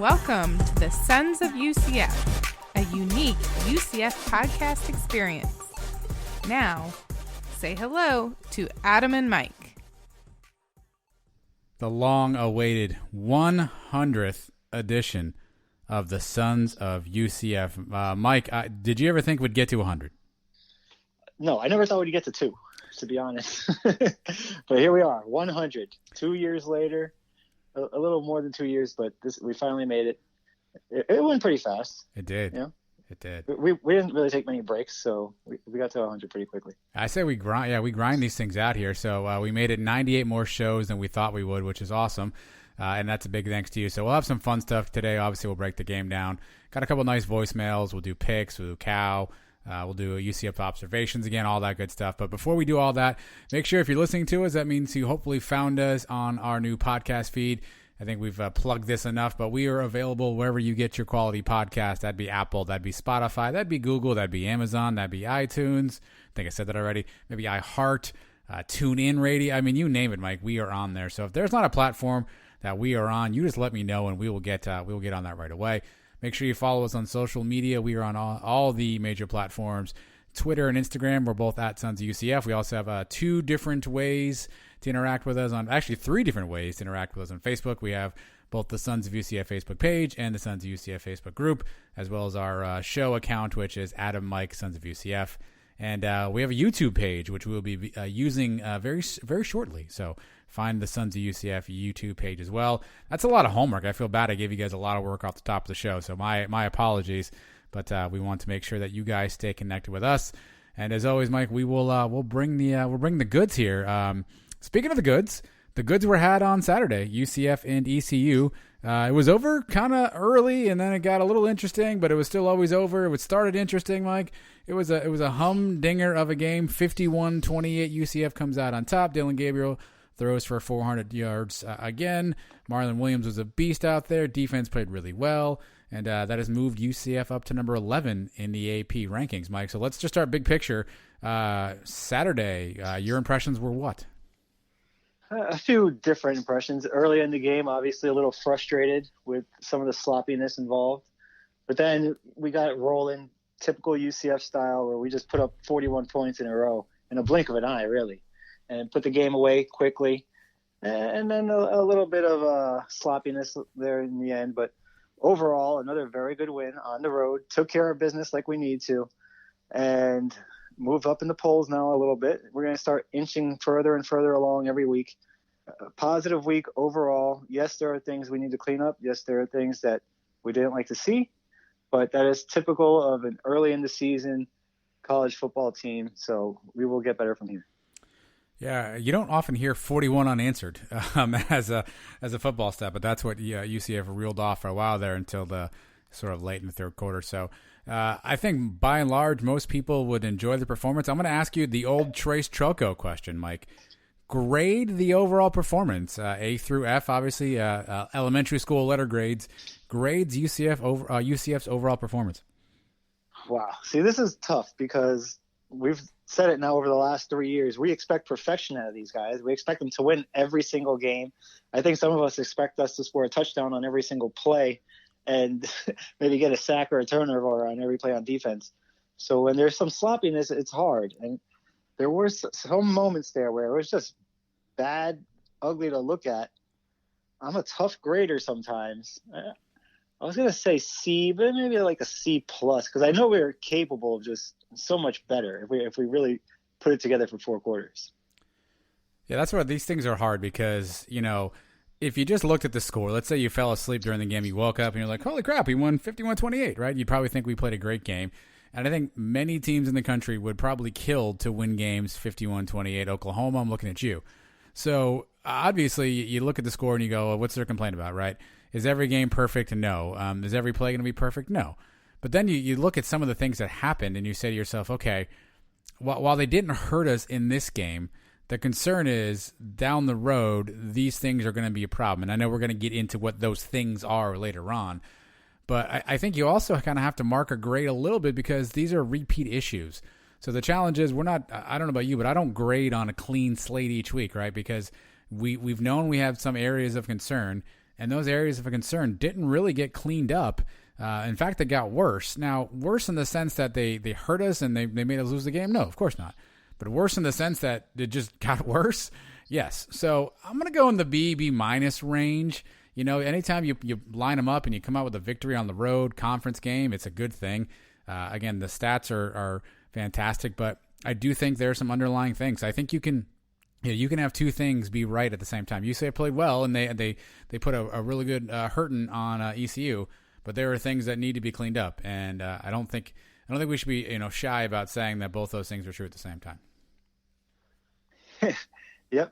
Welcome to the Sons of UCF, a unique UCF podcast experience. Now, say hello to Adam and Mike. The long-awaited 100th edition of the Sons of UCF. Mike, did you ever think we'd get to 100? No, I never thought we'd get to 2, to be honest. But here we are, 100. 2 years later, a little more than 2 years, but we finally made it. It went pretty fast. It did. Yeah, it did. We didn't really take many breaks, so we got to 100 pretty quickly. I say we grind. Yeah, we grind these things out here. So we made it 98 more shows than we thought we would, which is awesome. And that's a big thanks to you. So we'll have some fun stuff today. Obviously, we'll break the game down. Got a couple nice voicemails. We'll do picks. We'll do cow. We'll do UCF observations again, all that good stuff. But before we do all that, make sure if you're listening to us, that means you hopefully found us on our new podcast feed. I think we've plugged this enough, but we are available wherever you get your quality podcast. That'd be Apple, that'd be Spotify, that'd be Google, that'd be Amazon, that'd be iTunes. I think I said that already. Maybe iHeart, TuneIn Radio. I mean, you name it, Mike. We are on there. So if there's not a platform that we are on, you just let me know, and we will get on that right away. Make sure you follow us on social media. We are on all the major platforms. Twitter and Instagram, we're both at Sons of UCF. We also have 2 different ways to interact with us actually 3 different ways to interact with us on Facebook. We have both the Sons of UCF Facebook page and the Sons of UCF Facebook group, as well as our show account, which is Adam Mike Sons of UCF. And we have a YouTube page, which we'll be using very, very shortly. So find the Sons of UCF YouTube page as well. That's a lot of homework. I feel bad. I gave you guys a lot of work off the top of the show. So my apologies. But we want to make sure that you guys stay connected with us. And as always, Mike, we will we'll bring the goods here. Speaking of the goods were had on Saturday, UCF and ECU. It was over kind of early, and then it got a little interesting, but it was still always over. It started interesting, Mike. It was a humdinger of a game. 51-28, UCF comes out on top. Dylan Gabriel throws for 400 yards again. Marlon Williams was a beast out there. Defense played really well, and that has moved UCF up to number 11 in the AP rankings, Mike. So let's just start big picture. Saturday, your impressions were what? A few different impressions. Early in the game, obviously a little frustrated with some of the sloppiness involved. But then we got it rolling, typical UCF style, where we just put up 41 points in a row in a blink of an eye, really, and put the game away quickly. And then a little bit of sloppiness there in the end. But overall, another very good win on the road. Took care of business like we need to. And move up in the polls now a little bit. We're going to start inching further and further along every week. A positive week overall. Yes, there are things we need to clean up. Yes, there are things that we didn't like to see, but that is typical of an early in the season college football team. So we will get better from here. Yeah, you don't often hear 41 unanswered as a football stat, but that's what UCF reeled off for a while there until the sort of late in the third quarter. So I think by and large, most people would enjoy the performance. I'm going to ask you the old Trace Trelko question, Mike. Grade the overall performance, A through F, obviously, elementary school letter grades. Grades UCF's overall performance. Wow. See, this is tough because we've said it now over the last 3 years. We expect perfection out of these guys. We expect them to win every single game. I think some of us expect us to score a touchdown on every single play and maybe get a sack or a turnover on every play on defense. So when there's some sloppiness, it's hard. And there were some moments there where it was just bad, ugly to look at. I'm a tough grader sometimes. I was going to say C, but maybe like a C plus, because I know we're capable of just so much better if we really put it together for 4 quarters. Yeah, that's where these things are hard because, if you just looked at the score, let's say you fell asleep during the game, you woke up and you're like, holy crap, we won 51-28, right? You'd probably think we played a great game. And I think many teams in the country would probably kill to win games 51-28. Oklahoma, I'm looking at you. So obviously you look at the score and you go, well, what's their complaint about, right? Is every game perfect? No. Is every play going to be perfect? No. But then you look at some of the things that happened and you say to yourself, okay, while they didn't hurt us in this game, the concern is down the road, these things are going to be a problem. And I know we're going to get into what those things are later on. But I think you also kind of have to mark a grade a little bit because these are repeat issues. So the challenge is I don't know about you, but I don't grade on a clean slate each week, right? Because we've known we have some areas of concern. and those areas of concern didn't really get cleaned up. In fact, they got worse. Now, worse in the sense that they hurt us and they made us lose the game? No, of course not. But worse in the sense that it just got worse? Yes. So I'm going to go in the B minus range. Anytime you line them up and you come out with a victory on the road conference game, it's a good thing. Again, the stats are fantastic, but I do think there are some underlying things. I think you can have two things be right at the same time. UCF played well, and they put a really good hurting on ECU, but there are things that need to be cleaned up, and I don't think we should be shy about saying that both those things are true at the same time. Yep,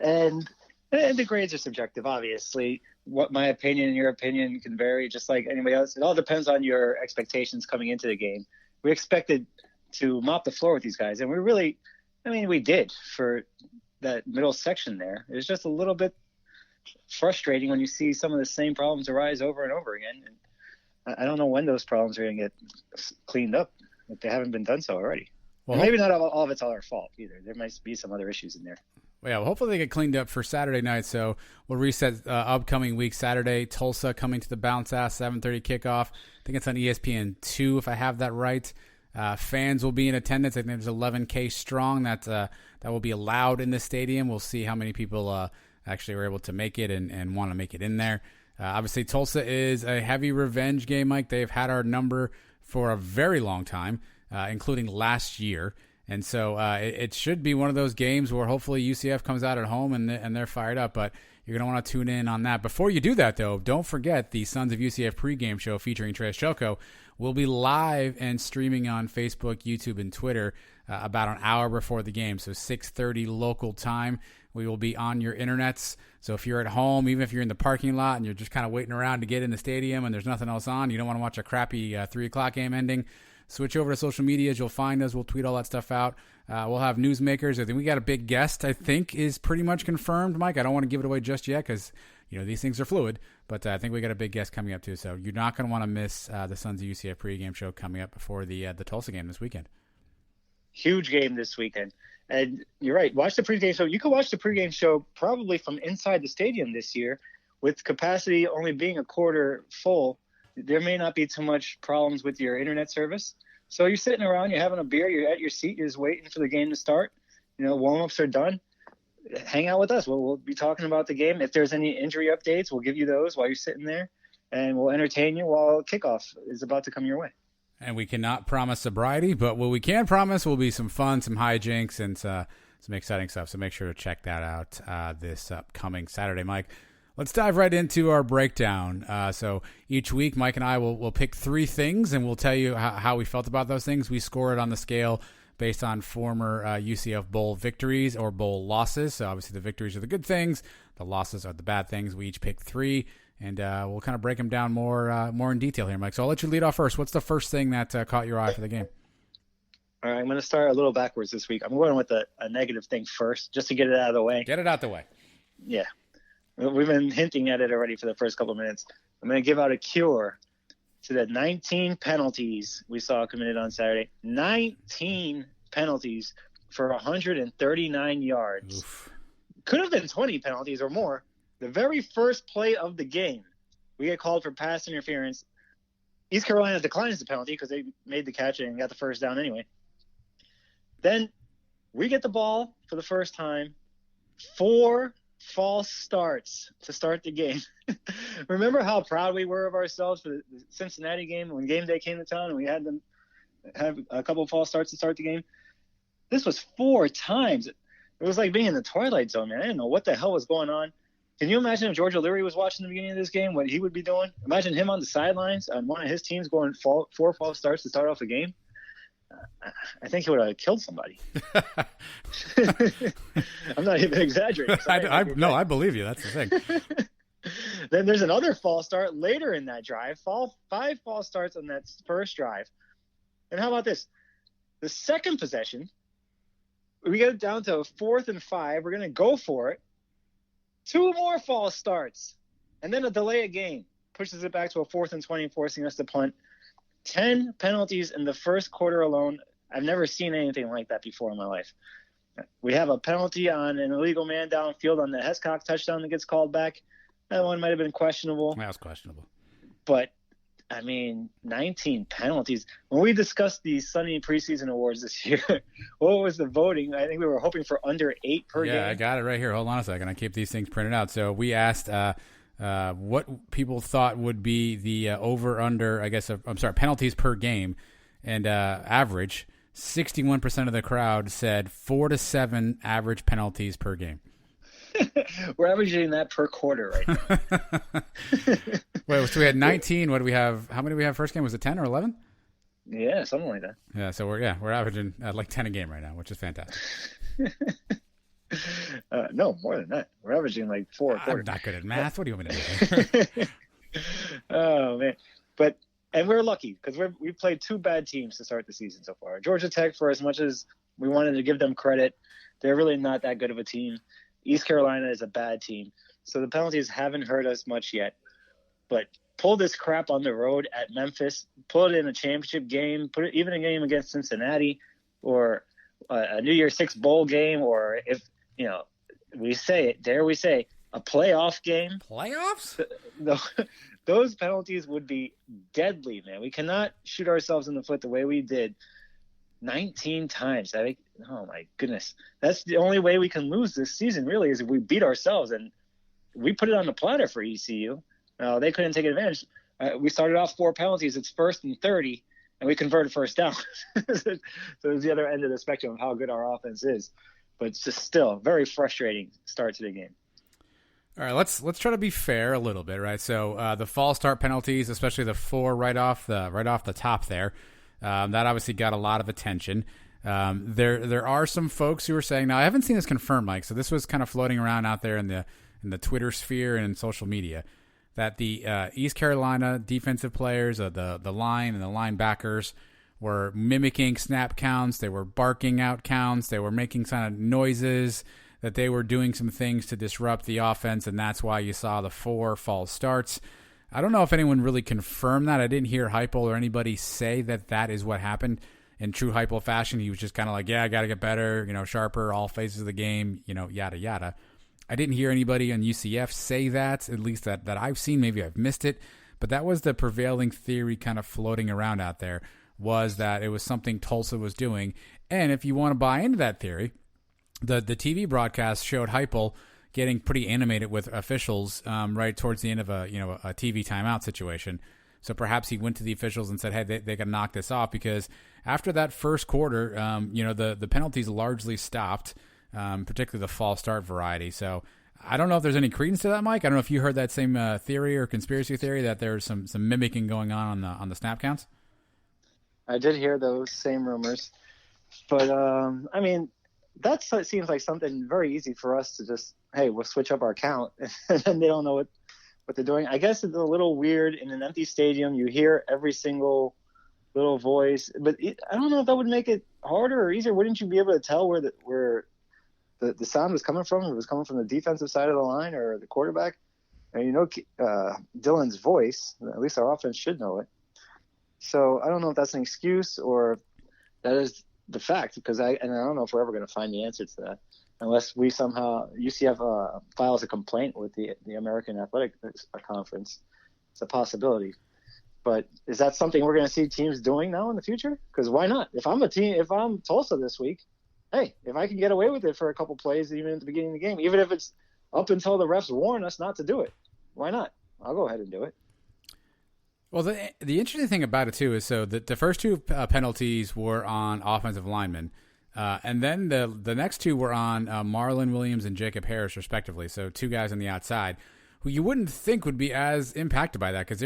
and the grades are subjective. Obviously, what my opinion and your opinion can vary, just like anybody else. It all depends on your expectations coming into the game. We expected to mop the floor with these guys, and we did for that middle section there. It was just a little bit frustrating when you see some of the same problems arise over and over again. And I don't know when those problems are going to get cleaned up if they haven't been done so already. Well, maybe not all of it's all our fault either. There might be some other issues in there. Well, hopefully they get cleaned up for Saturday night. So we'll reset upcoming week. Saturday, Tulsa coming to the Bounce House, 7:30 kickoff. I think it's on ESPN2 if I have that right. Fans will be in attendance. I think there's 11K strong. That will be allowed in the stadium. We'll see how many people actually are able to make it and want to make it in there. Obviously, Tulsa is a heavy revenge game, Mike. They've had our number for a very long time, including last year. And so it should be one of those games where hopefully UCF comes out at home and they're fired up. But you're going to want to tune in on that. Before you do that, though, don't forget the Sons of UCF pregame show featuring Tres Choco will be live and streaming on Facebook, YouTube, and Twitter about an hour before the game. So 6:30 local time. We will be on your internets. So if you're at home, even if you're in the parking lot and you're just kind of waiting around to get in the stadium and there's nothing else on, you don't want to watch a crappy 3 o'clock game ending, switch over to social medias. You'll find us. We'll tweet all that stuff out. We'll have newsmakers. I think we got a big guest, I think, is pretty much confirmed, Mike. I don't want to give it away just yet because, these things are fluid. But I think we got a big guest coming up, too. So you're not going to want to miss the Sons of UCF pregame show coming up before the Tulsa game this weekend. Huge game this weekend. And you're right. Watch the pregame show. You can watch the pregame show probably from inside the stadium this year with capacity only being a quarter full. There may not be too much problems with your internet service. So you're sitting around, you're having a beer, you're at your seat, you're just waiting for the game to start. Warm-ups are done. Hang out with us. We'll be talking about the game. If there's any injury updates, we'll give you those while you're sitting there, and we'll entertain you while kickoff is about to come your way. And we cannot promise sobriety, but what we can promise will be some fun, some hijinks, and some exciting stuff. So make sure to check that out this upcoming Saturday, Mike. Let's dive right into our breakdown. So each week, Mike and I will pick 3 things, and we'll tell you how we felt about those things. We score it on the scale based on former UCF Bowl victories or Bowl losses. So obviously the victories are the good things. The losses are the bad things. We each pick 3, and we'll kind of break them down more in detail here, Mike. So I'll let you lead off first. What's the first thing that caught your eye for the game? All right, I'm going to start a little backwards this week. I'm going with a negative thing first, just to get it out of the way. Get it out the way. Yeah. We've been hinting at it already for the first couple of minutes. I'm going to give out a cure to the 19 penalties we saw committed on Saturday. 19 penalties for 139 yards. Oof. Could have been 20 penalties or more. The very first play of the game, we get called for pass interference. East Carolina declines the penalty because they made the catch and got the first down anyway. Then we get the ball for the first time. 4 false starts to start the game. Remember how proud we were of ourselves for the Cincinnati game when game day came to town and we had them have a couple of false starts to start the game? This was 4 times. It was like being in the Twilight Zone, man. I didn't know what the hell was going on. Can you imagine if George O'Leary was watching the beginning of this game, what he would be doing? Imagine him on the sidelines on one of his teams going 4 false starts to start off a game. I think he would have killed somebody. I'm not even exaggerating. I believe you. That's the thing. Then there's another false start later in that drive. 5 false starts on that first drive. And how about this? The second possession, we get it down to 4th and 5. We're going to go for it. 2 more false starts. And then a delay of game pushes it back to a 4th and 20, forcing us to punt. 10 penalties in the first quarter alone. I've never seen anything like that before in my life. We have a penalty on an illegal man downfield on the Hescock touchdown that gets called back. That one might have been questionable. That was questionable. But, 19 penalties. When we discussed the Sunny preseason awards this year, what was the voting? I think we were hoping for under 8 per game. Yeah, I got it right here. Hold on a second. I keep these things printed out. So we asked what people thought would be the over-under, penalties per game. And average, 61% of the crowd said 4 to 7 average penalties per game. We're averaging that per quarter right now. Wait, so we had 19. What do we have? How many do we have first game? Was it 10 or 11? Yeah, something like that. Yeah, so we're averaging like 10 a game right now, which is fantastic. No, more than that. We're averaging like 4 a quarter. I'm not good at math. What do you want me to do? Oh, man. And we're lucky because we've played 2 bad teams to start the season so far. Georgia Tech, for as much as we wanted to give them credit, they're really not that good of a team. East Carolina is a bad team. So the penalties haven't hurt us much yet. But pull this crap on the road at Memphis, pull it in a championship game, put it even a game against Cincinnati or a New Year's Six bowl game, or if, we say a playoff game. Playoffs? Those penalties would be deadly, man. We cannot shoot ourselves in the foot the way we did 19 times. Oh, my goodness. That's the only way we can lose this season, really, is if we beat ourselves. And we put it on the platter for ECU. They couldn't take advantage. We started off 4 penalties. It's 1st and 30, and we converted first down. So it's the other end of the spectrum of how good our offense is. But it's just still very frustrating start to the game. All right, let's try to be fair a little bit, right? So the false start penalties, especially the 4 right off the top there, that obviously got a lot of attention. There are some folks who are saying, now I haven't seen this confirmed, Mike, so this was kind of floating around out there in the Twitter sphere and in social media, that the East Carolina defensive players, the line and the linebackers, were mimicking snap counts. They were barking out counts. They were making kind of noises, that they were doing some things to disrupt the offense, and that's why you saw the 4 false starts. I don't know if anyone really confirmed that. I didn't hear Heupel or anybody say that is what happened. In true Heupel fashion, he was just kind of like, yeah, I got to get better, sharper, all phases of the game, yada, yada. I didn't hear anybody on UCF say that, at least that I've seen. Maybe I've missed it. But that was the prevailing theory kind of floating around out there, was that it was something Tulsa was doing. And if you want to buy into that theory, the TV broadcast showed Heupel getting pretty animated with officials right towards the end of a TV timeout situation. So perhaps he went to the officials and said, hey, they got to knock this off, because after that first quarter, the penalties largely stopped, particularly the false start variety. So I don't know if there's any credence to that, Mike. I don't know if you heard that same theory or conspiracy theory that there's some mimicking going on the snap counts. I did hear those same rumors, but that seems like something very easy for us to just, hey, we'll switch up our count, and then they don't know what they're doing. I guess it's a little weird in an empty stadium. You hear every single little voice, but I don't know if that would make it harder or easier. Wouldn't you be able to tell where the sound was coming from? If it was coming from the defensive side of the line or the quarterback? And Dylan's voice, at least our offense should know it. So I don't know if that's an excuse or that is the fact, because I don't know if we're ever going to find the answer to that, unless we somehow UCF files a complaint with the American Athletic Conference. It's a possibility, but is that something we're going to see teams doing now in the future? Because why not? If I'm Tulsa this week, hey, if I can get away with it for a couple plays, even at the beginning of the game, even if it's up until the refs warn us not to do it, why not? I'll go ahead and do it. Well, the interesting thing about it, too, is so the first 2 penalties were on offensive linemen, and then the next 2 were on Marlon Williams and Jacob Harris, respectively, so 2 guys on the outside, who you wouldn't think would be as impacted by that, because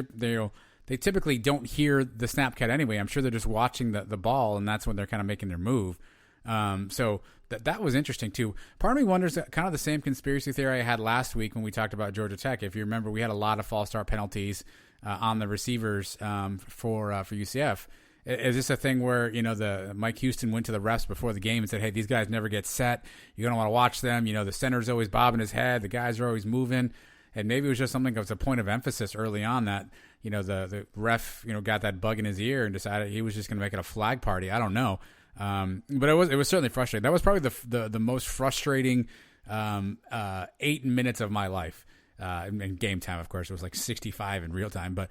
they typically don't hear the snap count anyway. I'm sure they're just watching the ball, and that's when they're kind of making their move. So that was interesting, too. Part of me wonders, kind of the same conspiracy theory I had last week when we talked about Georgia Tech. If you remember, we had a lot of false start penalties on the receivers for UCF. Is this a thing where, the Mike Houston went to the refs before the game and said, hey, these guys never get set. You're going to want to watch them. The center's always bobbing his head. The guys are always moving. And maybe it was just something that was a point of emphasis early on that, the ref, got that bug in his ear and decided he was just going to make it a flag party. I don't know. But it was certainly frustrating. That was probably the most frustrating 8 minutes of my life. In game time, of course, it was like 65 in real time. But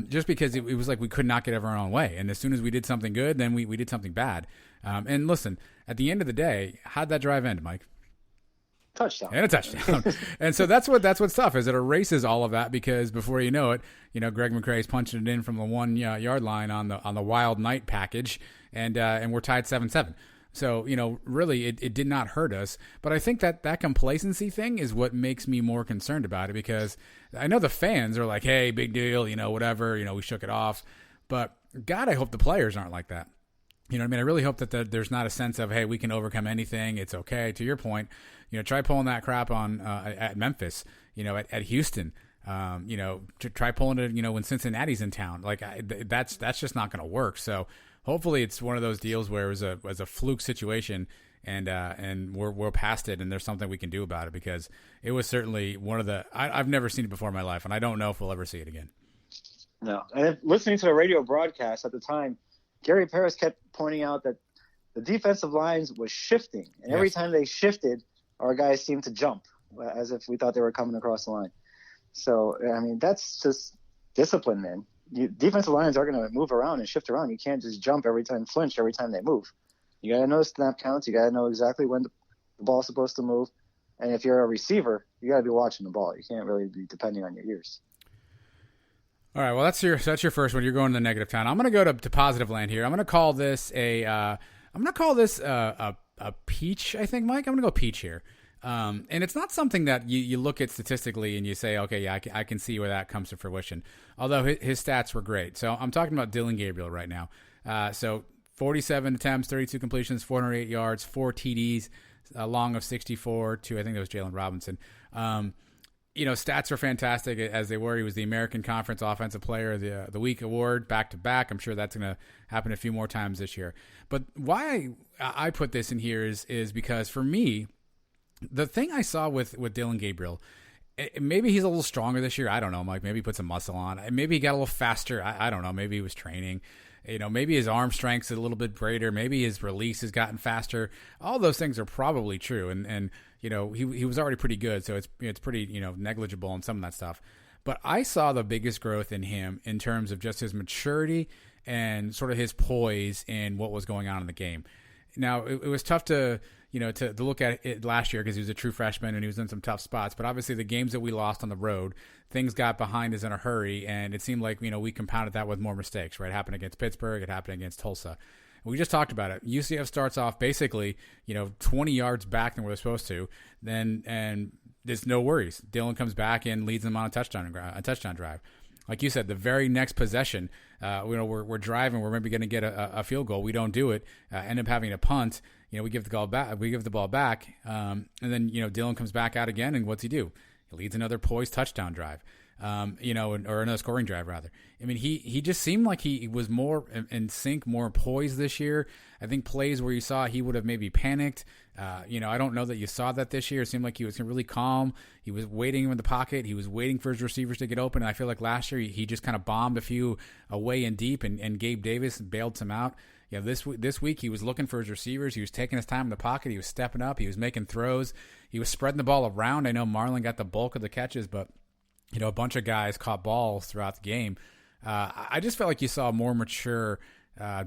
just because it was like we could not get our own way. And as soon as we did something good, then we did something bad. And listen, at the end of the day, how'd that drive end, Mike? Touchdown. And a touchdown. And so that's what's tough, is it erases all of that, because before you know it, Greg McCrae's punching it in from the 1 yard line on the Wild Night package, and we're tied 7-7. So, really it did not hurt us. But I think that complacency thing is what makes me more concerned about it, because I know the fans are like, hey, big deal, whatever, we shook it off. But God, I hope the players aren't like that. I really hope that there's not a sense of, hey, we can overcome anything. It's okay. To your point, try pulling that crap on at Memphis, at Houston, to try pulling it, when Cincinnati's in town. Like that's just not going to work. So hopefully it's one of those deals where it was a fluke situation, and we're past it, and there's something we can do about it, because it was certainly one of the I've never seen it before in my life, and I don't know if we'll ever see it again. No, and listening to the radio broadcast at the time, Gary Paris kept pointing out that the defensive lines was shifting, and every time they shifted, our guys seemed to jump as if we thought they were coming across the line. So, that's just discipline, man. Defensive lines are going to move around and shift around. You can't just jump flinch every time they move. You got to know snap counts. You got to know exactly when the ball's supposed to move. And if you're a receiver, you got to be watching the ball. You can't really be depending on your ears. All right, well, that's your first one. You're going to the negative town. I'm going to go to positive land here. I'm going to call this a peach, I think, Mike. I'm going to go peach here. And it's not something that you look at statistically and you say, okay, yeah, I can see where that comes to fruition. Although his stats were great. So I'm talking about Dillon Gabriel right now. So 47 attempts, 32 completions, 408 yards, 4 TDs, a long of 64 to, I think that was Jalen Robinson. Stats are fantastic as they were. He was the American Conference Offensive Player of the Week award back-to-back. I'm sure that's going to happen a few more times this year. But why I put this in here is because, for me, the thing I saw with Dillon Gabriel, maybe he's a little stronger this year. I don't know, Mike. Maybe he put some muscle on. Maybe he got a little faster. I don't know. Maybe he was training. Maybe his arm strength's a little bit greater. Maybe his release has gotten faster. All those things are probably true. And he was already pretty good, so it's pretty, negligible in some of that stuff. But I saw the biggest growth in him in terms of just his maturity and sort of his poise in what was going on in the game. Now, it was tough to look at it last year because he was a true freshman and he was in some tough spots. But obviously the games that we lost on the road, things got behind us in a hurry, and it seemed like, we compounded that with more mistakes, right? It happened against Pittsburgh. It happened against Tulsa. We just talked about it. UCF starts off basically, 20 yards back than we're supposed to. And there's no worries. Dillon comes back and leads them on a touchdown drive. Like you said, the very next possession, we're driving. We're maybe going to get a field goal. We don't do it. End up having a punt. We give the ball back. And then Dillon comes back out again, and what's he do? He leads another poised touchdown drive. Or another scoring drive rather. I mean, he just seemed like he was more in sync, more poised this year. I think plays where you saw he would have maybe panicked. I don't know that you saw that this year. It seemed like he was really calm. He was waiting in the pocket. He was waiting for his receivers to get open. And I feel like last year he just kind of bombed a few away and deep, and Gabe Davis bailed some out. This week he was looking for his receivers. He was taking his time in the pocket. He was stepping up. He was making throws. He was spreading the ball around. I know Marlon got the bulk of the catches, but a bunch of guys caught balls throughout the game. I just felt like you saw a more mature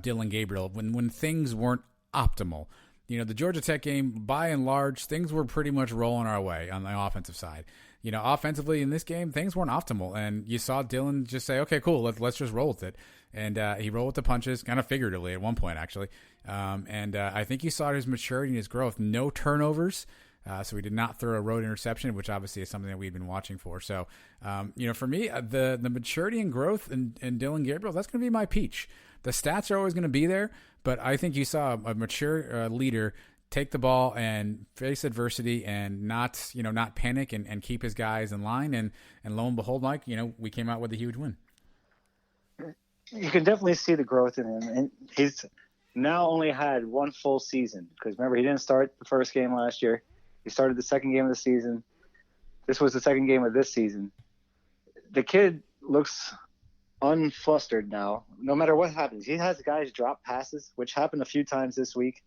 Dillon Gabriel when things weren't optimal. The Georgia Tech game, by and large, things were pretty much rolling our way on the offensive side. Offensively in this game, things weren't optimal, and you saw Dillon just say, "Okay, cool, let's just roll with it." And he rolled with the punches, kind of figuratively at one point, actually. I think you saw his maturity and his growth. No turnovers. So we did not throw a road interception, which obviously is something that we've been watching for. So, for me, the maturity and growth in Dillon Gabriel, that's going to be my peach. The stats are always going to be there, but I think you saw a mature leader take the ball and face adversity and not panic and keep his guys in line. And lo and behold, Mike, we came out with a huge win. You can definitely see the growth in him. And he's now only had one full season, because remember, he didn't start the first game last year. He started the second game of the season. This was the second game of this season. The kid looks unflustered now. No matter what happens, he has guys drop passes, which happened a few times this week.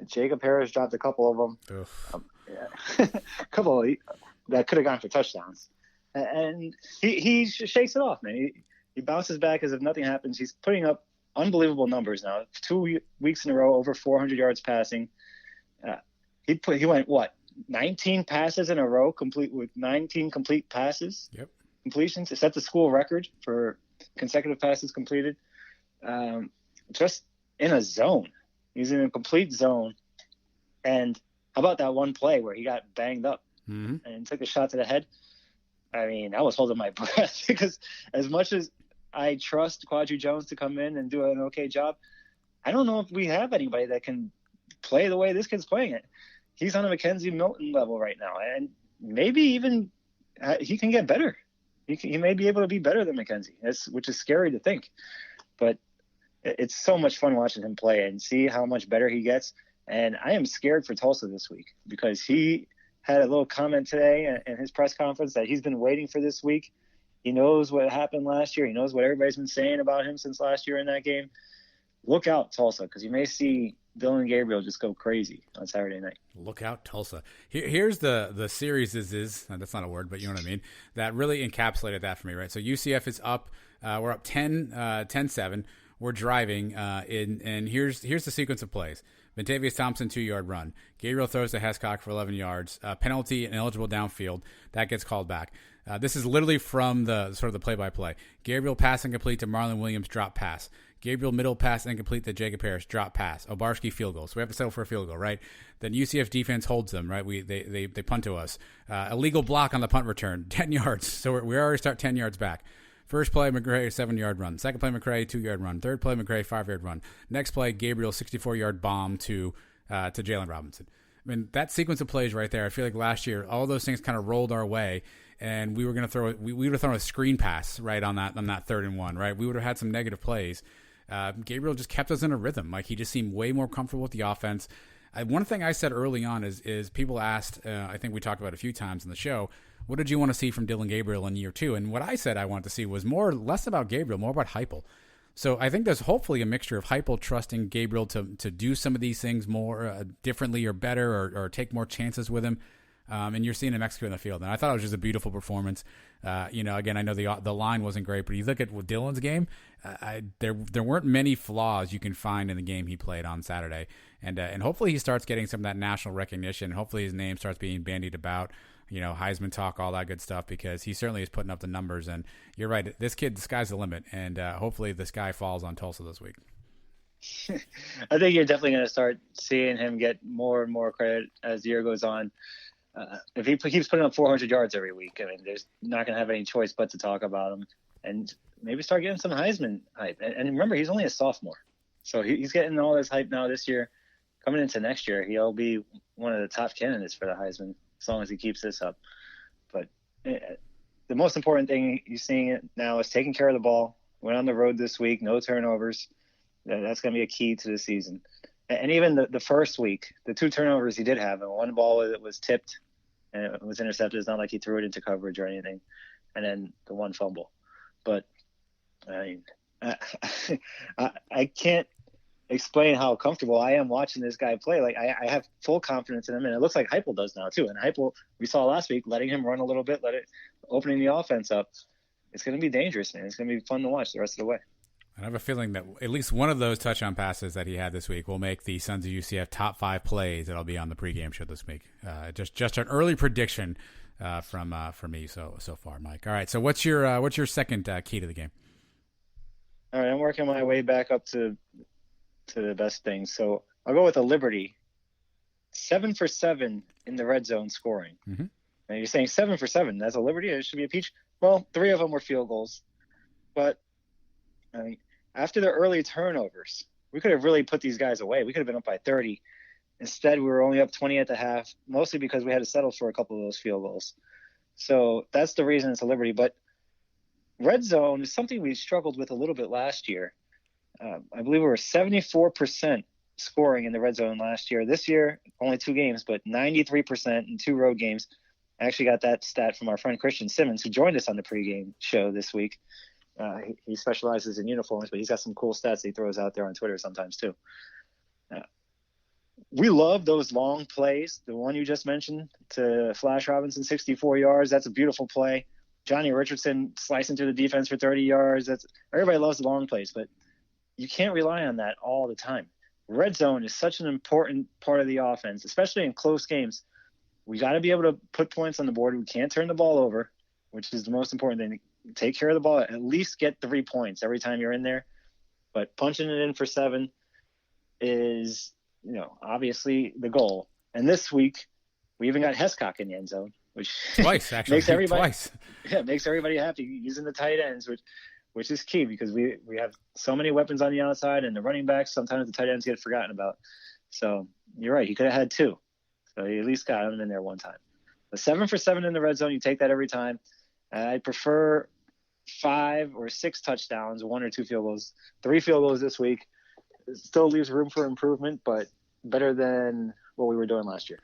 Jacob Harris dropped a couple of them. A couple that could have gone for touchdowns. and he shakes it off, man. He bounces back as if nothing happens. He's putting up unbelievable numbers now. 2 weeks in a row, over 400 yards passing. He went, 19 passes in a row, complete with 19 complete passes. Yep. Completions. It set the school record for consecutive passes completed. Just in a zone. He's in a complete zone. And how about that one play where he got banged up and took a shot to the head? I mean, I was holding my breath because as much as I trust Quadri Jones to come in and do an okay job, I don't know if we have anybody that can play the way this kid's playing it. He's on a Mackenzie Milton level right now, and maybe even he can get better. He may be able to be better than Mackenzie, which is scary to think. But it's so much fun watching him play and see how much better he gets. And I am scared for Tulsa this week because he had a little comment today in his press conference that he's been waiting for this week. He knows what happened last year. He knows what everybody's been saying about him since last year in that game. Look out, Tulsa, because you may see Dylan Gabriel just go crazy on Saturday night. Look out, Tulsa. Here's the series that's not a word, but you know what I mean, that really encapsulated that for me, right? So UCF is up. We're up 10-7. We're driving, and here's the sequence of plays. Ventavious Thompson, 2-yard run. Gabriel throws to Hescock for 11 yards. Penalty and eligible downfield. That gets called back. This is literally from the sort of the play-by-play. Gabriel pass incomplete to Marlon Williams, drop pass. Gabriel middle pass incomplete to Jacob Harris, drop pass. Obarski field goal. So we have to settle for a field goal, right? Then UCF defense holds them, right? They punt to us. Illegal block on the punt return, 10 yards. So we already start 10 yards back. First play, McRae, 7-yard run. Second play, McRae, 2-yard run. Third play, McRae, 5-yard run. Next play, Gabriel, 64-yard bomb to Jalen Robinson. I mean, that sequence of plays right there, I feel like last year, all those things kind of rolled our way, and we were going to we would have thrown a screen pass right on that 3rd and 1, right? We would have had some negative plays. Gabriel just kept us in a rhythm. Like, he just seemed way more comfortable with the offense. One thing I said early on is people asked, I think we talked about it a few times in the show, what did you want to see from Dylan Gabriel in year 2? And what I said I wanted to see was less about Gabriel, more about Heupel. So I think there's hopefully a mixture of Heupel trusting Gabriel to do some of these things more differently or better or take more chances with him. And you're seeing him execute in the field. And I thought it was just a beautiful performance. Again, I know the line wasn't great, but you look at Dylan's game, there weren't many flaws you can find in the game he played on Saturday. And hopefully he starts getting some of that national recognition. Hopefully his name starts being bandied about, Heisman talk, all that good stuff, because he certainly is putting up the numbers. And you're right, this kid, the sky's the limit. And hopefully the sky falls on Tulsa this week. I think you're definitely going to start seeing him get more and more credit as the year goes on. If he keeps putting up 400 yards every week, I mean, there's not going to have any choice but to talk about him, and maybe start getting some Heisman hype. And remember, he's only a sophomore, so he's getting all this hype now this year. Coming into next year, he'll be one of the top candidates for the Heisman as long as he keeps this up. But the most important thing you're seeing it now is taking care of the ball. Went on the road this week, no turnovers. That's going to be a key to the season. And even the first week, the 2 turnovers he did have, and one ball that was tipped and it was intercepted. It's not like he threw it into coverage or anything. And then the one fumble. But I mean, I can't explain how comfortable I am watching this guy play. Like, I have full confidence in him, and it looks like Heupel does now too. And Heupel, we saw last week, letting him run a little bit, opening the offense up. It's going to be dangerous, man. It's going to be fun to watch the rest of the way. I have a feeling that at least one of those touchdown passes that he had this week will make the Sons of UCF top 5 plays that'll be on the pregame show this week. Just an early prediction from me so far, Mike. All right, so what's your second key to the game? All right, I'm working my way back up to the best things. So I'll go with a Liberty. 7 for 7 in the red zone scoring. Mm-hmm. And you're saying 7 for 7. That's a Liberty? It should be a peach. Well, 3 of them were field goals. But, I mean, after the early turnovers, we could have really put these guys away. We could have been up by 30. Instead, we were only up 20 at the half, mostly because we had to settle for a couple of those field goals. So that's the reason it's a Liberty. But red zone is something we struggled with a little bit last year. I believe we were 74% scoring in the red zone last year. This year, only 2 games, but 93% in 2 road games. I actually got that stat from our friend Christian Simmons, who joined us on the pregame show this week. He specializes in uniforms, but he's got some cool stats he throws out there on Twitter sometimes too. We love those long plays. The one you just mentioned to Flash Robinson, 64 yards. That's a beautiful play. Johnny Richardson slicing through the defense for 30 yards. Everybody loves the long plays, but you can't rely on that all the time. Red zone is such an important part of the offense, especially in close games. We got to be able to put points on the board. We can't turn the ball over, which is the most important thing. Take care of the ball. At least get 3 points every time you're in there. But punching it in for 7 is, obviously the goal. And this week, we even got Hescock in the end zone, which twice actually makes everybody happy using the tight ends, which is key because we have so many weapons on the outside and the running backs. Sometimes the tight ends get forgotten about. So you're right. He could have had 2. So he at least got him in there one time. The 7 for 7 in the red zone, you take that every time. I prefer 5 or 6 touchdowns, 1 or 2 field goals, 3 field goals this week. It still leaves room for improvement, but better than what we were doing last year.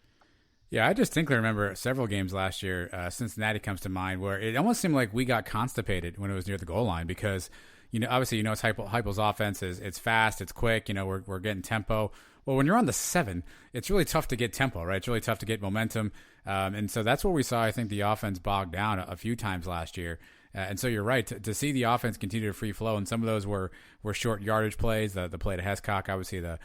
Yeah, I distinctly remember several games last year, Cincinnati comes to mind, where it almost seemed like we got constipated when it was near the goal line because, obviously, it's Heupel's offense it's fast, it's quick, we're getting tempo. Well, when you're on the 7, it's really tough to get tempo, right? It's really tough to get momentum. And so that's where we saw, I think, the offense bogged down a few times last year. And so you're right, to see the offense continue to free flow, and some of those were short yardage plays, the play to Hescock, obviously the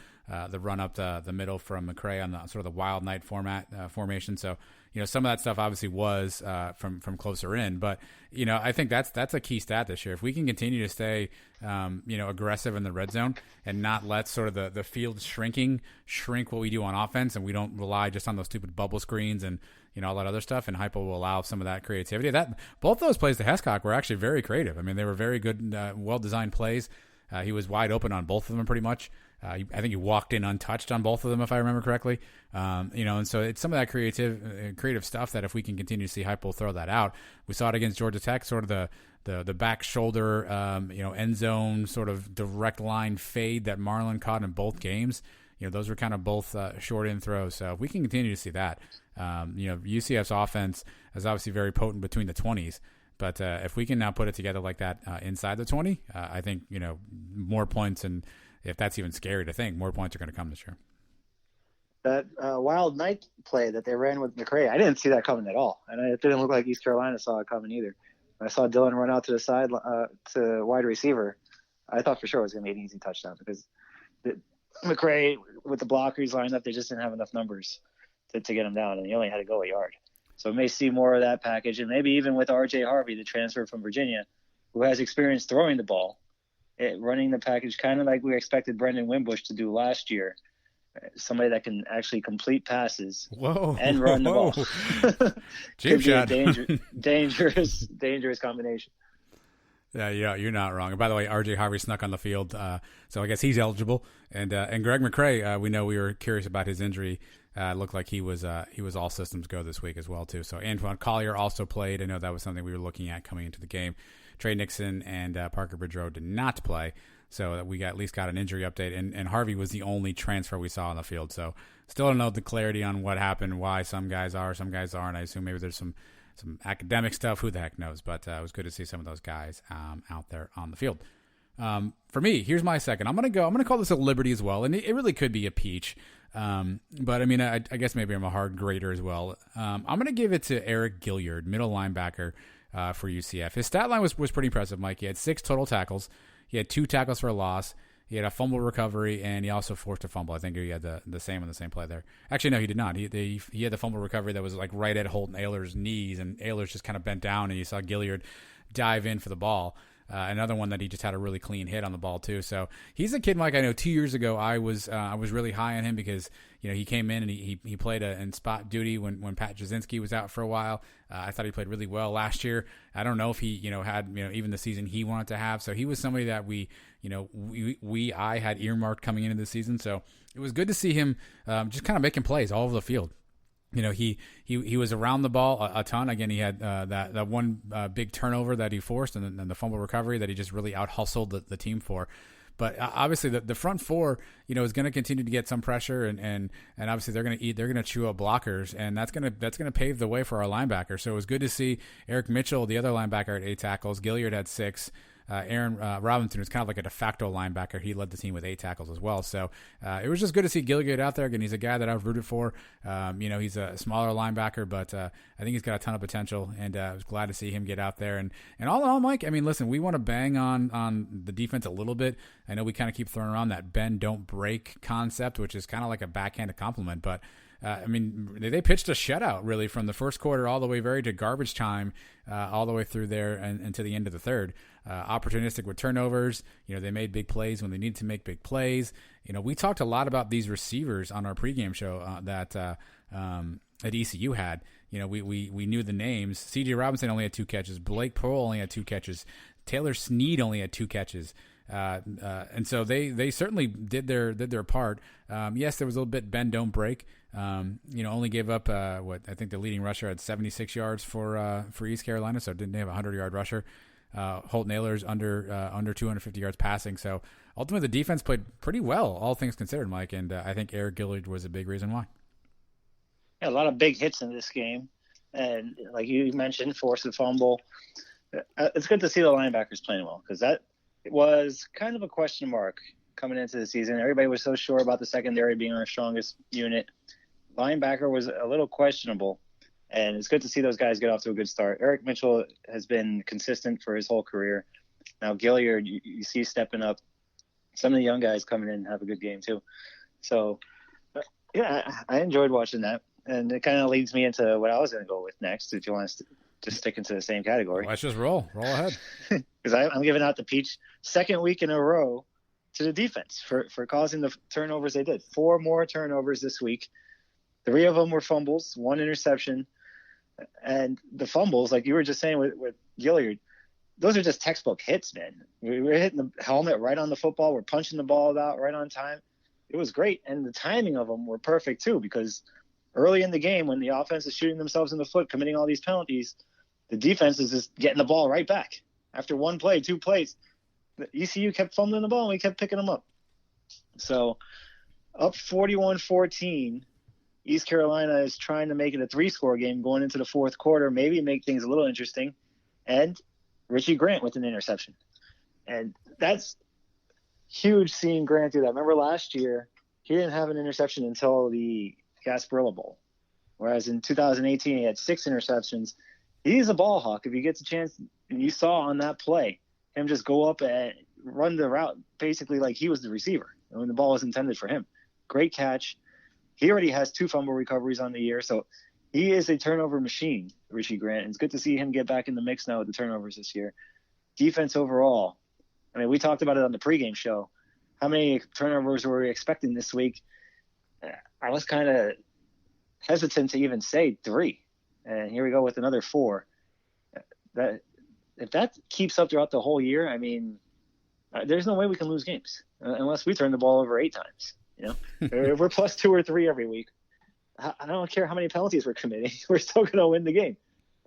run up the middle from McCray on the sort of the wild night formation. So, some of that stuff obviously was from closer in, but, I think that's a key stat this year. If we can continue to stay, aggressive in the red zone and not let sort of the field shrink what we do on offense, and we don't rely just on those stupid bubble screens and, all that other stuff, and Heupel will allow some of that creativity. Both those plays to Hescock were actually very creative. I mean, they were very good, well-designed plays. He was wide open on both of them pretty much. I think he walked in untouched on both of them, if I remember correctly. And so it's some of that creative stuff that if we can continue to see Heupel throw that out. We saw it against Georgia Tech, sort of the back shoulder, end zone sort of direct line fade that Marlon caught in both games. Those were kind of both short in throws. So if we can continue to see that, UCF's offense is obviously very potent between the 20s. But if we can now put it together like that inside the 20, I think, more points, and if that's even scary to think, more points are going to come this year. That wild night play that they ran with McCray, I didn't see that coming at all. And it didn't look like East Carolina saw it coming either. When I saw Dylan run out to the side to wide receiver, I thought for sure it was going to be an easy touchdown because McCray, with the blockers lined up, they just didn't have enough numbers to get him down, and he only had to go a yard. So we may see more of that package, and maybe even with R.J. Harvey, the transfer from Virginia, who has experience throwing the ball, running the package kind of like we expected Brendan Wimbush to do last year, somebody that can actually complete passes and run the ball. Cheap shot. Dangerous combination. Yeah, you're not wrong. And by the way, R.J. Harvey snuck on the field, so I guess he's eligible. And Greg McCray, we know we were curious about his injury. Looked like he was all systems go this week as well too. So Antoine Collier also played. I know that was something we were looking at coming into the game. Trey Nixon and Parker Boudreaux did not play, so we at least got an injury update. And Harvey was the only transfer we saw on the field. So still don't know the clarity on what happened, why some guys are, some guys aren't. I assume maybe there's some academic stuff. Who the heck knows? But it was good to see some of those guys out there on the field. For me, here's my second. I'm gonna call this a liberty as well, and it really could be a peach. But I mean, I guess maybe I'm a hard grader as well. I'm going to give it to Eric Gilliard, middle linebacker for UCF. His stat line was pretty impressive, Mike. He had 6 total tackles. He had 2 tackles for a loss. He had a fumble recovery, and he also forced a fumble. I think he had the same on the same play there. Actually, no, he did not. He had the fumble recovery that was like right at Holton Ayler's knees, and Ayler's just kind of bent down, and you saw Gilliard dive in for the ball. Another one that he just had a really clean hit on the ball too. So he's a kid, Mike. I know 2 years ago I was really high on him because he came in and he played in spot duty when Pat Jasinski was out for a while. I thought he played really well last year. I don't know if he had even the season he wanted to have. So he was somebody that I had earmarked coming into the season. So it was good to see him just kind of making plays all over the field. He was around the ball a ton. Again, he had that one big turnover that he forced, and then the fumble recovery that he just really out-hustled the team for. But obviously, the front four, is going to continue to get some pressure, and obviously they're going to chew up blockers, and that's going to pave the way for our linebacker. So it was good to see Eric Mitchell, the other linebacker, at 8 tackles. Gilliard had 6. Aaron Robinson, who's kind of like a de facto linebacker, he led the team with 8 tackles as well. So it was just good to see Gilliard out there. Again, he's a guy that I've rooted for. He's a smaller linebacker, but I think he's got a ton of potential, and I was glad to see him get out there. And all in all, Mike, I mean, listen, we want to bang on the defense a little bit. I know we kind of keep throwing around that bend, don't break concept, which is kind of like a backhanded compliment, but they pitched a shutout really from the first quarter all the way to garbage time, all the way through there and to the end of the third. Opportunistic with turnovers. They made big plays when they needed to make big plays. We talked a lot about these receivers on our pregame show that ECU had. We knew the names. C.J. Robinson only had 2 catches. Blake Pearl only had 2 catches. Taylor Snead only had 2 catches. And so they certainly did their part. Yes, there was a little bit bend don't break. Only gave up I think the leading rusher had 76 yards for East Carolina, so didn't have a 100-yard rusher. Holt Naylor's under 250 yards passing. So ultimately, the defense played pretty well, all things considered, Mike. And I think Eric Gilliard was a big reason why. Yeah, a lot of big hits in this game, and like you mentioned, forced a fumble. It's good to see the linebackers playing well, because that was kind of a question mark coming into the season. Everybody was so sure about the secondary being our strongest unit. Linebacker was a little questionable, and it's good to see those guys get off to a good start. Eric Mitchell has been consistent for his whole career. Now Gilliard, you see stepping up. Some of the young guys coming in have a good game too. So, yeah, I enjoyed watching that, and it kind of leads me into what I was going to go with next, if you want us to just stick into the same category. Let's just roll ahead. Because I'm giving out the peach second week in a row to the defense for causing the turnovers they did. 4 more turnovers this week. 3 of them were fumbles, 1 interception. And the fumbles, like you were just saying with Gilliard, those are just textbook hits, man. We're hitting the helmet right on the football. We're punching the ball out right on time. It was great. And the timing of them were perfect too, because early in the game, when the offense is shooting themselves in the foot, committing all these penalties, the defense is just getting the ball right back. After 1 play, 2 plays, the ECU kept fumbling the ball and we kept picking them up. So up 41-14, East Carolina is trying to make it a 3-score game going into the fourth quarter, maybe make things a little interesting. And Richie Grant with an interception. And that's huge seeing Grant do that. Remember last year, he didn't have an interception until the Gasparilla Bowl. Whereas in 2018, he had 6 interceptions. He's a ball hawk. If he gets a chance, and you saw on that play, him just go up and run the route basically like he was the receiver when the ball was intended for him. Great catch. He already has 2 fumble recoveries on the year, so he is a turnover machine, Richie Grant. And it's good to see him get back in the mix now with the turnovers this year. Defense overall, I mean, we talked about it on the pregame show. How many turnovers were we expecting this week? I was kind of hesitant to even say 3. And here we go with another 4. If that keeps up throughout the whole year, I mean, there's no way we can lose games unless we turn the ball over 8 times. If we're plus 2 or 3 every week, I don't care how many penalties we're committing. We're still going to win the game,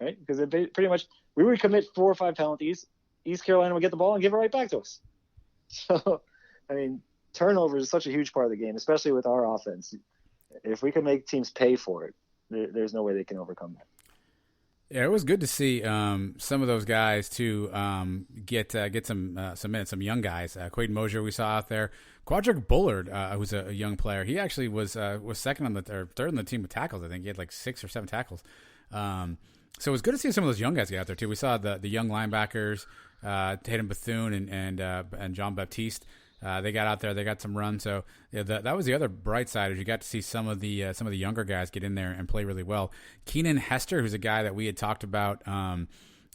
right? Because pretty much we would commit 4 or 5 penalties. East Carolina would get the ball and give it right back to us. So, I mean, turnovers is such a huge part of the game, especially with our offense. If we can make teams pay for it, there's no way they can overcome that. Yeah, it was good to see some of those guys too get some minutes. Some young guys, Quaden Mosier we saw out there. Quadric Bullard, who's a young player. He actually was second on third on the team with tackles. I think he had like 6 or 7 tackles. So it was good to see some of those young guys get out there too. We saw the young linebackers, Tatum Bethune and John Baptiste. They got out there. They got some run. So yeah, that was the other bright side, is you got to see some of the younger guys get in there and play really well. Keenan Hester, who's a guy that we had talked about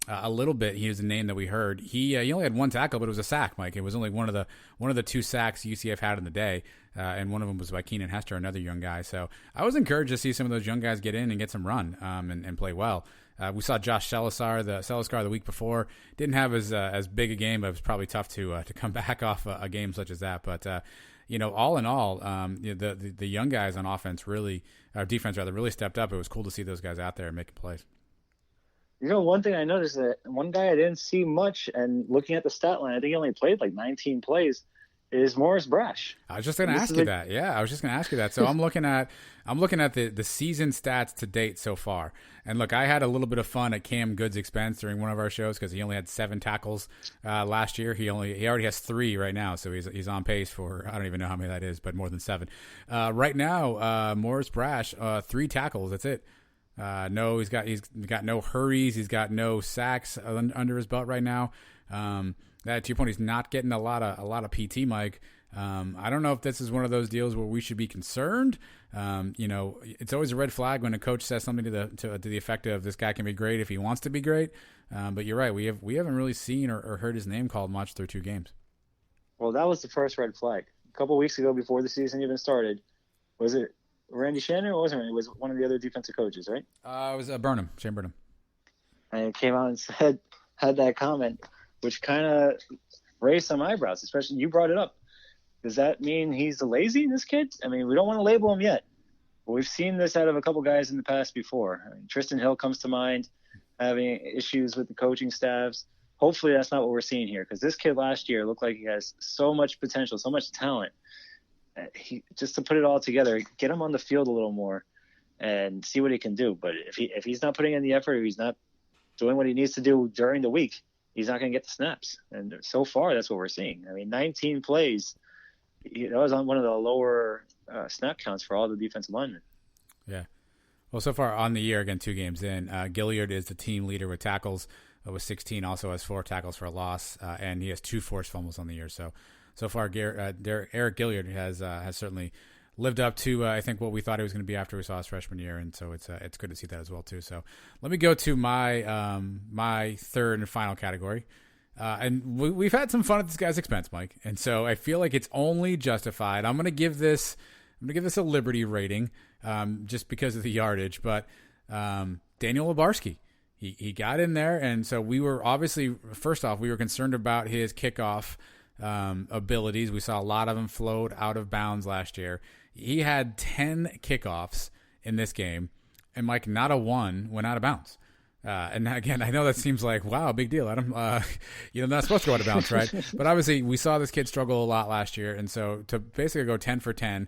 a little bit. He was a name that we heard. He only had 1 tackle, but it was a sack, Mike. It was only one of the 2 sacks UCF had in the day, and one of them was by Keenan Hester, another young guy. So I was encouraged to see some of those young guys get in and get some run and play well. We saw Josh Celiscar the week before. Didn't have as big a game, but it was probably tough to come back off a game such as that. But all in all, the young guys on defense really stepped up. It was cool to see those guys out there making plays. One thing I noticed, that one guy I didn't see much, and looking at the stat line, I think he only played like 19 plays, is Morris Brash. I was just going to ask you that. Yeah, I was just going to ask you that. So I'm looking at the season stats to date so far. And look, I had a little bit of fun at Cam Good's expense during one of our shows because he only had 7 tackles last year. He already has 3 right now, so he's on pace for, I don't even know how many that is, but more than 7. Right now, Morris Brash, 3 tackles. That's it. No, he's got no hurries. He's got no sacks under his belt right now. That, to your point, he's not getting a lot of PT, Mike. I don't know if this is one of those deals where we should be concerned. It's always a red flag when a coach says something to the effect of this guy can be great if he wants to be great. But you're right, we haven't really seen or heard his name called much through 2 games. Well, that was the first red flag. A couple of weeks ago, before the season even started, was it Randy Shannon or wasn't it? It was one of the other defensive coaches, right? It was Burnham, Shane Burnham. And he came out and had that comment, which kind of raised some eyebrows, especially you brought it up. Does that mean he's lazy, this kid? I mean, we don't want to label him yet. But we've seen this out of a couple guys in the past before. I mean, Tristan Hill comes to mind, having issues with the coaching staffs. Hopefully that's not what we're seeing here, because this kid last year looked like he has so much potential, so much talent. Just to put it all together, get him on the field a little more and see what he can do. But if he's not putting in the effort, if he's not doing what he needs to do during the week, he's not going to get the snaps. And so far, that's what we're seeing. I mean, 19 plays. That was on one of the lower snap counts for all the defensive linemen. Yeah. Well, so far on the year, again, 2 games in, Gilliard is the team leader with tackles, with 16, also has 4 tackles for a loss, and he has 2 forced fumbles on the year. So far, Eric Gilliard has certainly lived up to, I think, what we thought he was going to be after we saw his freshman year, and so it's good to see that as well, too. So let me go to my my third and final category. And we've had some fun at this guy's expense, Mike. And so I feel like it's only justified. I'm going to give this a Liberty rating, just because of the yardage. But Daniel Obarski, he got in there, and so we were obviously, first off, we were concerned about his kickoff abilities. We saw a lot of them float out of bounds last year. He had 10 kickoffs in this game, and Mike, not a one went out of bounds. And again, I know that seems like, wow, big deal, Adam. Not supposed to go out of bounds, right? But obviously, we saw this kid struggle a lot last year, and so to basically go 10 for 10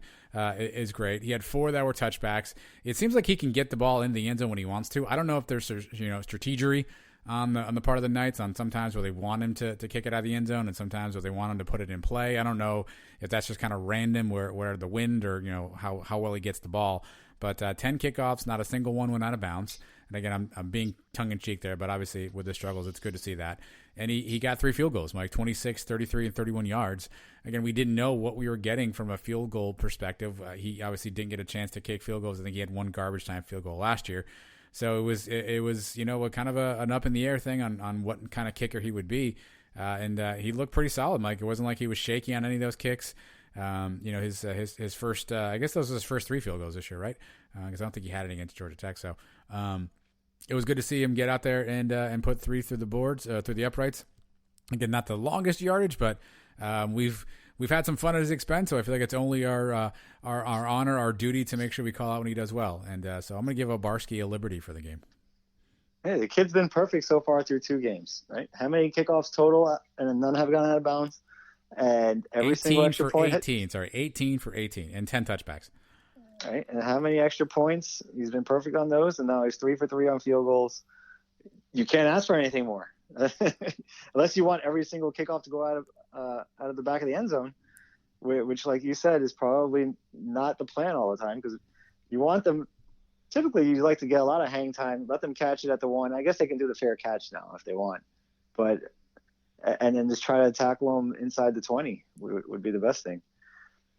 is great. He had 4 that were touchbacks. It seems like he can get the ball into the end zone when he wants to. I don't know if there's strategery on the part of the Knights on sometimes where they want him to kick it out of the end zone and sometimes where they want him to put it in play. I don't know if that's just kind of random where the wind or how well he gets the ball. But 10 kickoffs, not a single one went out of bounds. And again, I'm being tongue-in-cheek there, but obviously with the struggles, it's good to see that. And he got 3 field goals, Mike, 26, 33, and 31 yards. Again, we didn't know what we were getting from a field goal perspective. He obviously didn't get a chance to kick field goals. I think he had 1 garbage time field goal last year. So it was a kind of an up-in-the-air thing on what kind of kicker he would be. And he looked pretty solid, Mike. It wasn't like he was shaky on any of those kicks. His first, I guess those were his first 3 field goals this year, right? Because I don't think he had it against Georgia Tech. So it was good to see him get out there and put 3 through the boards, through the uprights. Again, not the longest yardage, but we've had some fun at his expense. So I feel like it's only our honor, our duty to make sure we call out when he does well. And so I'm going to give Obarski a liberty for the game. Hey, the kid's been perfect so far through 2 games, right? How many kickoffs total, and none have gone out of bounds? And every single extra point. 18 for 18 and 10 touchbacks. Right, and how many extra points? He's been perfect on those, and now he's 3 for 3 on field goals. You can't ask for anything more, unless you want every single kickoff to go out of the back of the end zone, which, like you said, is probably not the plan all the time, because you want them. Typically, you like to get a lot of hang time, let them catch it at the 1. I guess they can do the fair catch now if they want, and then just try to tackle them inside the 20 would be the best thing.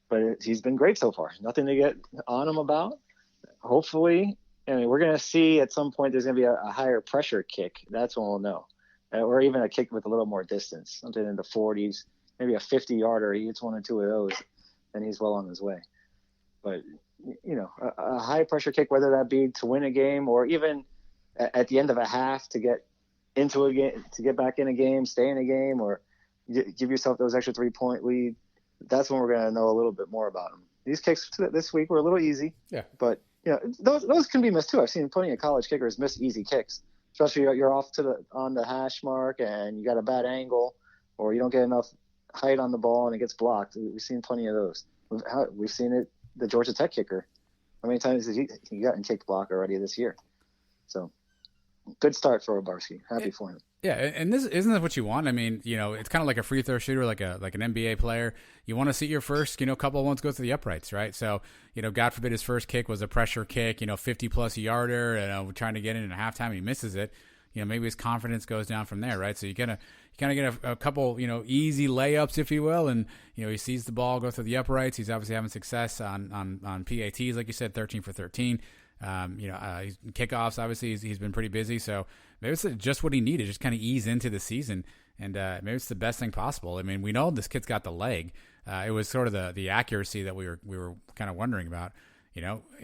But he's been great so far. Nothing to get on him about. Hopefully, we're going to see at some point there's going to be a higher pressure kick. That's when we'll know. Or even a kick with a little more distance, something in the 40s, maybe a 50-yarder. He gets 1 or 2 of those, and he's well on his way. But, a high pressure kick, whether that be to win a game or even at the end of a half to get into a game, to get back in a game, stay in a game, or give yourself those extra 3-point lead. That's when we're going to know a little bit more about him. These kicks this week were a little easy, but those can be missed too. I've seen plenty of college kickers miss easy kicks, especially you're off on the hash mark and you got a bad angle, or you don't get enough height on the ball and it gets blocked. We've seen plenty of those. We've seen it. The Georgia Tech kicker. How many times has he gotten kicked block already this year? So good start for Obarski. Happy for him. Yeah, and this isn't what you want. I mean, it's kind of like a free throw shooter, like an NBA player. You want to see your first, couple of ones go to the uprights, right? So, God forbid his first kick was a pressure kick, 50-plus yarder, trying to get in at halftime, and he misses it. Maybe his confidence goes down from there, right? So you kind of get a couple, easy layups, if you will, and he sees the ball go through the uprights. He's obviously having success on PATs, like you said, 13 for 13. Kickoffs, obviously, he's been pretty busy, so maybe it's just what he needed, just kind of ease into the season, and maybe it's the best thing possible. I mean, we know this kid's got the leg. It was sort of the accuracy that we were kind of wondering about.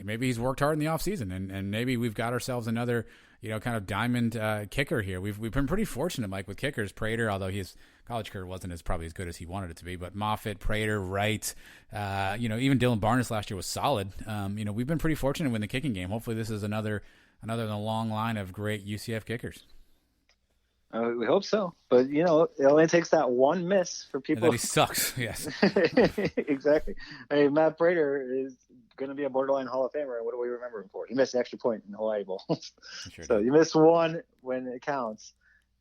Maybe he's worked hard in the offseason, and maybe we've got ourselves another, kind of diamond kicker here. We've been pretty fortunate, Mike, with kickers. Prater, although his college career wasn't probably as good as he wanted it to be, but Moffitt, Prater, Wright, even Dylan Barnes last year was solid. We've been pretty fortunate in the kicking game. Hopefully this is another in a long line of great UCF kickers. We hope so, but it only takes that one miss for people. And that he sucks. Yes, exactly. I mean, Matt Prater is going to be a borderline Hall of Famer, and what do we remember him for? He missed the extra point in the Hawaii Bowl. Sure so you miss one when it counts,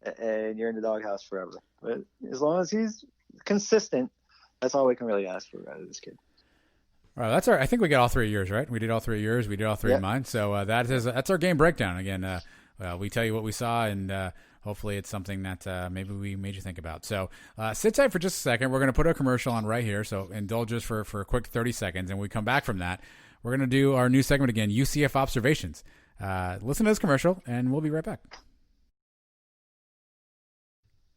and you're in the doghouse forever. But as long as he's consistent, that's all we can really ask for out of this kid. All right, I think we got all 3 years, right? We did all 3 years. We did all 3 of mine. So that's our game breakdown. Again, we tell you what we saw, and hopefully it's something that maybe we made you think about. So sit tight for just a second. We're going to put a commercial on right here, so indulge us for a quick 30 seconds. And when we come back from that, we're going to do our new segment again, UCF Observations. Listen to this commercial, and we'll be right back.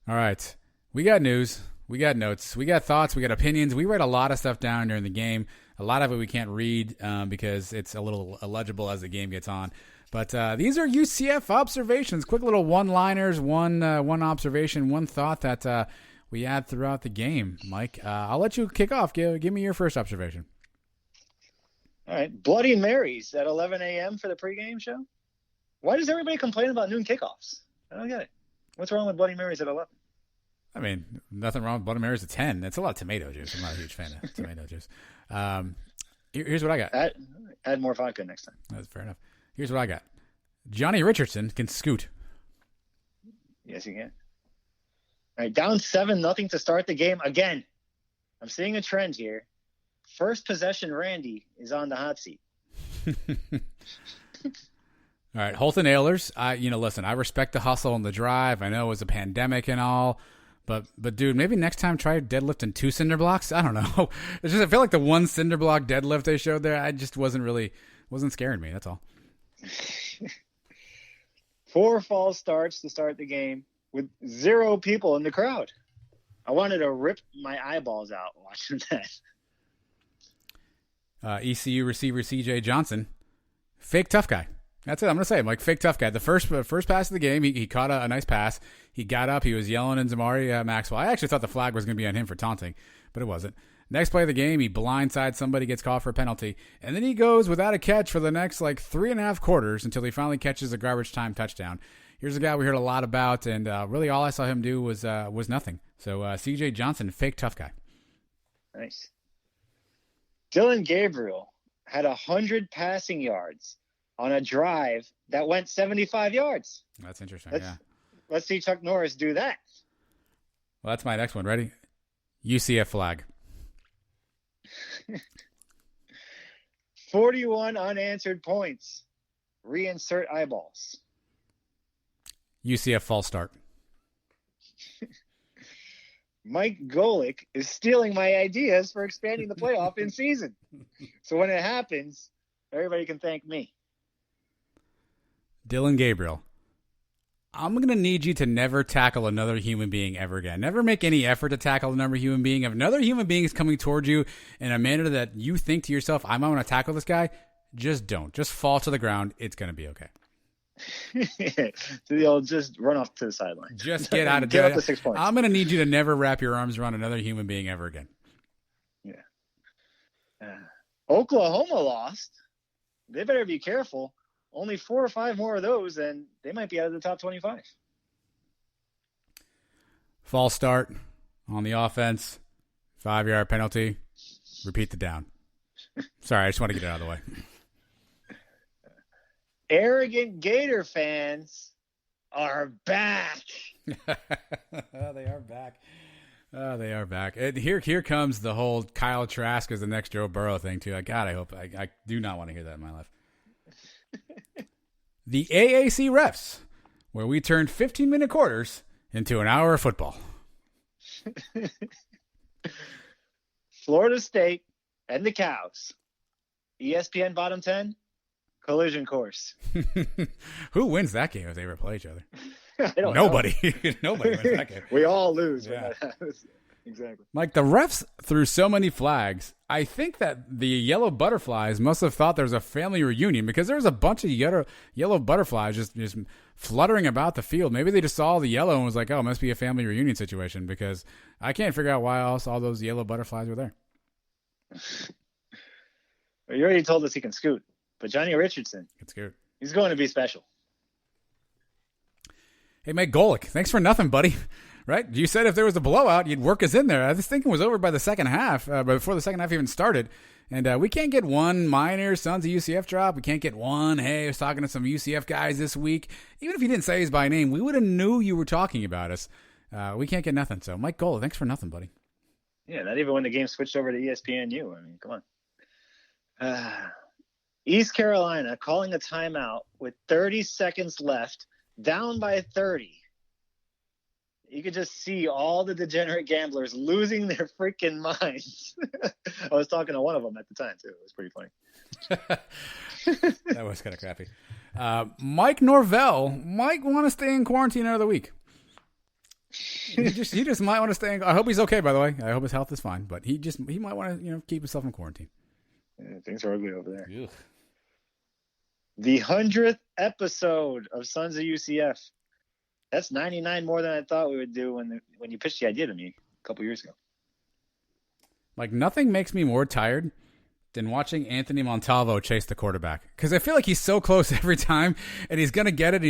All right. We got news. We got notes. We got thoughts. We got opinions. We write a lot of stuff down during the game. A lot of it we can't read because it's a little illegible as the game gets on. But these are UCF observations, quick little one-liners, one observation, one thought that we had throughout the game. Mike, I'll let you kick off. Give me your first observation. All right. Bloody Marys at 11 a.m. for the pregame show? Why does everybody complain about noon kickoffs? I don't get it. What's wrong with Bloody Marys at 11? I mean, nothing wrong with Bloody Marys at 10. That's a lot of tomato juice. I'm not a huge fan of tomato juice. Here's what I got. Add more vodka next time. That's fair enough. Here's what I got. Johnny Richardson can scoot. Yes, you can. All right, down 7-0 to start the game. Again, I'm seeing a trend here. First possession Randy is on the hot seat. All right, Holton Ahlers. Listen, I respect the hustle and the drive. I know it was a pandemic and all, but dude, maybe next time try deadlifting 2 cinder blocks. I don't know. I feel like the 1 cinder block deadlift they showed there, I just wasn't scaring me. That's all. 4 false starts to start the game with 0 people in the crowd. I wanted to rip my eyeballs out watching that. ECU receiver CJ Johnson, fake tough guy. That's it. I'm gonna say, Mike, fake tough guy. The first pass of the game, he caught a nice pass. He got up. He was yelling at Zamari Maxwell. I actually thought the flag was gonna be on him for taunting, but it wasn't. Next play of the game, he blindsides somebody, gets called for a penalty, and then he goes without a catch for the next 3.5 quarters until he finally catches a garbage time touchdown. Here's a guy we heard a lot about, and really all I saw him do was nothing. So CJ Johnson, fake tough guy. Nice. Dylan Gabriel had 100 passing yards on a drive that went 75 yards. That's interesting. Let's see Chuck Norris do that. Well, that's my next one. Ready? UCF flag. 41 unanswered points. Reinsert eyeballs. UCF false start. Mike Golick is stealing my ideas for expanding the playoff in season. So when it happens, everybody can thank me. Dylan Gabriel. I'm going to need you to never tackle another human being ever again. Never make any effort to tackle another human being. If another human being is coming towards you in a manner that you think to yourself, I might want to tackle this guy, just don't. Just fall to the ground. It's going to be okay. So you'll just run off to the sideline. Just get out of Get jail. up to 6 points. I'm going to need you to never wrap your arms around another human being ever again. Yeah. Oklahoma lost. They better be careful. Only 4 or 5 more of those, and they might be out of the top 25. False start on the offense. 5-yard penalty. Repeat the down. Sorry, I just want to get it out of the way. Arrogant Gator fans are back. They are back. They are back. And here comes the whole Kyle Trask as the next Joe Burrow thing, too. God, I do not want to hear that in my life. The AAC refs, where we turned 15-minute quarters into an hour of football. Florida State and the Cows. ESPN bottom 10, collision course. Who wins that game if they ever play each other? Nobody. Nobody wins that game. We all lose. Yeah. Exactly. Mike, the refs threw so many flags. I think that the yellow butterflies must have thought there was a family reunion because there was a bunch of yellow butterflies just fluttering about the field. Maybe they just saw the yellow and was like, oh, it must be a family reunion situation because I can't figure out why else all those yellow butterflies were there. Well, you already told us he can scoot, but Johnny Richardson, It's good. he's going to be special. Hey, Mike Golick, thanks for nothing, buddy. Right? You said if there was a blowout, you'd work us in there. I was thinking it was over by the second half, but before the second half even started. And we can't get one minor Sons of UCF drop. We can't get one, hey, I was talking to some UCF guys this week. Even if you didn't say his by name, we would have knew you were talking about us. We can't get nothing. So, Mike Golick, thanks for nothing, buddy. Yeah, not even when the game switched over to ESPNU. I mean, come on. East Carolina calling a timeout with 30 seconds left, down by 30. You could just see all the degenerate gamblers losing their freaking minds. I was talking to one of them at the time, too. It was pretty funny. That was kind of crappy. Mike Norvell might want to stay in quarantine another week. He just might want to stay in. I hope he's okay, by the way. I hope his health is fine. But he might want to keep himself in quarantine. Yeah, things are ugly over there. Ugh. The 100th episode of Sons of UCF. That's 99 more than I thought we would do when you pitched the idea to me a couple years ago. Like, nothing makes me more tired than watching Anthony Montalvo chase the quarterback. Because I feel like he's so close every time, and he's going to get it,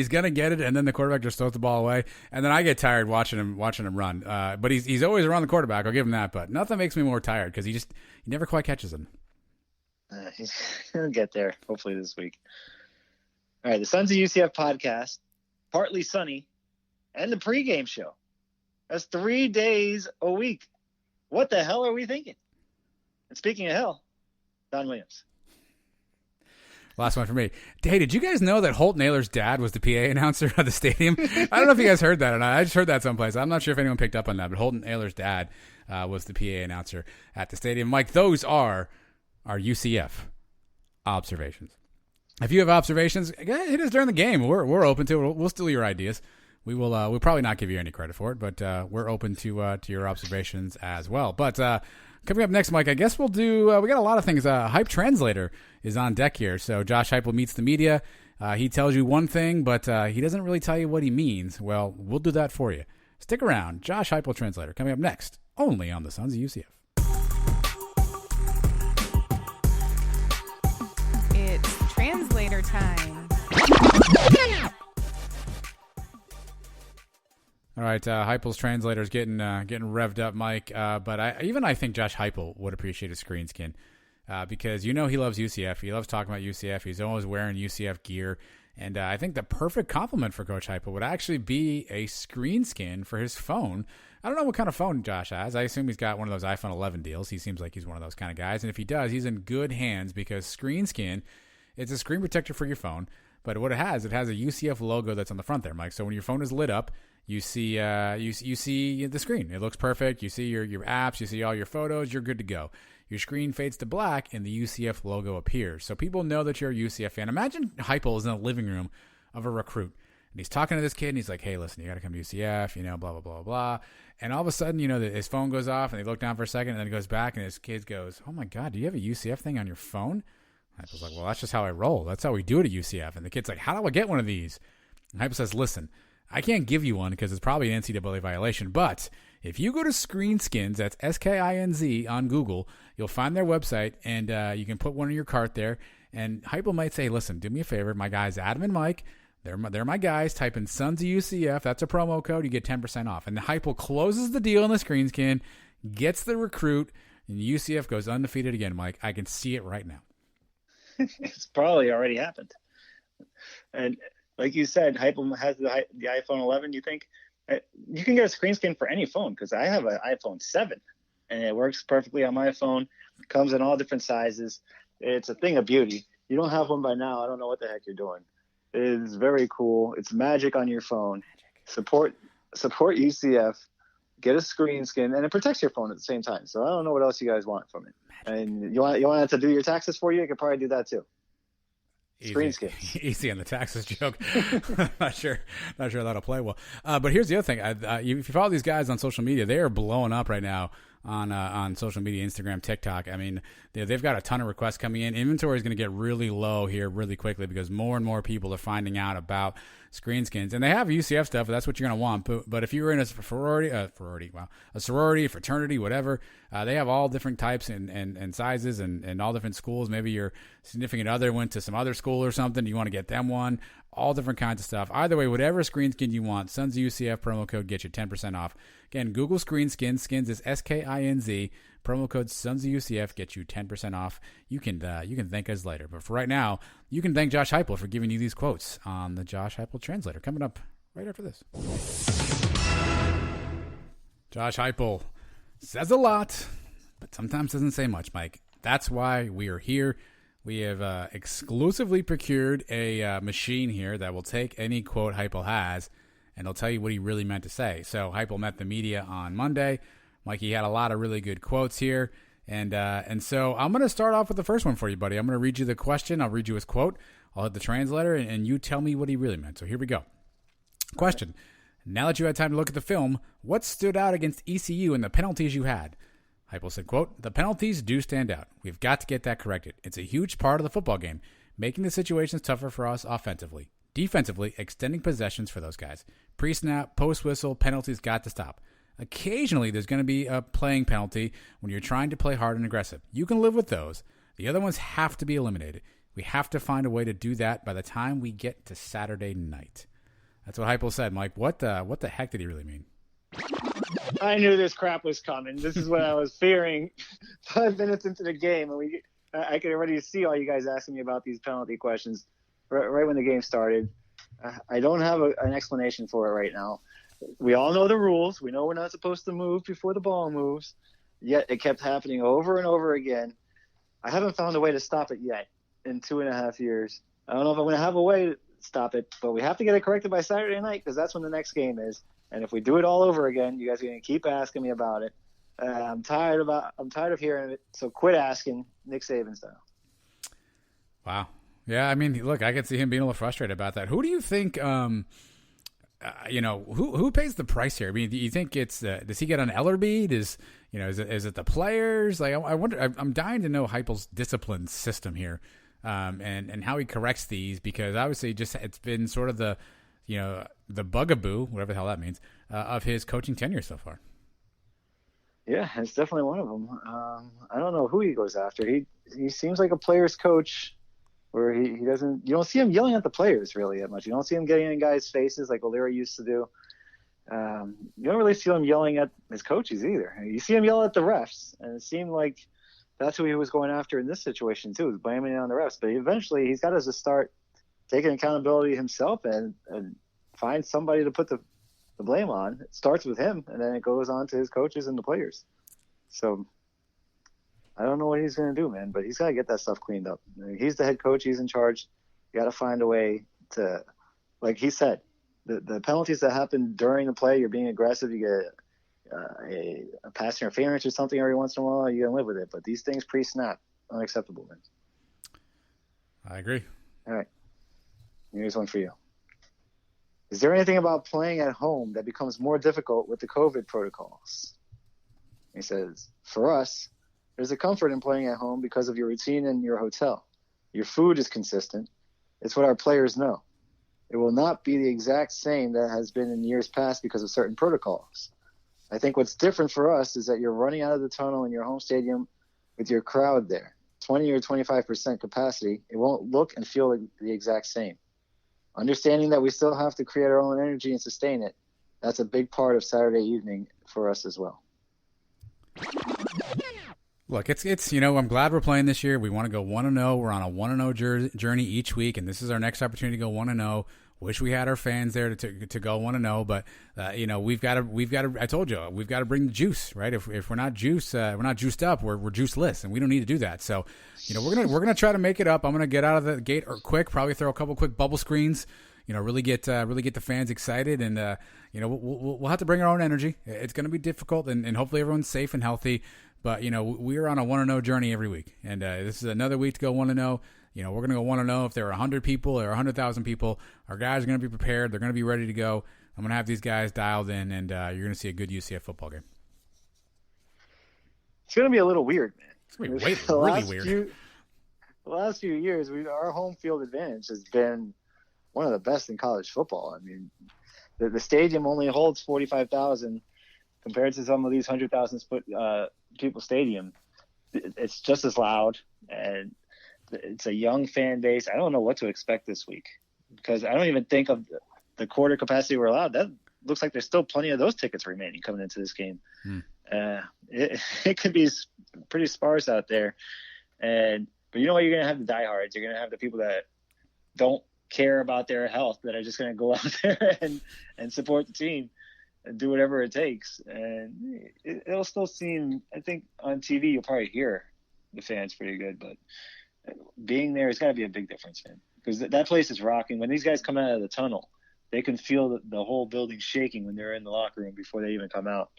and then the quarterback just throws the ball away. And then I get tired watching him run. But he's always around the quarterback. I'll give him that. But nothing makes me more tired because he never quite catches him. He's going to get there, hopefully this week. All right, the Sons of UCF podcast, Partly Sunny, and the pregame show. That's 3 days a week. What the hell are we thinking? And speaking of hell, Don Williams. Last one for me. Hey, did you guys know that Holt Naylor's dad was the PA announcer at the stadium? I don't know if you guys heard that or not. I just heard that someplace. I'm not sure if anyone picked up on that, but Holt Naylor's dad was the PA announcer at the stadium. Mike, those are our UCF observations. If you have observations, hit us during the game. We're open to it. We'll steal your ideas. We'll probably not give you any credit for it, but we're open to your observations as well. But coming up next, Mike, I guess we'll do. We got a lot of things. Hype Translator is on deck here. So Josh Heupel meets the media. He tells you one thing, but he doesn't really tell you what he means. Well, we'll do that for you. Stick around. Josh Heupel Translator coming up next, only on the Sons of UCF. It's translator time. All right, Heupel's translator is getting revved up, Mike. But I think Josh Heupel would appreciate a screen skin because he loves UCF. He loves talking about UCF. He's always wearing UCF gear. And I think the perfect compliment for Coach Heupel would actually be a screen skin for his phone. I don't know what kind of phone Josh has. I assume he's got one of those iPhone 11 deals. He seems like he's one of those kind of guys. And if he does, he's in good hands because screen skin, it's a screen protector for your phone. But what it has a UCF logo that's on the front there, Mike. So when your phone is lit up, you see you see the screen. It looks perfect. You see your apps. You see all your photos. You're good to go. Your screen fades to black, and the UCF logo appears. So people know that you're a UCF fan. Imagine Heupel is in the living room of a recruit, and he's talking to this kid, and he's like, hey, listen, you got to come to UCF, blah, blah, blah, blah. And all of a sudden, his phone goes off, and they look down for a second, and then it goes back, and his kid goes, oh, my God, do you have a UCF thing on your phone? Heupel's like, well, that's just how I roll. That's how we do it at UCF. And the kid's like, how do I get one of these? And Heupel says, listen, I can't give you one because it's probably an NCAA violation, but if you go to Screenskins, that's SKINZ on Google, you'll find their website, and you can put one in your cart there. And Heupel might say, listen, do me a favor. My guys, Adam and Mike, they're my guys. Type in Sons of UCF. That's a promo code. You get 10% off. And the Heupel closes the deal on the Screenskin, gets the recruit, and UCF goes undefeated again, Mike. I can see it right now. It's probably already happened. And like you said, Heupel has the iPhone 11. You think you can get a screen skin for any phone, because I have an iPhone 7 and it works perfectly on my phone. It comes in all different sizes. It's a thing of beauty. You don't have one by now, I don't know what the heck you're doing. It is very cool. It's magic on your phone. Support UCF. Get a screen skin, and it protects your phone at the same time. So I don't know what else you guys want from it. And you want it to do your taxes for you? You could probably do that too. Screen skins. Easy on the taxes joke. not sure that'll play well. But here's the other thing. If you follow these guys on social media, they are blowing up right now on social media, Instagram, TikTok. I mean, they've got a ton of requests coming in. Inventory is going to get really low here really quickly because more and more people are finding out about screen skins, and they have UCF stuff. That's what you're going to want. But if you're in a sorority, fraternity, whatever, they have all different types and sizes and all different schools. Maybe your significant other went to some other school or something. You want to get them one. All different kinds of stuff. Either way, whatever screen skin you want, Sons of UCF promo code gets you 10% off. Again, Google screen skins. Skins is SKINZ. Promo code Sons of UCF gets you 10% off. You can thank us later. But for right now, you can thank Josh Heupel for giving you these quotes on the Josh Heupel Translator. Coming up right after this. Josh Heupel says a lot, but sometimes doesn't say much, Mike. That's why we are here. We have exclusively procured a machine here that will take any quote Heupel has, and it'll tell you what he really meant to say. So Heupel met the media on Monday. Mikey had a lot of really good quotes here, and so I'm going to start off with the first one for you, buddy. I'm going to read you the question. I'll read you his quote. I'll hit the translator, and you tell me what he really meant. So here we go. Question. Now that you had time to look at the film, what stood out against ECU and the penalties you had? Heupel said, quote, the penalties do stand out. We've got to get that corrected. It's a huge part of the football game, making the situations tougher for us offensively. Defensively, extending possessions for those guys. Pre-snap, post-whistle, penalties got to stop. Occasionally, there's going to be a playing penalty when you're trying to play hard and aggressive. You can live with those. The other ones have to be eliminated. We have to find a way to do that by the time we get to Saturday night. That's what Heupel said, Mike. What the heck did he really mean? I knew this crap was coming. This is what I was fearing 5 minutes into the game. And I could already see all you guys asking me about these penalty questions right when the game started. I don't have an explanation for it right now. We all know the rules. We know we're not supposed to move before the ball moves. Yet it kept happening over and over again. I haven't found a way to stop it yet in 2.5 years. I don't know if I'm going to have a way to stop it, but we have to get it corrected by Saturday night because that's when the next game is. And if we do it all over again, you guys are going to keep asking me about it. I'm tired of hearing it. So quit asking, Nick Saban style. Wow. Yeah, I mean, look, I could see him being a little frustrated about that. Who do you think? Who pays the price here? I mean, do you think it's does he get an Ellerbe? Is it the players? Like, I wonder. I'm dying to know Heupel's discipline system here, and how he corrects these, because obviously it's been sort of the bugaboo, whatever the hell that means, of his coaching tenure so far. Yeah, it's definitely one of them. I don't know who he goes after. He seems like a player's coach, where he doesn't. You don't see him yelling at the players really that much. You don't see him getting in guys' faces like O'Leary used to do. You don't really see him yelling at his coaches either. You see him yell at the refs, and it seemed like that's who he was going after in this situation too, blaming it on the refs. But eventually, he's got to just start taking accountability himself and find somebody to put the blame on. It starts with him, and then it goes on to his coaches and the players. So I don't know what he's going to do, man, but he's got to get that stuff cleaned up. I mean, he's the head coach. He's in charge. You got to find a way to, like he said, the penalties that happen during the play, you're being aggressive, you get a pass interference or something every once in a while, you're going to live with it. But these things pre-snap, unacceptable, man. I agree. All right. Here's one for you. Is there anything about playing at home that becomes more difficult with the COVID protocols? He says, for us, there's a comfort in playing at home because of your routine in your hotel. Your food is consistent. It's what our players know. It will not be the exact same that has been in years past because of certain protocols. I think what's different for us is that you're running out of the tunnel in your home stadium with your crowd there, 20 or 25% capacity. It won't look and feel the exact same. Understanding that we still have to create our own energy and sustain it, that's a big part of Saturday evening for us as well. Look, it's I'm glad we're playing this year. We want to go 1-0. We're on a 1-0 journey each week, and this is our next opportunity to go 1-0. Wish we had our fans there to go 1-0, but we've got to. I told you, we've got to bring the juice, right? If we're not we're not juiced up. We're juiceless, and we don't need to do that. So, we're gonna try to make it up. I'm gonna get out of the gate quick. Probably throw a couple quick bubble screens. Really get the fans excited, and we'll have to bring our own energy. It's gonna be difficult, and hopefully everyone's safe and healthy. But, we're on a 1-0 journey every week. And this is another week to go 1-0. We're going to go 1-0. If there are 100 people or 100,000 people, our guys are going to be prepared. They're going to be ready to go. I'm going to have these guys dialed in, and you're going to see a good UCF football game. It's going to be a little weird, man. It's going to be really weird. The last few years, our home field advantage has been one of the best in college football. I mean, the stadium only holds 45,000 compared to some of these 100,000 people stadium. It's just as loud, and it's a young fan base. I don't know what to expect this week because I don't even think of the quarter capacity we're allowed. That looks like there's still plenty of those tickets remaining coming into this game. It could be pretty sparse out there, but you know what? You're gonna have the diehards. You're gonna have the people that don't care about their health that are just gonna go out there and support the team and do whatever it takes. And it'll still seem, I think on TV, you'll probably hear the fans pretty good, but being there has got to be a big difference, man, because that place is rocking. When these guys come out of the tunnel, they can feel the whole building shaking when they're in the locker room before they even come out.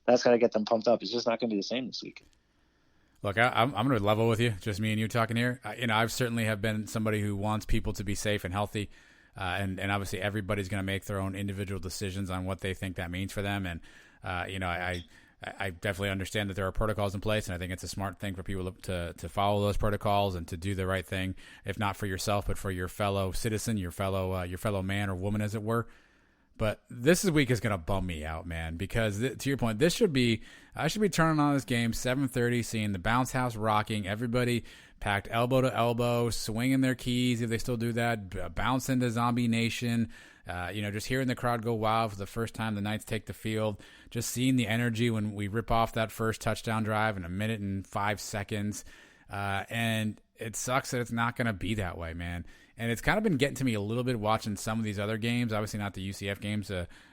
That's got to get them pumped up. It's just not going to be the same this week. Look, I'm going to level with you, just me and you talking here. I've certainly have been somebody who wants people to be safe and healthy. And obviously everybody's going to make their own individual decisions on what they think that means for them. And, I definitely understand that there are protocols in place, and I think it's a smart thing for people to follow those protocols and to do the right thing, if not for yourself, but for your fellow citizen, your fellow man or woman, as it were. But this week is going to bum me out, man, because to your point, I should be turning on this game 7:30, seeing the bounce house rocking, everybody packed elbow to elbow, swinging their keys if they still do that, bouncing to Zombie Nation, just hearing the crowd go wild for the first time the Knights take the field, just seeing the energy when we rip off that first touchdown drive in 1 minute and 5 seconds. And it sucks that it's not going to be that way, man. And it's kind of been getting to me a little bit watching some of these other games, obviously not the UCF games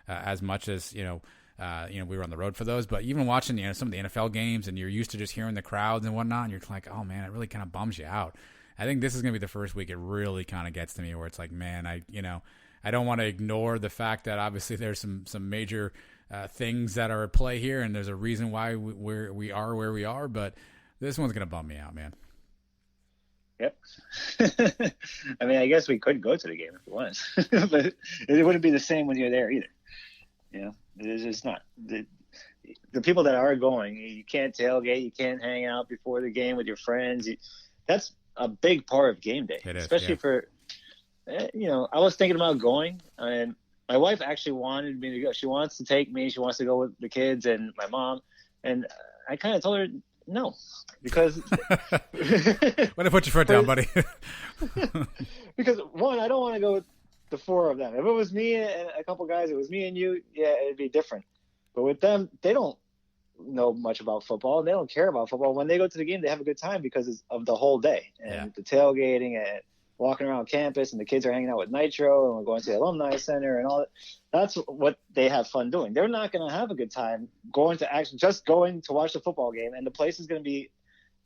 as much as, we were on the road for those, but even watching, some of the NFL games, and you're used to just hearing the crowds and whatnot, and you're like, oh man, it really kind of bums you out. I think this is going to be the first week it really kind of gets to me where it's like, man, I don't want to ignore the fact that obviously there's some major things that are at play here, and there's a reason why we are where we are, but this one's going to bum me out, man. Yep. I mean, I guess we could go to the game if we wanted, but it wouldn't be the same when you're there either. It's just not. The people that are going, you can't tailgate, you can't hang out before the game with your friends. That's a big part of game day, especially for, I was thinking about going, and my wife actually wanted me to go. She wants to take me. She wants to go with the kids and my mom, and I kind of told her no, because way to put your foot down, buddy. Because one, I don't want to go with the four of them. If it was me and a couple guys, it was me and you, yeah, it'd be different. But with them, they don't know much about football. They don't care about football. When they go to the game, they have a good time because of the whole day and the tailgating and walking around campus, and the kids are hanging out with Nitro, and we're going to the Alumni Center and all that. That's what they have fun doing. They're not going to have a good time going to watch the football game, and the place is going to be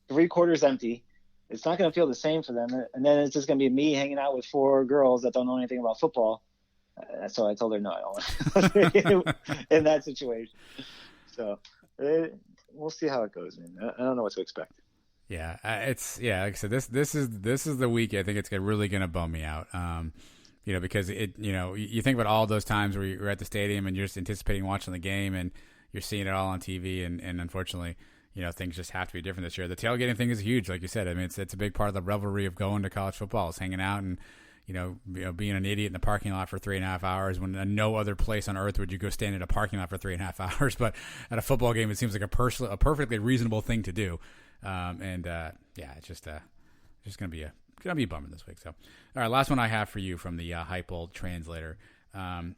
3/4 empty. It's not going to feel the same for them. And then it's just going to be me hanging out with 4 girls that don't know anything about football. So I told her no, I don't want in that situation. So we'll see how it goes, man. I don't know what to expect. Yeah, like I said, this is the week I think it's really going to bum me out. Because you think about all those times where you're at the stadium and you're just anticipating watching the game and you're seeing it all on TV, and unfortunately, things just have to be different this year. The tailgating thing is huge, like you said. I mean, it's a big part of the revelry of going to college football, is hanging out and being an idiot in the parking lot for 3.5 hours when no other place on earth would you go stand in a parking lot for 3.5 hours. But at a football game, it seems like a perfectly reasonable thing to do. It's just gonna be a bummer this week. So, all right, last one I have for you from the Heupel translator. The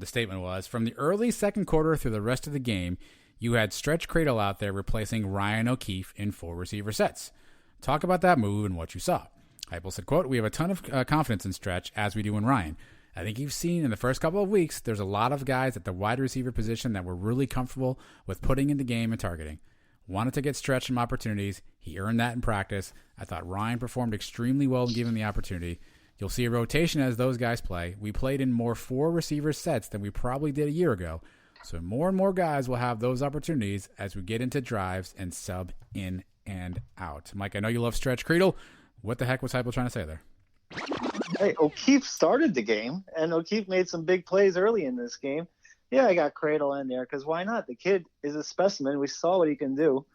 statement was, from the early second quarter through the rest of the game, you had Stretch Cradle out there replacing Ryan O'Keefe in 4 receiver sets. Talk about that move and what you saw. Heupel said, quote, "We have a ton of confidence in Stretch, as we do in Ryan. I think you've seen in the first couple of weeks, there's a lot of guys at the wide receiver position that we're really comfortable with putting in the game and targeting. Wanted to get Stretch some opportunities. He earned that in practice. I thought Ryan performed extremely well in giving the opportunity. You'll see a rotation as those guys play. We played in more 4 receiver sets than we probably did a year ago. So more and more guys will have those opportunities as we get into drives and sub in and out." Mike, I know you love Stretch Cradle. What the heck was Heupel trying to say there? Hey, O'Keefe started the game, and O'Keefe made some big plays early in this game. Yeah, I got Cradle in there because why not? The kid is a specimen. We saw what he can do.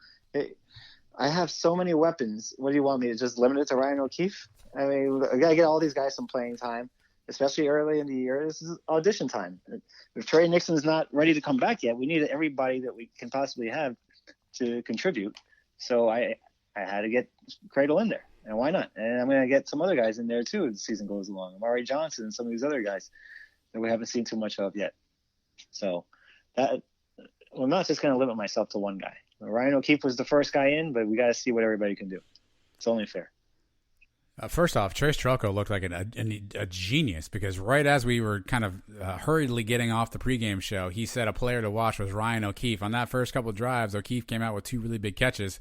I have so many weapons. What do you want me to just limit it to Ryan O'Keefe? I mean, I got to get all these guys some playing time, especially early in the year. This is audition time. If Trey Nixon's not ready to come back yet, we need everybody that we can possibly have to contribute. So I had to get Cradle in there. And why not? And I'm going to get some other guys in there, too, as the season goes along. Amari Johnson and some of these other guys that we haven't seen too much of yet. So I'm not just going to limit myself to one guy. Ryan O'Keefe was the first guy in, but we got to see what everybody can do. It's only fair. First off, Trace Trelko looked like a genius because right as we were kind of hurriedly getting off the pregame show, he said a player to watch was Ryan O'Keefe. On that first couple of drives, O'Keefe came out with 2 really big catches.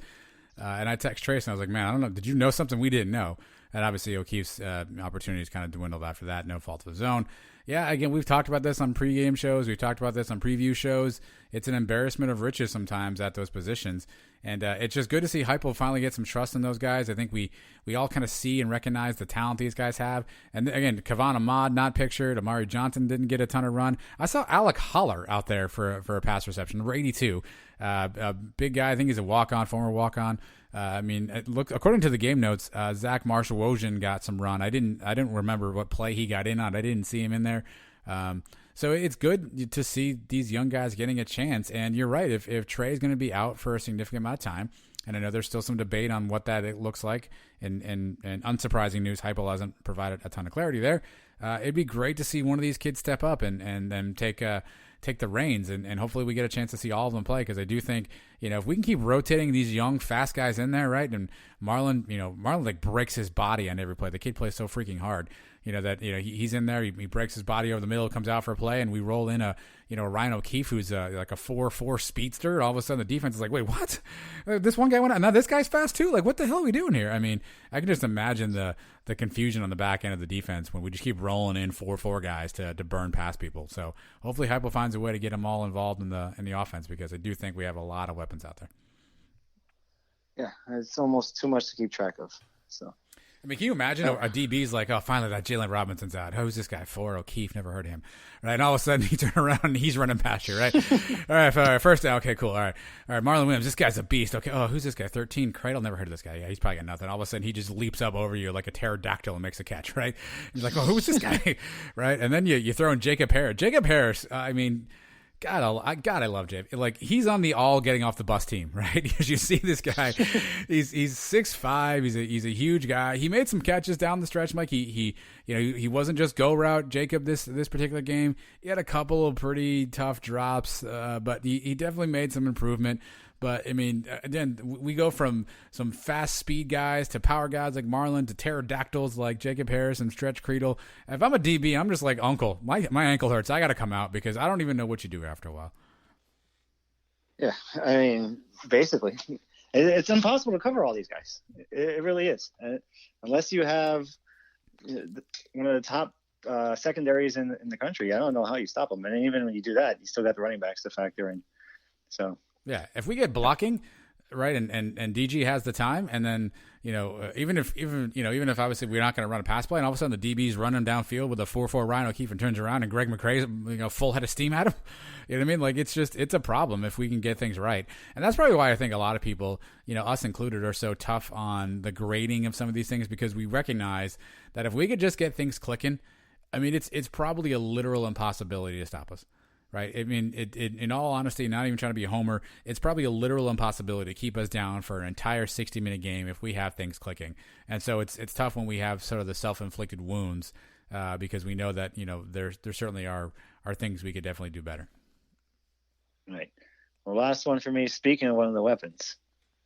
And I text Trace and I was like, man, I don't know. Did you know something we didn't know? And obviously O'Keefe's opportunities kind of dwindled after that. No fault of his own. Yeah, again, we've talked about this on pregame shows. We've talked about this on preview shows. It's an embarrassment of riches sometimes at those positions. And it's just good to see Heupel finally get some trust in those guys. I think we all kind of see and recognize the talent these guys have. And again, Kavon Ahmad not pictured. Amari Johnson didn't get a ton of run. I saw Alec Holler out there for a pass reception, number 82. A big guy. I think he's a walk-on, former walk-on. I mean, according to the game notes, Zach Marshall-Wojin got some run. I didn't remember what play he got in on. I didn't see him in there. So it's good to see these young guys getting a chance. And you're right. If Trey's going to be out for a significant amount of time, and I know there's still some debate on what that looks like, and unsurprising news, Heupel hasn't provided a ton of clarity there. It'd be great to see one of these kids step up and then take the reins, and hopefully we get a chance to see all of them play, because I do think, if we can keep rotating these young, fast guys in there, right? And Marlon like breaks his body on every play. The kid plays so freaking hard, he's in there, he breaks his body over the middle, comes out for a play, and we roll in a Ryan O'Keefe who's like a 4.4 speedster, and all of a sudden the defense is like, wait, what? This one guy went out, now this guy's fast too? Like, what the hell are we doing here? I mean, I can just imagine the confusion on the back end of the defense when we just keep rolling in 4-4 guys to burn past people. So hopefully Heupel finds a way to get them all involved in the offense, because I do think we have a lot of weapons out there. Yeah, it's almost too much to keep track of. So, I mean, can you imagine a DB's like, oh, finally that Jalen Robinson's out. Who's this guy for? O'Keefe, never heard of him. Right, and all of a sudden he turned around and he's running past you, right? all right, first down. Okay, cool. All right, Marlon Williams, this guy's a beast. Okay, oh, who's this guy? 13, Cradle, never heard of this guy. Yeah, he's probably got nothing. All of a sudden he just leaps up over you like a pterodactyl and makes a catch, right? You're like, oh, who's this guy? Right, and then you throw in Jacob Harris. Jacob Harris, I mean, God, I love Jay. Like, he's on the all getting off the bus team, right? Because you see this guy, he's 6'5", he's a huge guy. He made some catches down the stretch, Mike. He wasn't just go route Jacob this particular game. He had a couple of pretty tough drops, but he definitely made some improvement. But I mean, again, we go from some fast speed guys to power guys like Marlon to pterodactyls like Jacob Harris and Stretch Cradle. If I'm a DB, I'm just like, uncle, my ankle hurts. I got to come out, because I don't even know what you do after a while. Yeah, I mean, basically, it's impossible to cover all these guys. It really is, unless you have one of the top secondaries in the country. I don't know how you stop them. And even when you do that, you still got the running backs to factor in. So. Yeah, if we get blocking, right, and DG has the time, and then even if obviously we're not going to run a pass play, and all of a sudden the DB's running downfield with a 4.4 Ryan O'Keefe and turns around and Greg McCrae's full head of steam at him, you know what I mean? Like, it's a problem if we can get things right, and that's probably why I think a lot of people, us included, are so tough on the grading of some of these things, because we recognize that if we could just get things clicking, I mean, it's probably a literal impossibility to stop us. Right. I mean, in all honesty, not even trying to be a homer, it's probably a literal impossibility to keep us down for an entire 60-minute game if we have things clicking. And so it's tough when we have sort of the self-inflicted wounds, because we know that, there certainly are things we could definitely do better. Right. Well, last one for me. Speaking of one of the weapons,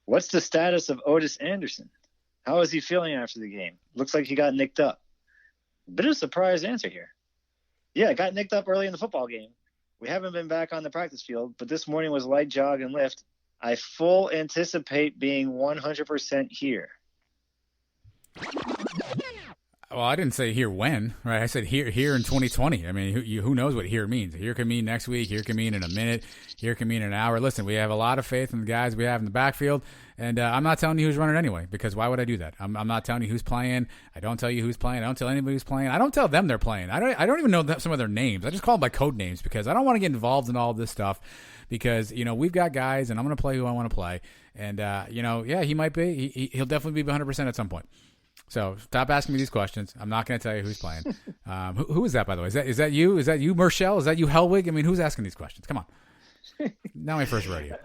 what's the status of Otis Anderson? How is he feeling after the game? Looks like he got nicked up. Bit of a surprise answer here. Yeah, got nicked up early in the football game. We haven't been back on the practice field, but this morning was light jog and lift. I full anticipate being 100% here. Well, I didn't say here when, right? I said here in 2020. I mean, who knows what here means? Here can mean next week. Here can mean in a minute. Here can mean in an hour. Listen, we have a lot of faith in the guys we have in the backfield, and I'm not telling you who's running anyway, because why would I do that? I'm not telling you who's playing. I don't tell you who's playing. I don't tell anybody who's playing. I don't tell them they're playing. I don't even know some of their names. I just call them by code names because I don't want to get involved in all of this stuff because, we've got guys, and I'm going to play who I want to play. And, yeah, he might be. He'll definitely be 100% at some point. So stop asking me these questions. I'm not going to tell you who's playing. Who is that, by the way? Is that you? Is that you, Marshall? Is that you, Hellwig? I mean, who's asking these questions? Come on. Not my first rodeo.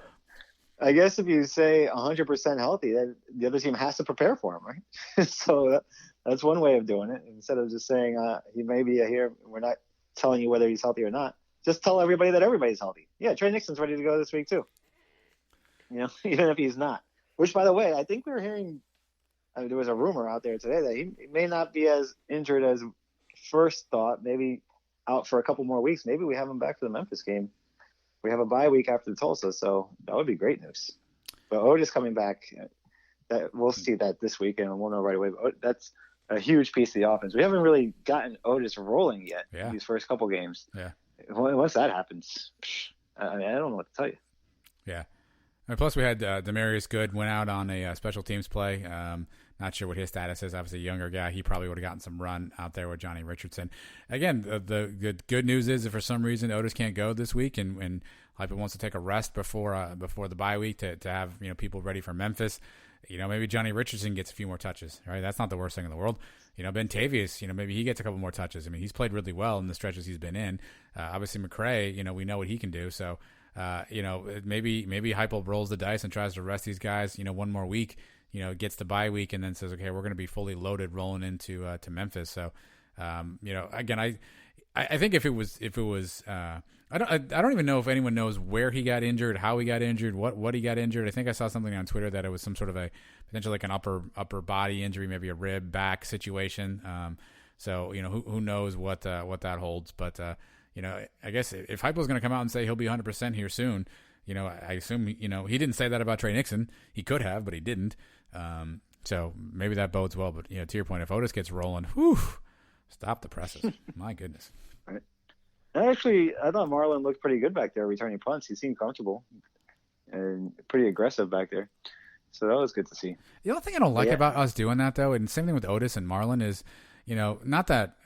I guess if you say 100% healthy, then the other team has to prepare for him, right? So that's one way of doing it. Instead of just saying he may be here, we're not telling you whether he's healthy or not. Just tell everybody that everybody's healthy. Yeah, Trey Nixon's ready to go this week too. Even if he's not. Which, by the way, I think we were hearing. There was a rumor out there today that he may not be as injured as first thought, maybe out for a couple more weeks. Maybe we have him back for the Memphis game. We have a bye week after the Tulsa, so that would be great news. But Otis coming back, we'll see that this week, and we'll know right away. But that's a huge piece of the offense. We haven't really gotten Otis rolling yet in these first couple games. Yeah. Once that happens, I don't know what to tell you. Yeah. And plus, we had Demarius Good went out on a special teams play. Not sure what his status is. Obviously, a younger guy. He probably would have gotten some run out there with Johnny Richardson. Again, the good news is if for some reason Otis can't go this week and Heupel wants to take a rest before the bye week to have people ready for Memphis, maybe Johnny Richardson gets a few more touches. Right, that's not the worst thing in the world. Bentavious, maybe he gets a couple more touches. I mean, he's played really well in the stretches he's been in. Obviously, McCray, we know what he can do. So. Maybe Heupel rolls the dice and tries to rest these guys, one more week, gets the bye week and then says, okay, we're going to be fully loaded rolling into to Memphis. So, again, I think if it was I don't even know if anyone knows where he got injured, how he got injured, what he got injured. I think I saw something on Twitter that it was some sort of a potential like an upper body injury, maybe a rib back situation. So who knows what that holds, but I guess if Heupel's going to come out and say he'll be 100% here soon, I assume, he didn't say that about Trey Nixon. He could have, but he didn't. So maybe that bodes well. But, to your point, if Otis gets rolling, stop the presses. My goodness. Right. Actually, I thought Marlon looked pretty good back there returning punts. He seemed comfortable and pretty aggressive back there. So that was good to see. The only thing I don't like about us doing that, though, and same thing with Otis and Marlon is, not that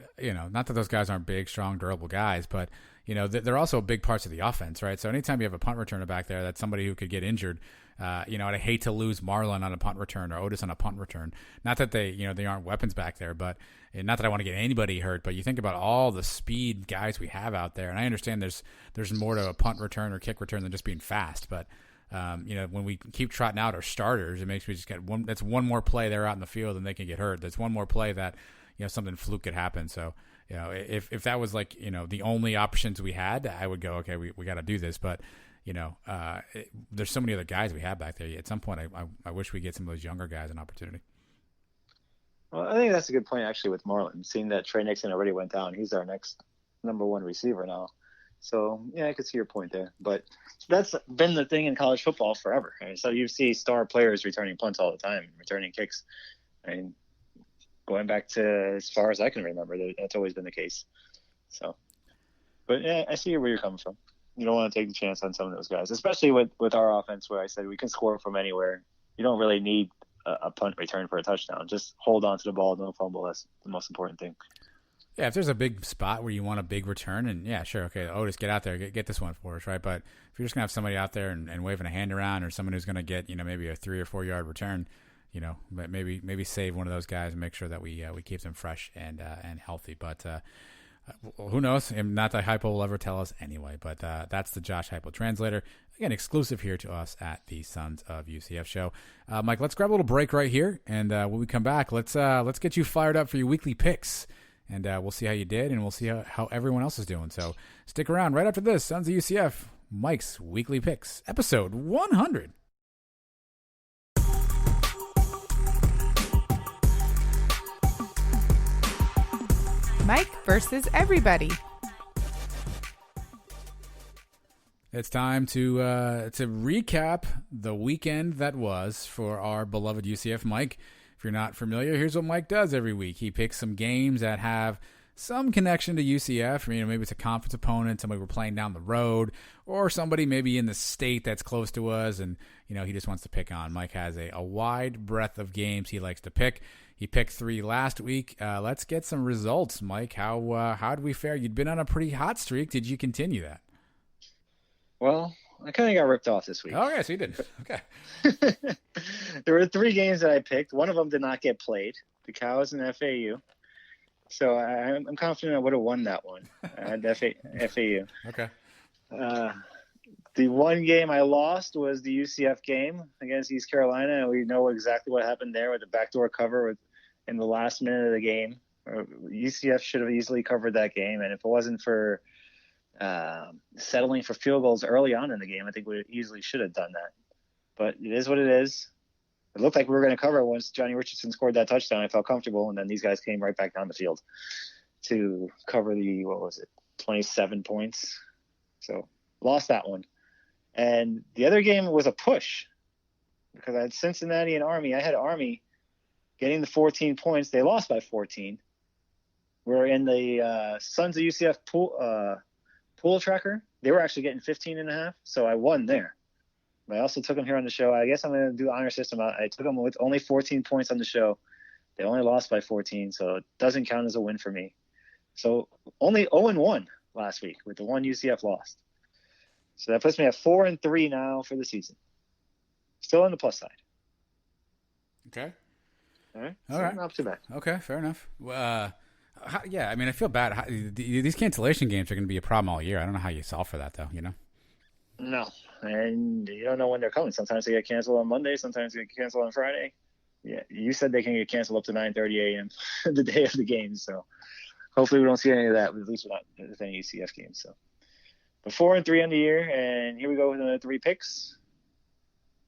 those guys aren't big, strong, durable guys, but, they're also big parts of the offense, right? So anytime you have a punt returner back there, that's somebody who could get injured. And I hate to lose Marlon on a punt return or Otis on a punt return. Not that they aren't weapons back there, but not that I want to get anybody hurt, but you think about all the speed guys we have out there. And I understand there's more to a punt return or kick return than just being fast, but when we keep trotting out our starters, it makes me just get that's one more play they're out in the field and they can get hurt. That's one more play that, something fluke could happen. So, if that was like, the only options we had, I would go, okay, we got to do this. But, there's so many other guys we have back there. At some point, I wish we get some of those younger guys an opportunity. Well, I think that's a good point, actually, with Marlon. Seeing that Trey Nixon already went down, he's our next number one receiver now. So, yeah, I could see your point there. But that's been the thing in college football forever. I mean, so you see star players returning punts all the time, returning kicks. I mean, going back to as far as I can remember, that's always been the case. So, but yeah, I see where you're coming from. You don't want to take the chance on some of those guys, especially with our offense where I said we can score from anywhere. You don't really need a punt return for a touchdown. Just hold on to the ball, don't fumble. That's the most important thing. Yeah, if there's a big spot where you want a big return, and yeah, sure, okay, Otis, get out there, get this one for us, right? But if you're just going to have somebody out there and waving a hand around, or someone who's going to get, maybe a 3 or 4 yard return, maybe save one of those guys and make sure that we keep them fresh and healthy. But who knows? Not that Heupel will ever tell us anyway, but that's the Josh Heupel translator. Again, exclusive here to us at the Sons of UCF show. Mike, let's grab a little break right here, and when we come back, let's get you fired up for your weekly picks and we'll see how you did, and we'll see how everyone else is doing. So stick around. Right after this, Sons of UCF, Mike's Weekly Picks, episode 100. Mike versus everybody. It's time to recap the weekend that was for our beloved UCF Mike. If you're not familiar, here's what Mike does every week. He picks some games that have some connection to UCF. Maybe it's a conference opponent, somebody we're playing down the road, or somebody maybe in the state that's close to us, and he just wants to pick on. Mike has a wide breadth of games he likes to pick. He picked 3 last week. Let's get some results, Mike. How'd we fare? You'd been on a pretty hot streak. Did you continue that? Well, I kind of got ripped off this week. Oh, yeah, so you did. Okay. There were 3 games that I picked. One of them did not get played, the Cows and FAU. So I'm confident I would have won that one. I had FAU. Okay. The one game I lost was the UCF game against East Carolina, and we know exactly what happened there with the backdoor cover in the last minute of the game. UCF should have easily covered that game, and if it wasn't for settling for field goals early on in the game, I think we easily should have done that. But it is what it is. It looked like we were going to cover it once Johnny Richardson scored that touchdown. I felt comfortable, and then these guys came right back down the field to cover the 27 points. So lost that one. And the other game was a push because I had Cincinnati and Army. I had Army getting the 14 points. They lost by 14. We're in the Sons of UCF pool tracker. They were actually getting 15.5, so I won there. But I also took them here on the show. I guess I'm going to do honor system. I took them with only 14 points on the show. They only lost by 14, so it doesn't count as a win for me. So only 0-1 last week with the one UCF lost. So that puts me at 4-3 now for the season. Still on the plus side. Okay. All right. All right. Not too bad. Okay, fair enough. Yeah, I feel bad. These cancellation games are going to be a problem all year. I don't know how you solve for that, though, No, and you don't know when they're coming. Sometimes they get canceled on Monday. Sometimes they get canceled on Friday. Yeah, you said they can get canceled up to 9:30 a.m. the day of the game. So hopefully we don't see any of that, at least not with any UCF games. So, but 4-3 on the year, and here we go with another 3 picks.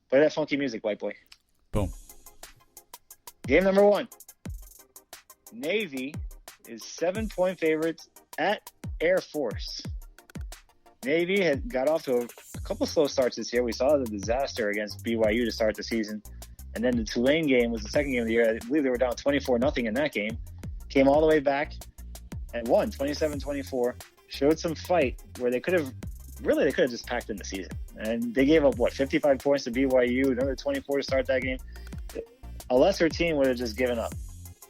Play that funky music, white boy. Boom. Game number 1. Navy is 7-point favorites at Air Force. Navy had got off to a couple slow starts this year. We saw the disaster against BYU to start the season. And then the Tulane game was the second game of the year. I believe they were down 24-0 in that game. Came all the way back and won 27-24. Showed some fight where they could have just packed in the season. And they gave up, 55 points to BYU, another 24 to start that game. A lesser team would have just given up.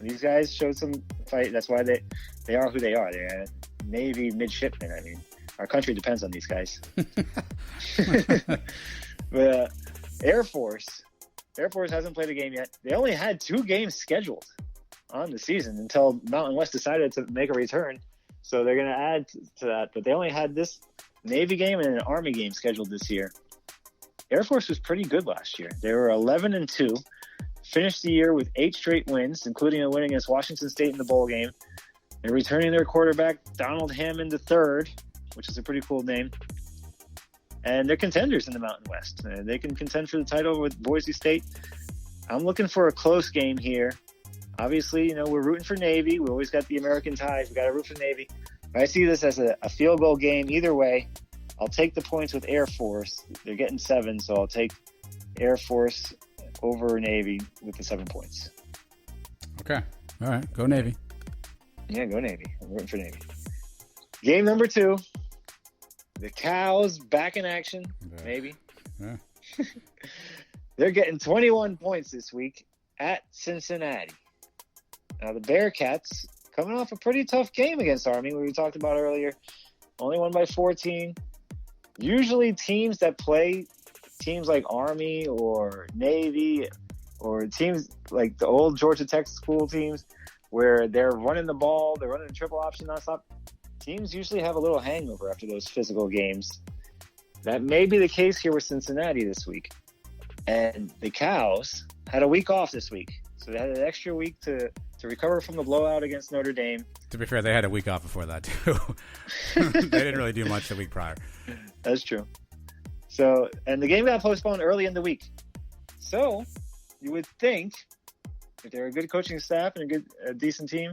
These guys showed some fight. That's why they are who they are. They're Navy midshipmen. I mean, our country depends on these guys. But Air Force hasn't played a game yet. They only had 2 games scheduled on the season until Mountain West decided to make a return. So they're going to add to that. But they only had this Navy game and an Army game scheduled this year. Air Force was pretty good last year. They were 11-2. Finished the year with 8 straight wins, including a win against Washington State in the bowl game. They're returning their quarterback, Donald Hammond III, which is a pretty cool name. And they're contenders in the Mountain West. They can contend for the title with Boise State. I'm looking for a close game here. Obviously, we're rooting for Navy. We always got the American ties. We got to root for Navy. But I see this as a field goal game either way. I'll take the points with Air Force. They're getting 7, so I'll take Air Force over Navy with the 7 points. Okay. All right. Go Navy. Yeah, go Navy. I'm rooting for Navy. Game number 2. The Cows back in action. Yeah. Maybe. Yeah. They're getting 21 points this week at Cincinnati. Now the Bearcats coming off a pretty tough game against Army, we talked about earlier. Only won by 14. Usually teams that play teams like Army or Navy or teams like the old Georgia Tech school teams where they're running the ball, they're running a triple option nonstop, teams usually have a little hangover after those physical games. That may be the case here with Cincinnati this week. And the Cows had a week off this week. So they had an extra week to to recover from the blowout against Notre Dame. To be fair, they had a week off before that, too. They didn't really do much the week prior. That's true. So, and the game got postponed early in the week. So, you would think if they're a good coaching staff and a decent team,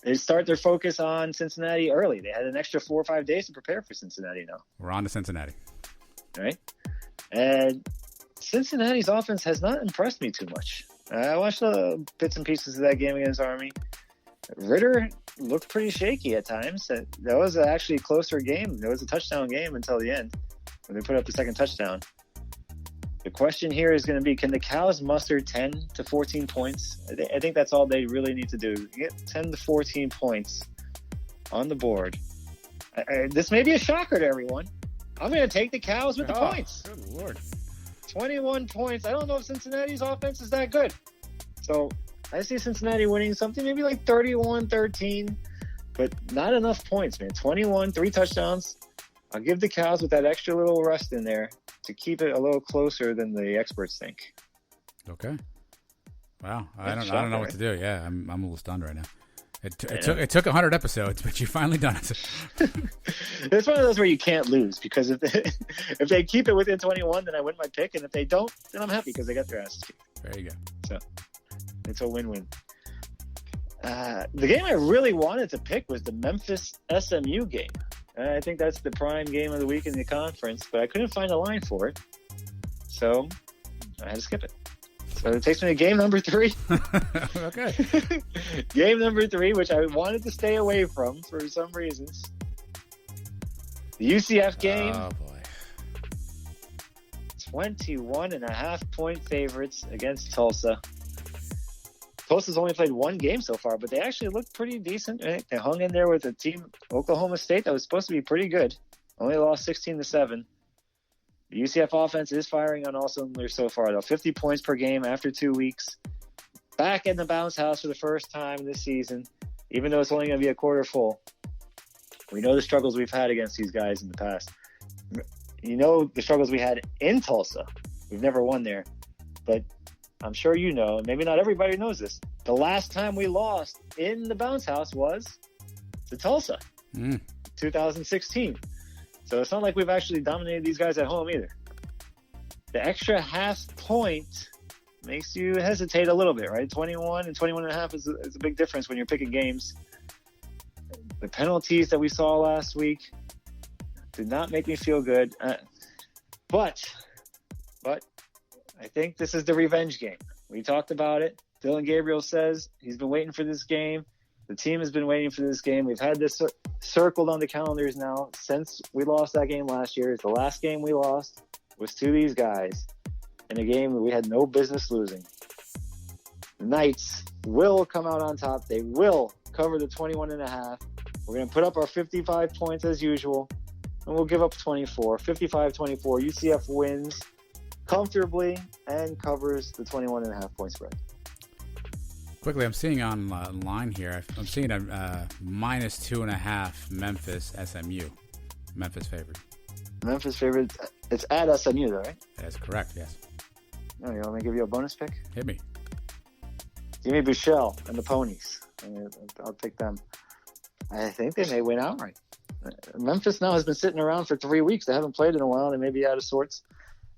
they start their focus on Cincinnati early. They had an extra 4 or 5 days to prepare for Cincinnati now. We're on to Cincinnati. All right. And Cincinnati's offense has not impressed me too much. I watched bits and pieces of that game against Army. Ritter looked pretty shaky at times. That was actually a closer game. There was a touchdown game until the end when they put up the second touchdown. The question here is going to be, can the Cows muster 10 to 14 points? I think that's all they really need to do. Get 10 to 14 points on the board. This may be a shocker to everyone. I'm going to take the Cows with the points. Good Lord. 21 points. I don't know if Cincinnati's offense is that good. So I see Cincinnati winning something maybe like 31-13, but not enough points, man. 21, 3 touchdowns. I'll give the Cows with that extra little rest in there to keep it a little closer than the experts think. Okay. Wow. I don't know what to do. Yeah, I'm a little stunned right now. It took 100 episodes, but you finally done it. It's one of those where you can't lose, because if they keep it within 21, then I win my pick, and if they don't, then I'm happy because they got their asses kicked. There you go. So it's a win-win. The game I really wanted to pick was the Memphis SMU game. I think that's the prime game of the week in the conference, but I couldn't find a line for it, so I had to skip it. So it takes me to game number 3. Okay. Game number 3, which I wanted to stay away from for some reasons. The UCF game. Oh, boy. 21.5 favorites against Tulsa. Tulsa's only played 1 game so far, but they actually looked pretty decent. Right? They hung in there with a team, Oklahoma State, that was supposed to be pretty good. Only lost 16-7. The UCF offense is firing on all cylinders so far, though. 50 points per game after 2 weeks. Back in the bounce house for the first time this season, even though it's only going to be a quarter full. We know the struggles we've had against these guys in the past. You know the struggles we had in Tulsa. We've never won there. But I'm sure you know, and maybe not everybody knows this, the last time we lost in the bounce house was to Tulsa, 2016. So it's not like we've actually dominated these guys at home either. The extra half point makes you hesitate a little bit, right? 21 and 21.5 is a big difference when you're picking games. The penalties that we saw last week did not make me feel good. But I think this is the revenge game. We talked about it. Dylan Gabriel says he's been waiting for this game. The team has been waiting for this game. We've had this circled on the calendars now since we lost that game last year. It's the last game we lost was to these guys in a game that we had no business losing. The Knights will come out on top. They will cover the 21.5. We're going to put up our 55 points as usual, and we'll give up 24. 55-24. UCF wins comfortably and covers the 21.5 point spread. Quickly, I'm seeing online here. I'm seeing a -2.5 Memphis SMU. Memphis favorite. Memphis favorite. It's at SMU though, right? That's correct. Yes. Oh, you want me to give you a bonus pick? Hit me. Give me Buechele and the Ponies. I'll pick them. I think they may win outright. Memphis now has been sitting around for 3 weeks. They haven't played in a while. They may be out of sorts.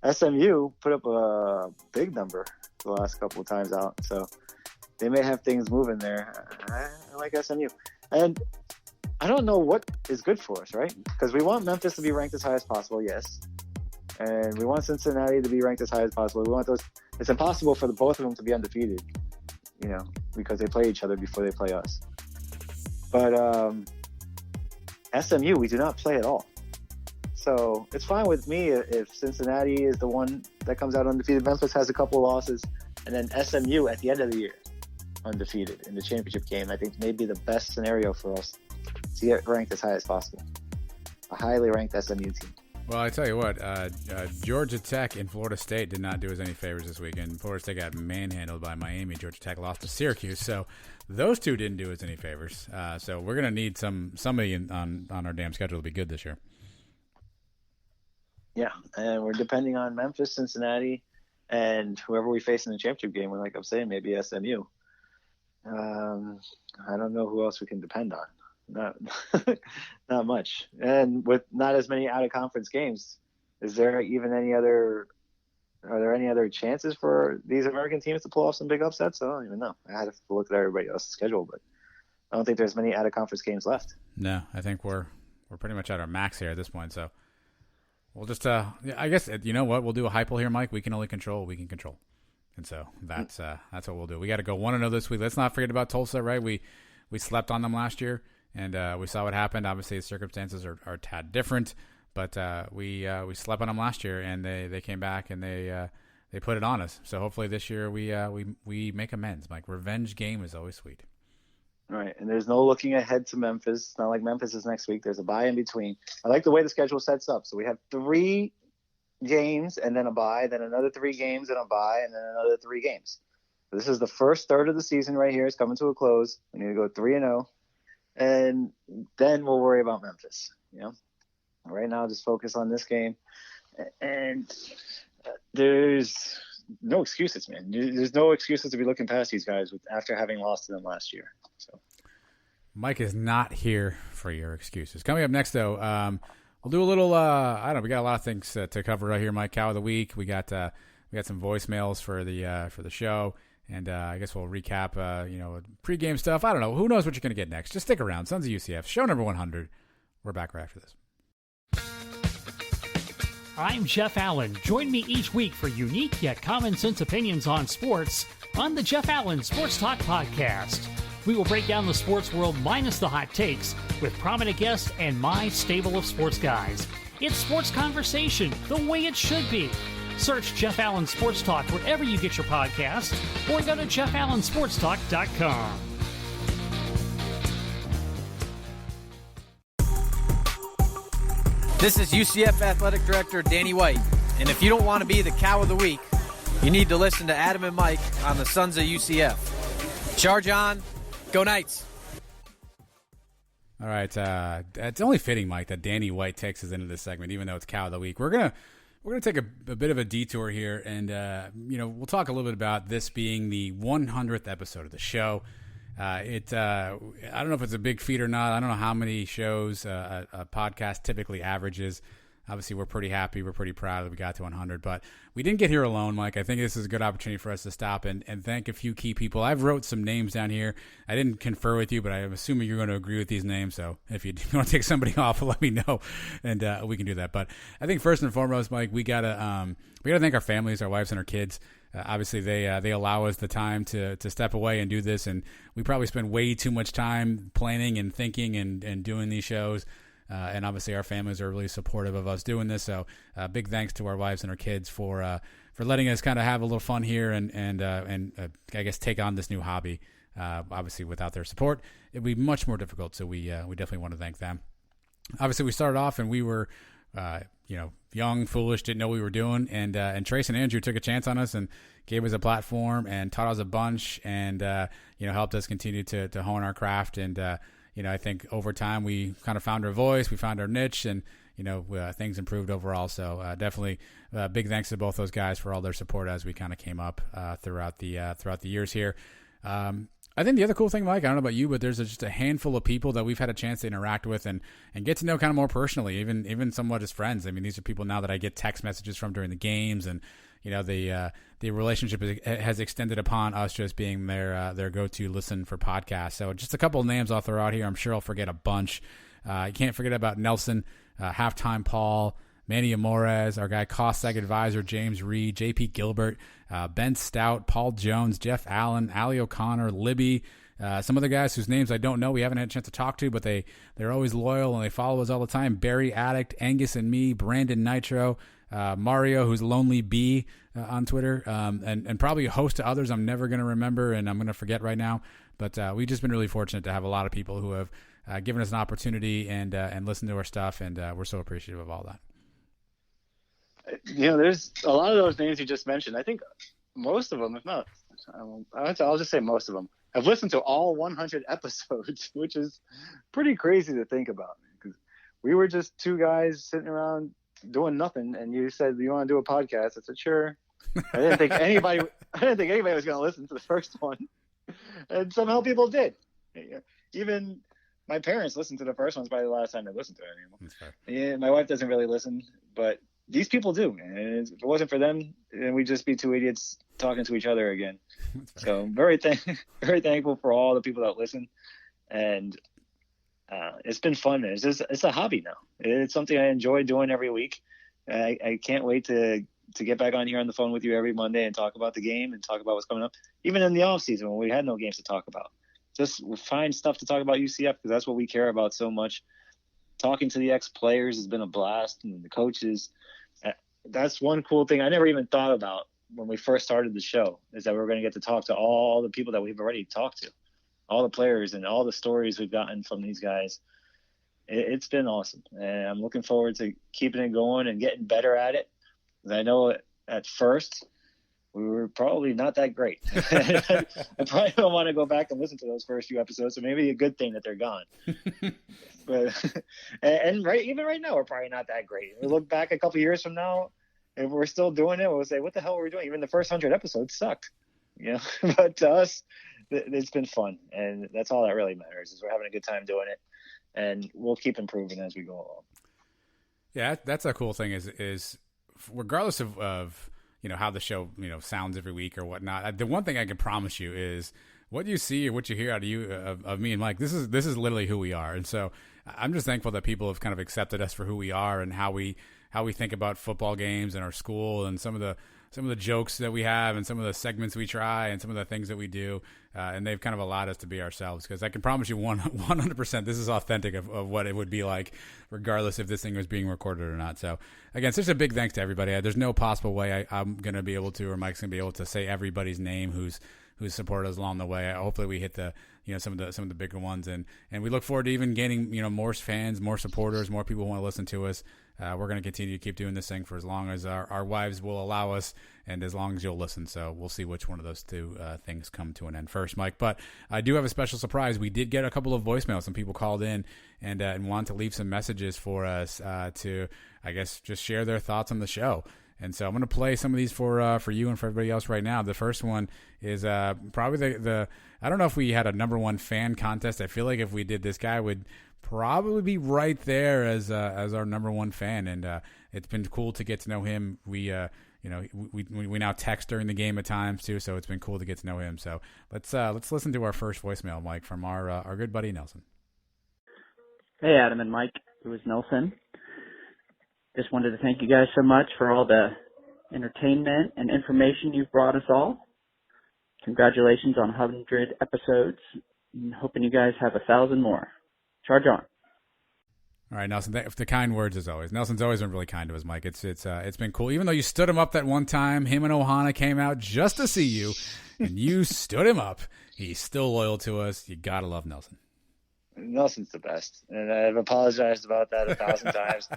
SMU put up a big number the last couple of times out, so they may have things moving there. I like SMU. And I don't know what is good for us, right? Because we want Memphis to be ranked as high as possible, yes. And we want Cincinnati to be ranked as high as possible. We want those. It's impossible for the both of them to be undefeated, because they play each other before they play us. But SMU, we do not play at all. So it's fine with me if Cincinnati is the one that comes out undefeated. Memphis has a couple of losses, and then SMU at the end of the year undefeated in the championship game. I think may be the best scenario for us to get ranked as high as possible. A highly ranked SMU team. Well, I tell you what, Georgia Tech and Florida State did not do us any favors this weekend. Florida State got manhandled by Miami. Georgia Tech lost to Syracuse. So those two didn't do us any favors. So we're going to need somebody on our damn schedule to be good this year. Yeah, and we're depending on Memphis, Cincinnati, and whoever we face in the championship game. Like I'm saying, maybe SMU. I don't know who else we can depend on. Not, not much. And with not as many out of conference games, is there even are there any other chances for these American teams to pull off some big upsets? I don't even know. I had to look at everybody else's schedule, but I don't think there's many out of conference games left. No, I think we're pretty much at our max here at this point. So we'll just, I guess, you know what? We'll do a Heupel here, Mike. We can only control what we can control. And so that's what we'll do. We got to go 1-0 this week. Let's not forget about Tulsa, right? We slept on them last year, and we saw what happened. Obviously, the circumstances are a tad different, but we slept on them last year, and they came back and they put it on us. So hopefully this year we make amends. Mike, revenge game is always sweet. All right, and there's no looking ahead to Memphis. It's not like Memphis is next week. There's a bye in between. I like the way the schedule sets up. So we have 3 games and then a bye, then another 3 games and a bye, and then another 3 games. This is the first third of the season right here. It's coming to a close. We need to go 3-0, and then we'll worry about Memphis. You know, right now just focus on this game, and there's no excuses, man. There's no excuses to be looking past these guys after having lost to them last year. So Mike is not here for your excuses. Coming up next, though. We'll do a little. I don't know. We got a lot of things to cover right here. Mike, Cow of the Week. We got some voicemails for the show, and I guess we'll recap. Pregame stuff. I don't know. Who knows what you're going to get next? Just stick around. Sons of UCF, show number 100. We're back right after this. I'm Jeff Allen. Join me each week for unique yet common sense opinions on sports on the Jeff Allen Sports Talk Podcast. We will break down the sports world minus the hot takes with prominent guests and my stable of sports guys. It's sports conversation the way it should be. Search Jeff Allen Sports Talk wherever you get your podcasts or go to jeffallensportstalk.com. This is UCF Athletic Director Danny White, and if you don't want to be the Cow of the Week, you need to listen to Adam and Mike on the Sons of UCF. Charge on. Go Knights. All right. It's only fitting, Mike, that Danny White takes us into this segment, even though it's Cow of the Week. We're gonna take a bit of a detour here, and we'll talk a little bit about this being the 100th episode of the show. I don't know if it's a big feat or not. I don't know how many shows a podcast typically averages. Obviously, we're pretty happy. We're pretty proud that we got to 100, but we didn't get here alone, Mike. I think this is a good opportunity for us to stop and thank a few key people. I've wrote some names down here. I didn't confer with you, but I'm assuming you're going to agree with these names. So if you want to take somebody off, let me know, and we can do that. But I think first and foremost, Mike, we gotta thank our families, our wives, and our kids. Obviously, they allow us the time to step away and do this, and we probably spend way too much time planning and thinking and doing these shows. And obviously, our families are really supportive of us doing this. So, big thanks to our wives and our kids for letting us kind of have a little fun here and I guess take on this new hobby. Obviously, without their support, it'd be much more difficult. So we definitely want to thank them. Obviously, we started off and we were young, foolish, didn't know what we were doing, and Trace and Andrew took a chance on us and gave us a platform and taught us a bunch and helped us continue to hone our craft and. I think over time we kind of found our voice, we found our niche, and things improved overall. So definitely big thanks to both those guys for all their support as we kind of came up throughout the years here. I think the other cool thing, Mike, I don't know about you, but there's just a handful of people that we've had a chance to interact with and get to know kind of more personally, even somewhat as friends. I mean, these are people now that I get text messages from during the games, and the relationship has extended upon us just being their go-to listen for podcasts. So just a couple of names I'll throw out here. I'm sure I'll forget a bunch. I can't forget about Nelson, Halftime Paul, Manny Amores, our guy Cossack Advisor, James Reed, JP Gilbert, Ben Stout, Paul Jones, Jeff Allen, Ali O'Connor, Libby, some other guys whose names I don't know, we haven't had a chance to talk to, but they're always loyal and they follow us all the time. Barry Addict, Angus and me, Brandon Nitro, Mario, who's Lonely Bee on Twitter, and probably a host of others I'm never going to remember and I'm going to forget right now. But we've just been really fortunate to have a lot of people who have given us an opportunity and listened to our stuff, and we're so appreciative of all that. There's a lot of those names you just mentioned. I think most of them, if not, I'll just say most of them, have listened to all 100 episodes, which is pretty crazy to think about. Because we were just two guys sitting around doing nothing, and you said you want to do a podcast. I said sure. I didn't think anybody was going to listen to the first one. And somehow people did. Even my parents listened to the first one. It's probably the last time they listened to it anymore. That's fair. Yeah, my wife doesn't really listen, but these people do. And if it wasn't for them, then we'd just be two idiots talking to each other again. So very thankful for all the people that listen. And it's been fun. It's a hobby now. It's something I enjoy doing every week. I can't wait to get back on here on the phone with you every Monday and talk about the game and talk about what's coming up. Even in the off season when we had no games to talk about, just find stuff to talk about UCF because that's what we care about so much. Talking to the ex-players has been a blast, and the coaches. That's one cool thing I never even thought about when we first started the show, is that we're going to get to talk to all the people that we've already talked to, all the players and all the stories we've gotten from these guys. It's been awesome, and I'm looking forward to keeping it going and getting better at it. I know at first we were probably not that great. I probably don't want to go back and listen to those first few episodes, so maybe a good thing that they're gone. But even right now, we're probably not that great. We look back a couple years from now, if we're still doing it, we'll say, "What the hell were we doing?" Even the first 100 episodes sucked, But to us, it's been fun, and that's all that really matters. Is we're having a good time doing it, and we'll keep improving as we go along. Yeah, that's a cool thing. Is regardless of how the show sounds every week or whatnot, the one thing I can promise you is what you see or what you hear out of you of me and Mike. This is literally who we are, and so I'm just thankful that people have kind of accepted us for who we are and how we think about football games and our school and some of the jokes that we have and some of the segments we try and some of the things that we do, and they've kind of allowed us to be ourselves, because I can promise you 100% this is authentic of what it would be like regardless if this thing was being recorded or not. So again, such a big thanks to everybody. There's no possible way I'm going to be able to, or Mike's going to be able to say everybody's name who's supported us along the way. Hopefully we hit the some of the bigger ones, and we look forward to even gaining more fans, more supporters, more people who want to listen to us. We're going to continue to keep doing this thing for as long as our wives will allow us, and as long as you'll listen. So we'll see which one of those two things come to an end first, Mike. But I do have a special surprise. We did get a couple of voicemails. Some people called in and wanted to leave some messages for us to, I guess, just share their thoughts on the show. And so I'm going to play some of these for you and for everybody else right now. The first one is probably the I don't know if we had a number one fan contest. I feel like if we did, this guy would probably be right there as our number one fan. And it's been cool to get to know him. We now text during the game at times too, so it's been cool to get to know him. So let's listen to our first voicemail, Mike, from our good buddy Nelson. Hey, Adam and Mike. It was Nelson. Just wanted to thank you guys so much for all the entertainment and information you've brought us all. Congratulations on 100 episodes. I'm hoping you guys have 1,000 more. Charge on. All right, Nelson, the kind words as always. Nelson's always been really kind to us, Mike. It's been cool. Even though you stood him up that one time, him and Ohana came out just to see you, and you stood him up. He's still loyal to us. You got to love Nelson. Nelson's the best, and I've apologized about that 1,000 times.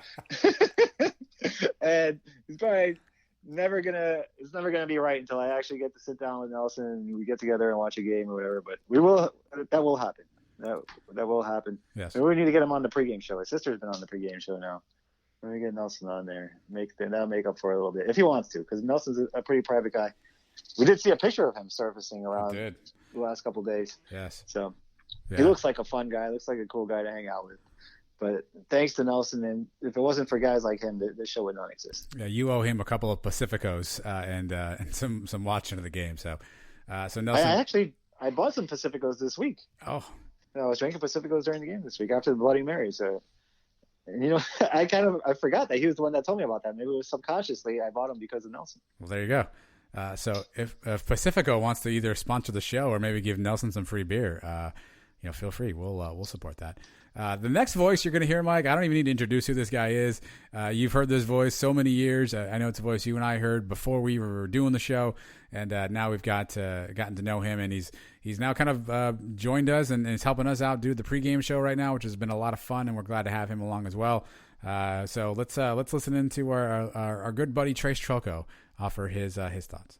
And it's probably never gonna be right until I actually get to sit down with Nelson and we get together and watch a game or whatever. But that will happen. That will happen. Yes. And we need to get him on the pregame show. His sister's been on the pregame show now. Let me get Nelson on there. That'll make up for it a little bit if he wants to, because Nelson's a pretty private guy. We did see a picture of him surfacing around the last couple of days. Yes. So. Yeah. He looks like a fun guy. Looks like a cool guy to hang out with. But thanks to Nelson, and if it wasn't for guys like him, the show would not exist. Yeah, you owe him a couple of Pacificos and some watching of the game. So Nelson, I bought some Pacificos this week. Oh, I was drinking Pacificos during the game this week after the Bloody Mary. So, and I forgot that he was the one that told me about that. Maybe it was subconsciously I bought them because of Nelson. Well, there you go. So if Pacifico wants to either sponsor the show or maybe give Nelson some free beer, feel free. We'll support that. The next voice you're going to hear, Mike, I don't even need to introduce who this guy is. You've heard this voice so many years. I know it's a voice you and I heard before we were doing the show, and now we've gotten to know him, and he's now kind of joined us and is helping us out do the pregame show right now, which has been a lot of fun, and we're glad to have him along as well. So let's listen into our good buddy Trace Trelko offer his thoughts.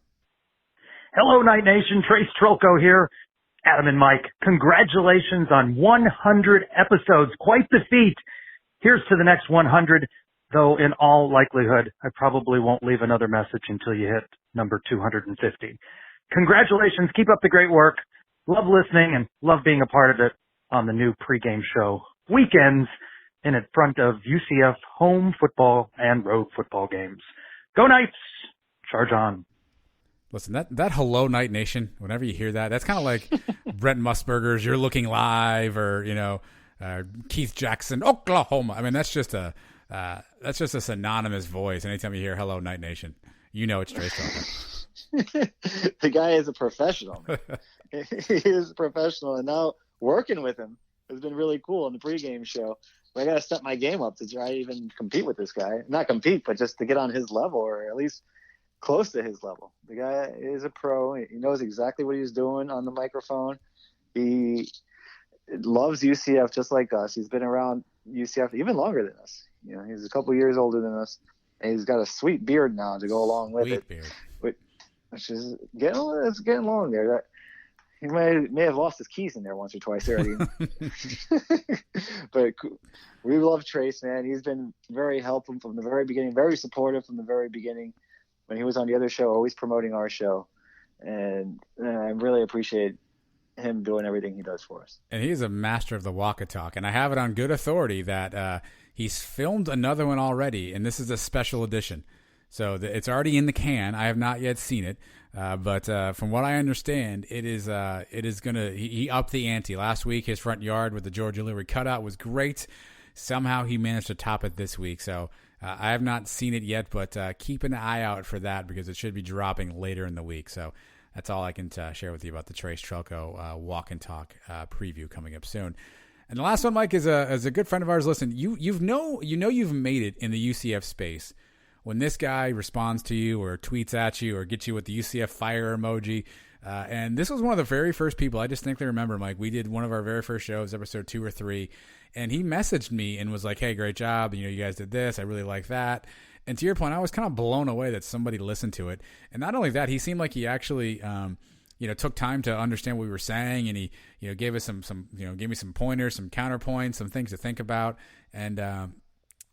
Hello, Night Nation. Trace Trelko here. Adam and Mike, congratulations on 100 episodes. Quite the feat. Here's to the next 100, though in all likelihood, I probably won't leave another message until you hit number 250. Congratulations. Keep up the great work. Love listening and love being a part of it on the new pregame show weekends in front of UCF home football and road football games. Go Knights! Charge on. Listen, that hello Night Nation, whenever you hear that, that's kind of like Brent Musburger's You're Looking Live, or, Keith Jackson, Oklahoma. I mean, that's just a synonymous voice. Anytime you hear hello Night Nation, you know it's Trace talking. The guy is a professional. He is a professional, and now working with him has been really cool on the pregame show. But I got to step my game up to try to even compete with this guy. Not compete, but just to get on his level, or at least close to his level. The guy is a pro. He knows exactly what he's doing on the microphone. He loves UCF just like us. He's been around UCF even longer than us. He's a couple years older than us, and he's got a sweet beard now to go along with it. Beard. Which is getting long there. He may have lost his keys in there once or twice already. But we love Trace, man. He's been very helpful from the very beginning, very supportive from the very beginning. When he was on the other show, always promoting our show. And I really appreciate him doing everything he does for us. And he's a master of the walk and talk. And I have it on good authority that he's filmed another one already, and this is a special edition. So it's already in the can. I have not yet seen it. But from what I understand, it is gonna. He upped the ante last week. His front yard with the Georgia Leary cutout was great. Somehow he managed to top it this week. So I have not seen it yet, but keep an eye out for that because it should be dropping later in the week. So that's all I can share with you about the Trace Trelko walk and talk preview coming up soon. And the last one, Mike, is a good friend of ours. Listen, you've made it in the UCF space when this guy responds to you or tweets at you or gets you with the UCF fire emoji. And this was one of the very first people I distinctly remember, Mike. We did one of our very first shows, episode 2 or 3, and he messaged me and was like, hey, great job. You guys did this. I really like that. And to your point, I was kind of blown away that somebody listened to it. And not only that, he seemed like he actually, took time to understand what we were saying, and he, gave us gave me some pointers, some counterpoints, some things to think about. And,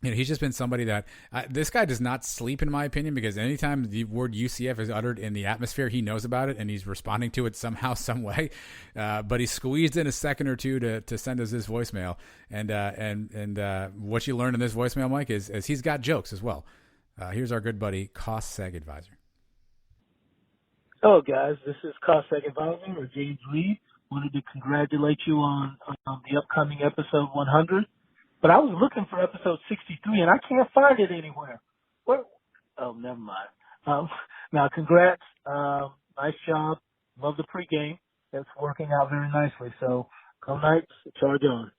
he's just been somebody that this guy does not sleep, in my opinion, because anytime the word UCF is uttered in the atmosphere, he knows about it and he's responding to it somehow, some way. But he squeezed in a second or two to send us this voicemail. And what you learned in this voicemail, Mike, is he's got jokes as well. Here's our good buddy, Cost Seg Advisor. Hello, guys. This is Cost Seg Advisor, or James Reed. Wanted to congratulate you on the upcoming episode 100. But I was looking for episode 63, and I can't find it anywhere. What? Oh, never mind. Now, congrats. Nice job. Love the pregame. It's working out very nicely. So, go Knights. Charge on.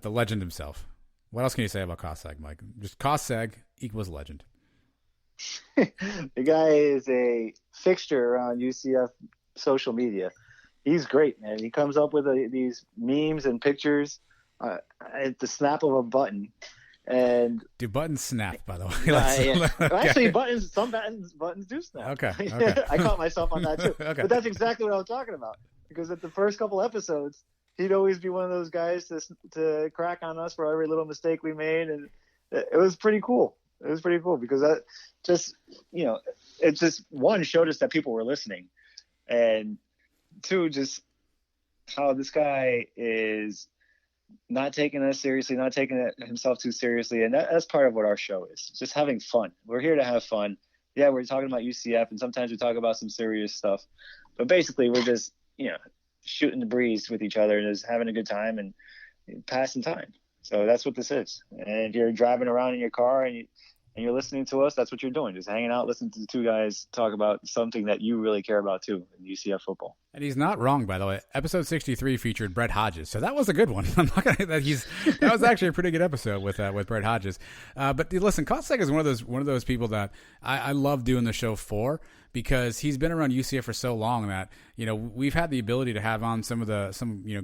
The legend himself. What else can you say about Koseg, Mike? Just Koseg equals legend. The guy is a fixture around UCF social media. He's great, man. He comes up with these memes and pictures at the snap of a button. And do buttons snap, by the way? Yeah. Okay. Actually, some buttons do snap. Okay. I caught myself on that too. Okay. But that's exactly what I was talking about. Because at the first couple episodes, he'd always be one of those guys to crack on us for every little mistake we made, and it was pretty cool. It was pretty cool because that just, it just, one, showed us that people were listening, and two, just how this guy is not taking us seriously, not taking himself too seriously, and that's part of what our show is, just having fun. We're here to have fun. Yeah, we're talking about UCF, and sometimes we talk about some serious stuff, but basically we're just, shooting the breeze with each other and just having a good time and passing time. So that's what this is. And if you're driving around in your car and you're listening to us, that's what you're doing. Just hanging out, listening to the two guys talk about something that you really care about too, in UCF football. And he's not wrong, by the way. Episode 63 featured Brett Hodges, so that was a good one. I'm not gonna that was actually a pretty good episode with Brett Hodges. But listen, Kostek is one of those people that I love doing the show for, because he's been around UCF for so long that we've had the ability to have on some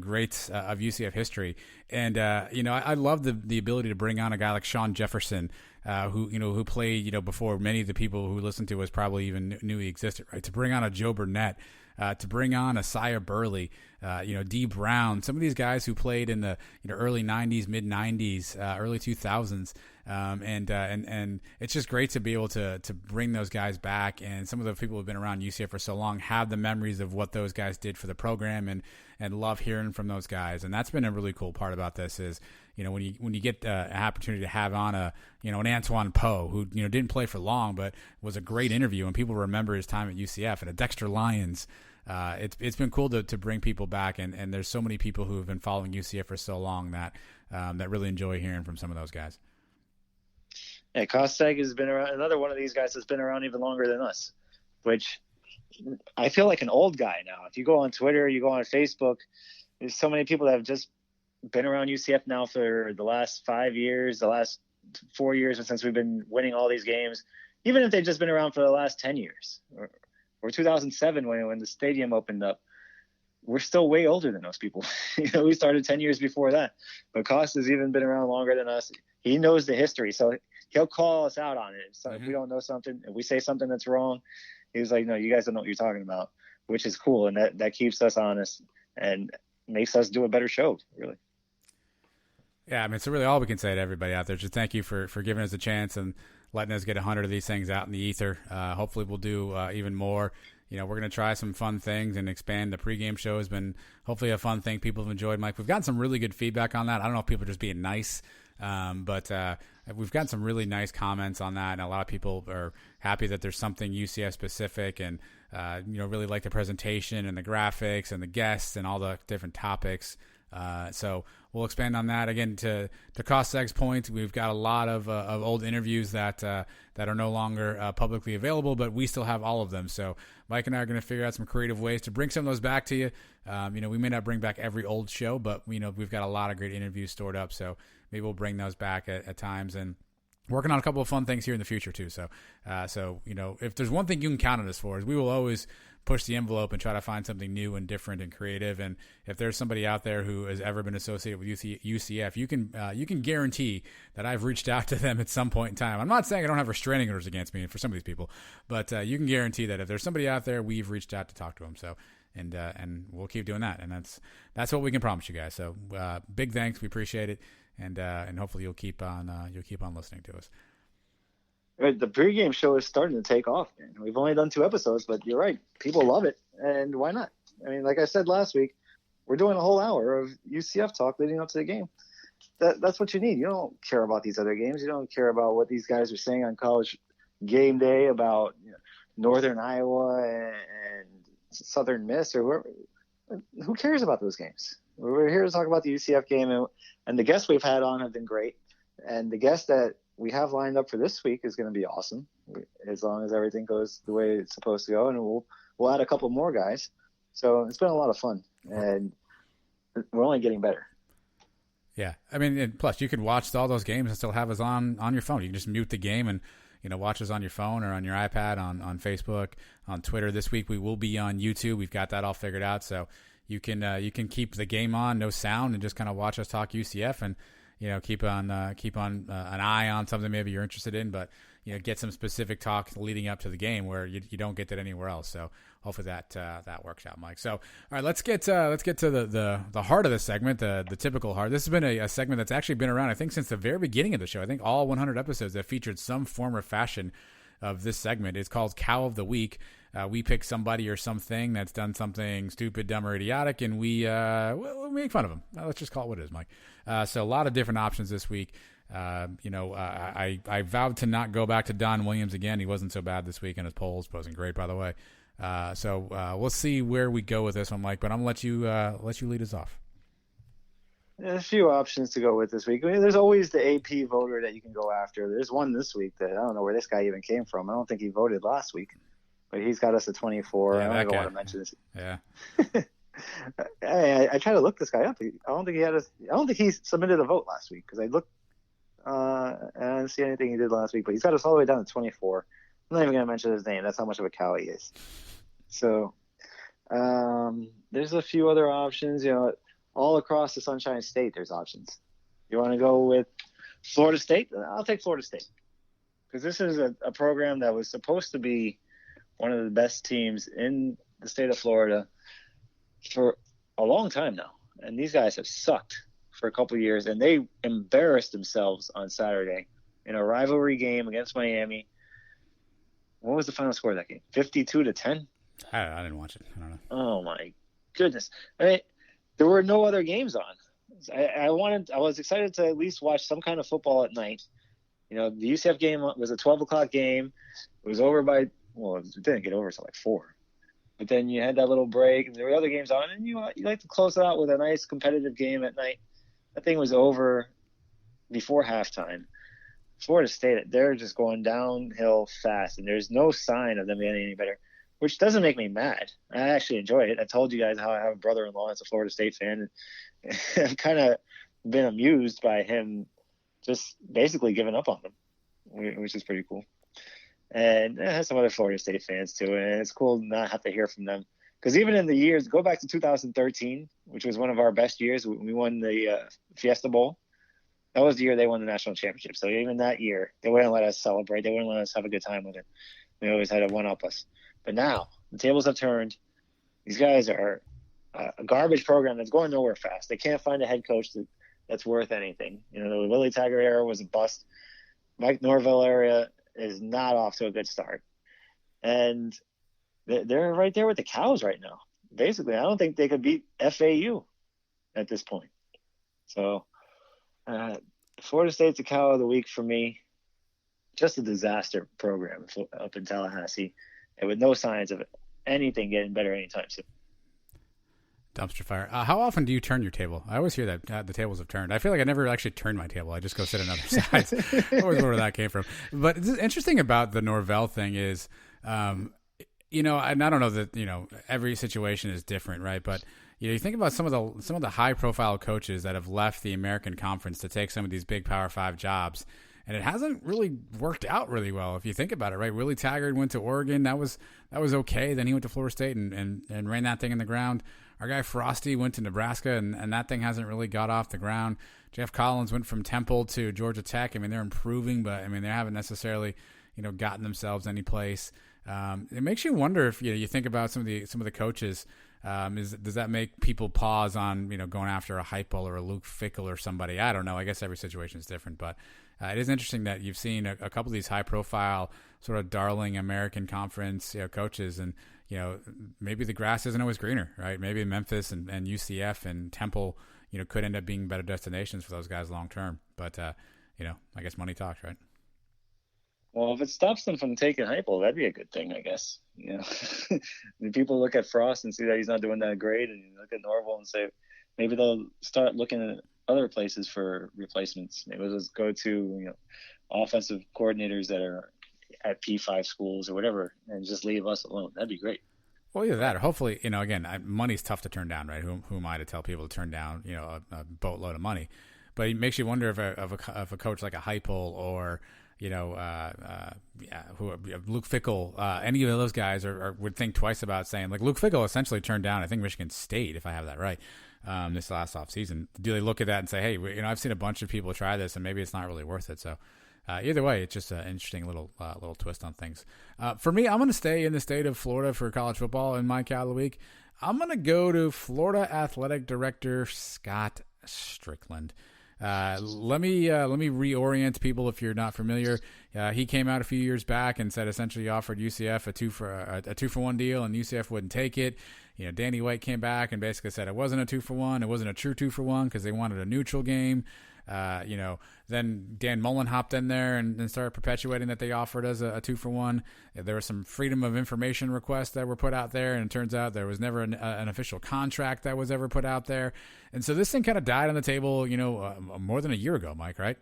greats of UCF history, and I love the ability to bring on a guy like Sean Jefferson, who played before many of the people who listened to us probably even knew he existed, right? To bring on a Joe Burnett, to bring on Asaya Burley, Dee Brown, some of these guys who played in the early 90s, mid 90s, early 2000s. And it's just great to be able to bring those guys back. And some of the people who've been around UCF for so long have the memories of what those guys did for the program, and love hearing from those guys. And that's been a really cool part about this is, when you get an opportunity to have on an Antoine Poe who, didn't play for long, but was a great interview and people remember his time at UCF, and a Dexter Lyons. It's been cool to bring people back. And there's so many people who have been following UCF for so long that really enjoy hearing from some of those guys. Yeah, Kostek has been around. Another one of these guys that's been around even longer than us, which I feel like an old guy now. If you go on Twitter, you go on Facebook, there's so many people that have just been around UCF now for the last 5 years, the last 4 years, and since we've been winning all these games, even if they've just been around for the last 10 years or 2007 when the stadium opened up. We're still way older than those people. We started 10 years before that, but Cost has even been around longer than us. He knows the history, so he'll call us out on it. So if we don't know something, if we say something that's wrong, he's like, no, you guys don't know what you're talking about, which is cool. And that keeps us honest and makes us do a better show, really. Yeah, I mean, so really all we can say to everybody out there is just thank you for giving us a chance and letting us get 100 of these things out in the ether. Hopefully we'll do even more. We're going to try some fun things and expand. The pregame show has been hopefully a fun thing people have enjoyed, Mike. We've gotten some really good feedback on that. I don't know if people are just being nice, but we've gotten some really nice comments on that, and a lot of people are happy that there's something UCF specific and, really like the presentation and the graphics and the guests and all the different topics. So we'll expand on that. Again, to Kostek's point, we've got a lot of old interviews that are no longer publicly available, but we still have all of them. So Mike and I are going to figure out some creative ways to bring some of those back to you. We may not bring back every old show, but we've got a lot of great interviews stored up. So maybe we'll bring those back at times, and working on a couple of fun things here in the future too. So if there's one thing you can count on us for, is we will always push the envelope and try to find something new and different and creative. And if there's somebody out there who has ever been associated with UCF, you can guarantee that I've reached out to them at some point in time. I'm not saying I don't have restraining orders against me for some of these people, but you can guarantee that if there's somebody out there, we've reached out to talk to them. So, and we'll keep doing that. And that's what we can promise you guys. So, big thanks. We appreciate it. And hopefully you'll keep on listening to us. The pregame show is starting to take off, man. We've only done 2 episodes, but you're right. People love it, and why not? I mean, like I said last week, we're doing a whole hour of UCF talk leading up to the game. That's what you need. You don't care about these other games. You don't care about what these guys are saying on College Game Day about Northern Iowa and Southern Miss or whoever. Who cares about those games? We're here to talk about the UCF game, and the guests we've had on have been great. And the guest that we have lined up for this week is going to be awesome, as long as everything goes the way it's supposed to go. And we'll add a couple more guys. So it's been a lot of fun, and we're only getting better. Yeah, I mean, and plus you can watch all those games and still have us on your phone. You can just mute the game and watch us on your phone or on your iPad, on Facebook, on Twitter. This week we will be on YouTube. We've got that all figured out, so you can keep the game on, no sound, and just kind of watch us talk UCF and keep on an eye on something maybe you're interested in, but get some specific talk leading up to the game where you don't get that anywhere else. So hopefully that works out, Mike. So all right, let's get to the heart of the segment, the typical heart. This has been a segment that's actually been around, I think, since the very beginning of the show. I think all 100 episodes have featured some form or fashion of this segment. It's called Cow of the Week. We pick somebody or something that's done something stupid, dumb, or idiotic, and we make fun of them. Let's just call it what it is, Mike. So a lot of different options this week. I vowed to not go back to Don Williams again. He wasn't so bad this week in his polls. Wasn't great, by the way. So we'll see where we go with this one, Mike. But I'm gonna let you lead us off. A few options to go with this week. I mean, there's always the AP voter that you can go after. There's one this week that I don't know where this guy even came from. I don't think he voted last week, but he's got us at 24. Yeah, I don't even want to mention this. Yeah. I tried to look this guy up. I don't think he submitted a vote last week because I looked. And I didn't see anything he did last week, but he's got us all the way down to 24. I'm not even going to mention his name. That's how much of a cow he is. So there's a few other options. All across the Sunshine State, there's options. You want to go with Florida State? I'll take Florida State because this is a program that was supposed to be one of the best teams in the state of Florida for a long time now, and these guys have sucked for a couple of years, and they embarrassed themselves on Saturday in a rivalry game against Miami. What was the final score of that game? 52-10? I didn't watch it. I don't know. Oh my goodness! I mean, there were no other games on. I was excited to at least watch some kind of football at night. You know, the UCF game was a 12 o'clock game. It was over it didn't get over until like 4. But then you had that little break, and there were other games on, and you like to close it out with a nice competitive game at night. That thing was over before halftime. Florida State, they're just going downhill fast, and there's no sign of them getting any better, which doesn't make me mad. I actually enjoy it. I told you guys how I have a brother-in-law that's a Florida State fan, and I've kind of been amused by him just basically giving up on them, which is pretty cool. And it has some other Florida State fans too, and it's cool to not have to hear from them. Because even in the years, go back to 2013, which was one of our best years, we won the Fiesta Bowl. That was the year they won the national championship. So even that year, they wouldn't let us celebrate. They wouldn't let us have a good time with it. They always had to one-up us. But now, the tables have turned. These guys are a garbage program that's going nowhere fast. They can't find a head coach that's worth anything. You know, the Willie Taggart era was a bust. Mike Norvell era is not off to a good start. And they're right there with the cows right now. Basically, I don't think they could beat FAU at this point. So Florida State's the cow of the week for me. Just a disaster program up in Tallahassee, and with no signs of anything getting better anytime soon. Dumpster fire. How often do you turn your table? I always hear that the tables have turned. I feel like I never actually turn my table. I just go sit on other sides. I always wonder where that came from. But it's interesting about the Norvell thing is, you know, and I don't know that, you know, every situation is different, right? But you know, you think about some of the high profile coaches that have left the American Conference to take some of these big Power 5 jobs, and it hasn't really worked out really well if you think about it, right? Willie Taggart went to Oregon, that was okay. Then he went to Florida State and ran that thing in the ground. Our guy Frosty went to Nebraska, and that thing hasn't really got off the ground. Jeff Collins went from Temple to Georgia Tech. I mean, they're improving, but I mean, they haven't necessarily, you know, gotten themselves any place. It makes you wonder if you think about some of the coaches. Does that make people pause on, you know, going after a Heupel or a Luke Fickell or somebody? I don't know. I guess every situation is different, but it is interesting that you've seen a couple of these high profile sort of darling American Conference, you know, coaches, and you know, maybe the grass isn't always greener, right? Maybe Memphis and UCF and Temple, you know, could end up being better destinations for those guys long term. But you know, I guess money talks, right? Well, if it stops them from taking Heupel, that'd be a good thing, I guess. You know, people look at Frost and see that he's not doing that great, and you look at Norvell and say maybe they'll start looking at other places for replacements. Maybe they'll just go to, you know, offensive coordinators that are at P5 schools or whatever, and just leave us alone. That'd be great. Well, either that, or hopefully, you know, again, money's tough to turn down, right? Who am I to tell people to turn down, you know, a boatload of money? But it makes you wonder if a coach like a Heupel or, you know, Luke Fickell, any of those guys would think twice about saying, like, Luke Fickell essentially turned down, I think, Michigan State, if I have that right, this last offseason. Do they look at that and say, hey, you know, I've seen a bunch of people try this, and maybe it's not really worth it? So either way, it's just an interesting little twist on things. For me, I'm going to stay in the state of Florida for college football in my cow of the week. I'm going to go to Florida Athletic Director Scott Strickland. Let me reorient people if you're not familiar. He came out a few years back and said essentially he offered UCF a two for one deal, and UCF wouldn't take it. You know, Danny White came back and basically said it wasn't a 2-for-1. It wasn't a true 2-for-1 because they wanted a neutral game. You know, then Dan Mullen hopped in there and started perpetuating that they offered us a 2-for-1. There was some freedom of information requests that were put out there, and it turns out there was never an official contract that was ever put out there. And so this thing kind of died on the table, you know, more than a year ago, Mike, right?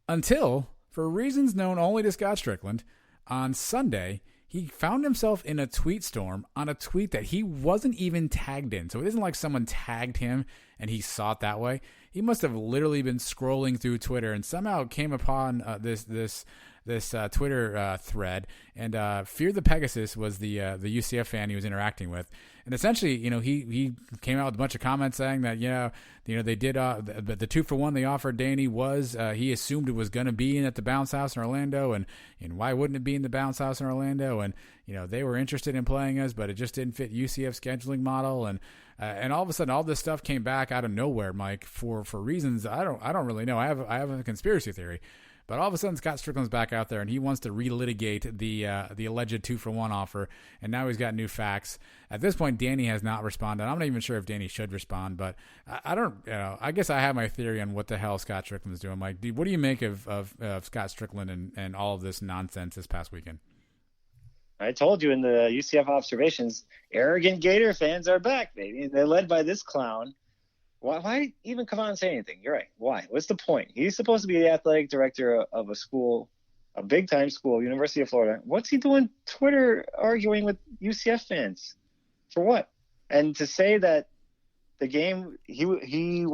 Until, for reasons known only to Scott Strickland, on Sunday, he found himself in a tweet storm on a tweet that he wasn't even tagged in. So it isn't like someone tagged him and he saw it that way. He must have literally been scrolling through Twitter and somehow came upon this this Twitter thread, and Fear the Pegasus was the UCF fan he was interacting with, and essentially, he came out with a bunch of comments saying that they did the 2-for-1 they offered Danny was he assumed it was going to be in at the Bounce House in Orlando, and why wouldn't it be in the Bounce House in Orlando, and they were interested in playing us, but it just didn't fit UCF scheduling model, and all of a sudden all this stuff came back out of nowhere, Mike, for reasons I don't really know. I have a conspiracy theory. But all of a sudden, Scott Strickland's back out there, and he wants to relitigate the alleged 2-for-1 offer, and now he's got new facts. At this point, Danny has not responded. I'm not even sure if Danny should respond, but I don't. I guess I have my theory on what the hell Scott Strickland's doing. Mike, what do you make of Scott Strickland and all of this nonsense this past weekend? I told you in the UCF observations, arrogant Gator fans are back, baby. They're led by this clown. Why even come out and say anything? You're right. Why? What's the point? He's supposed to be the athletic director of a school, a big-time school, University of Florida. What's he doing Twitter arguing with UCF fans? For what? And to say that the game, he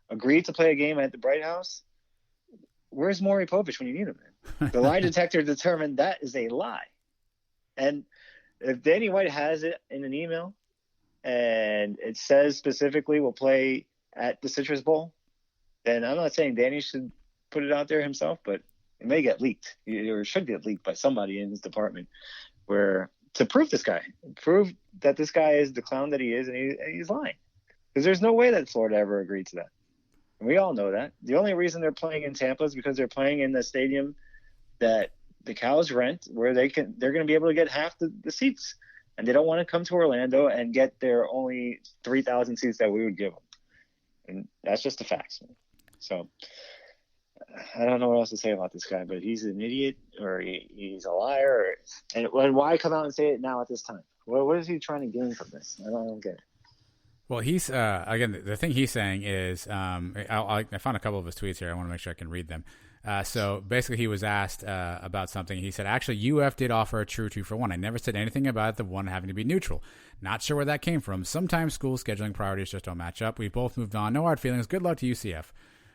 agreed to play a game at the Bright House, where's Maury Povich when you need him? The lie detector determined that is a lie. And if Danny White has it in an email, and it says specifically we'll play at the Citrus Bowl, then I'm not saying Danny should put it out there himself, but it may get leaked, or should get leaked by somebody in his department, where to prove that this guy is the clown that he is, and he's lying. Because there's no way that Florida ever agreed to that. And we all know that. The only reason they're playing in Tampa is because they're playing in the stadium that the Cows rent, where they're going to be able to get half the seats. And they don't want to come to Orlando and get their only 3,000 seats that we would give them. And that's just the facts. So I don't know what else to say about this guy, but he's an idiot, or he's a liar. And why come out and say it now at this time? What is he trying to gain from this? I don't get it. Well, he's again, the thing he's saying is I found a couple of his tweets here. I want to make sure I can read them. So basically, he was asked about something. He said, actually, UF did offer a true 2-for-1. I never said anything about the one having to be neutral. Not sure where that came from. Sometimes school scheduling priorities just don't match up. We both moved on. No hard feelings. Good luck to UCF.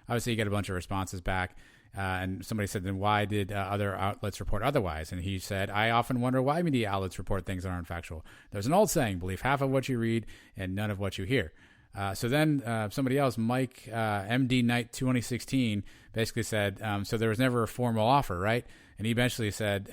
Obviously, you get a bunch of responses back. And somebody said, then why did other outlets report otherwise? And he said, I often wonder why media outlets report things that aren't factual. There's an old saying, believe half of what you read and none of what you hear. So then somebody else, Mike, MD Knight 2016, basically said, so there was never a formal offer, right? And he eventually said,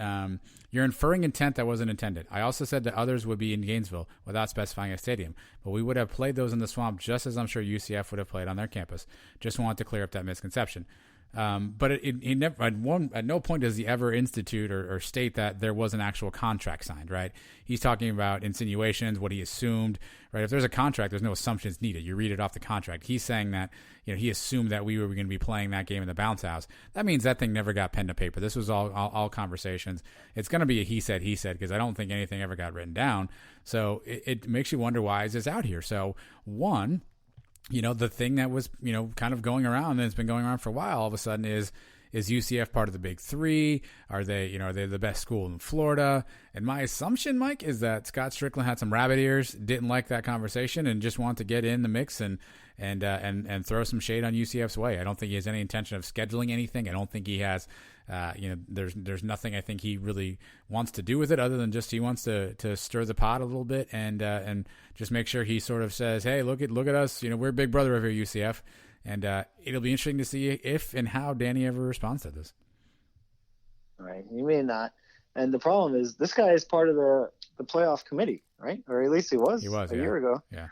you're inferring intent that wasn't intended. I also said that others would be in Gainesville without specifying a stadium, but we would have played those in the Swamp just as I'm sure UCF would have played on their campus. Just wanted to clear up that misconception. But he never, at no point does he ever institute or state that there was an actual contract signed, right? He's talking about insinuations, what he assumed, right? If there's a contract, there's no assumptions needed. You read it off the contract. He's saying that, he assumed that we were going to be playing that game in the Bounce House. That means that thing never got pen to paper. This was all conversations. It's going to be a he said, because I don't think anything ever got written down. So it makes you wonder, why is this out here? So one, the thing that was, kind of going around, and it's been going around for a while, all of a sudden is UCF part of the Big Three? Are they, are they the best school in Florida? And my assumption, Mike, is that Scott Strickland had some rabbit ears, didn't like that conversation, and just wanted to get in the mix and throw some shade on UCF's way. I don't think he has any intention of scheduling anything. I don't think he has, there's nothing I think he really wants to do with it, other than just he wants to stir the pot a little bit and just make sure he sort of says, hey, look at us, we're big brother over here, UCF. And it'll be interesting to see if and how Danny ever responds to this. Right. He may not. And the problem is this guy is part of the playoff committee, right? Or at least he was a year ago. Yeah.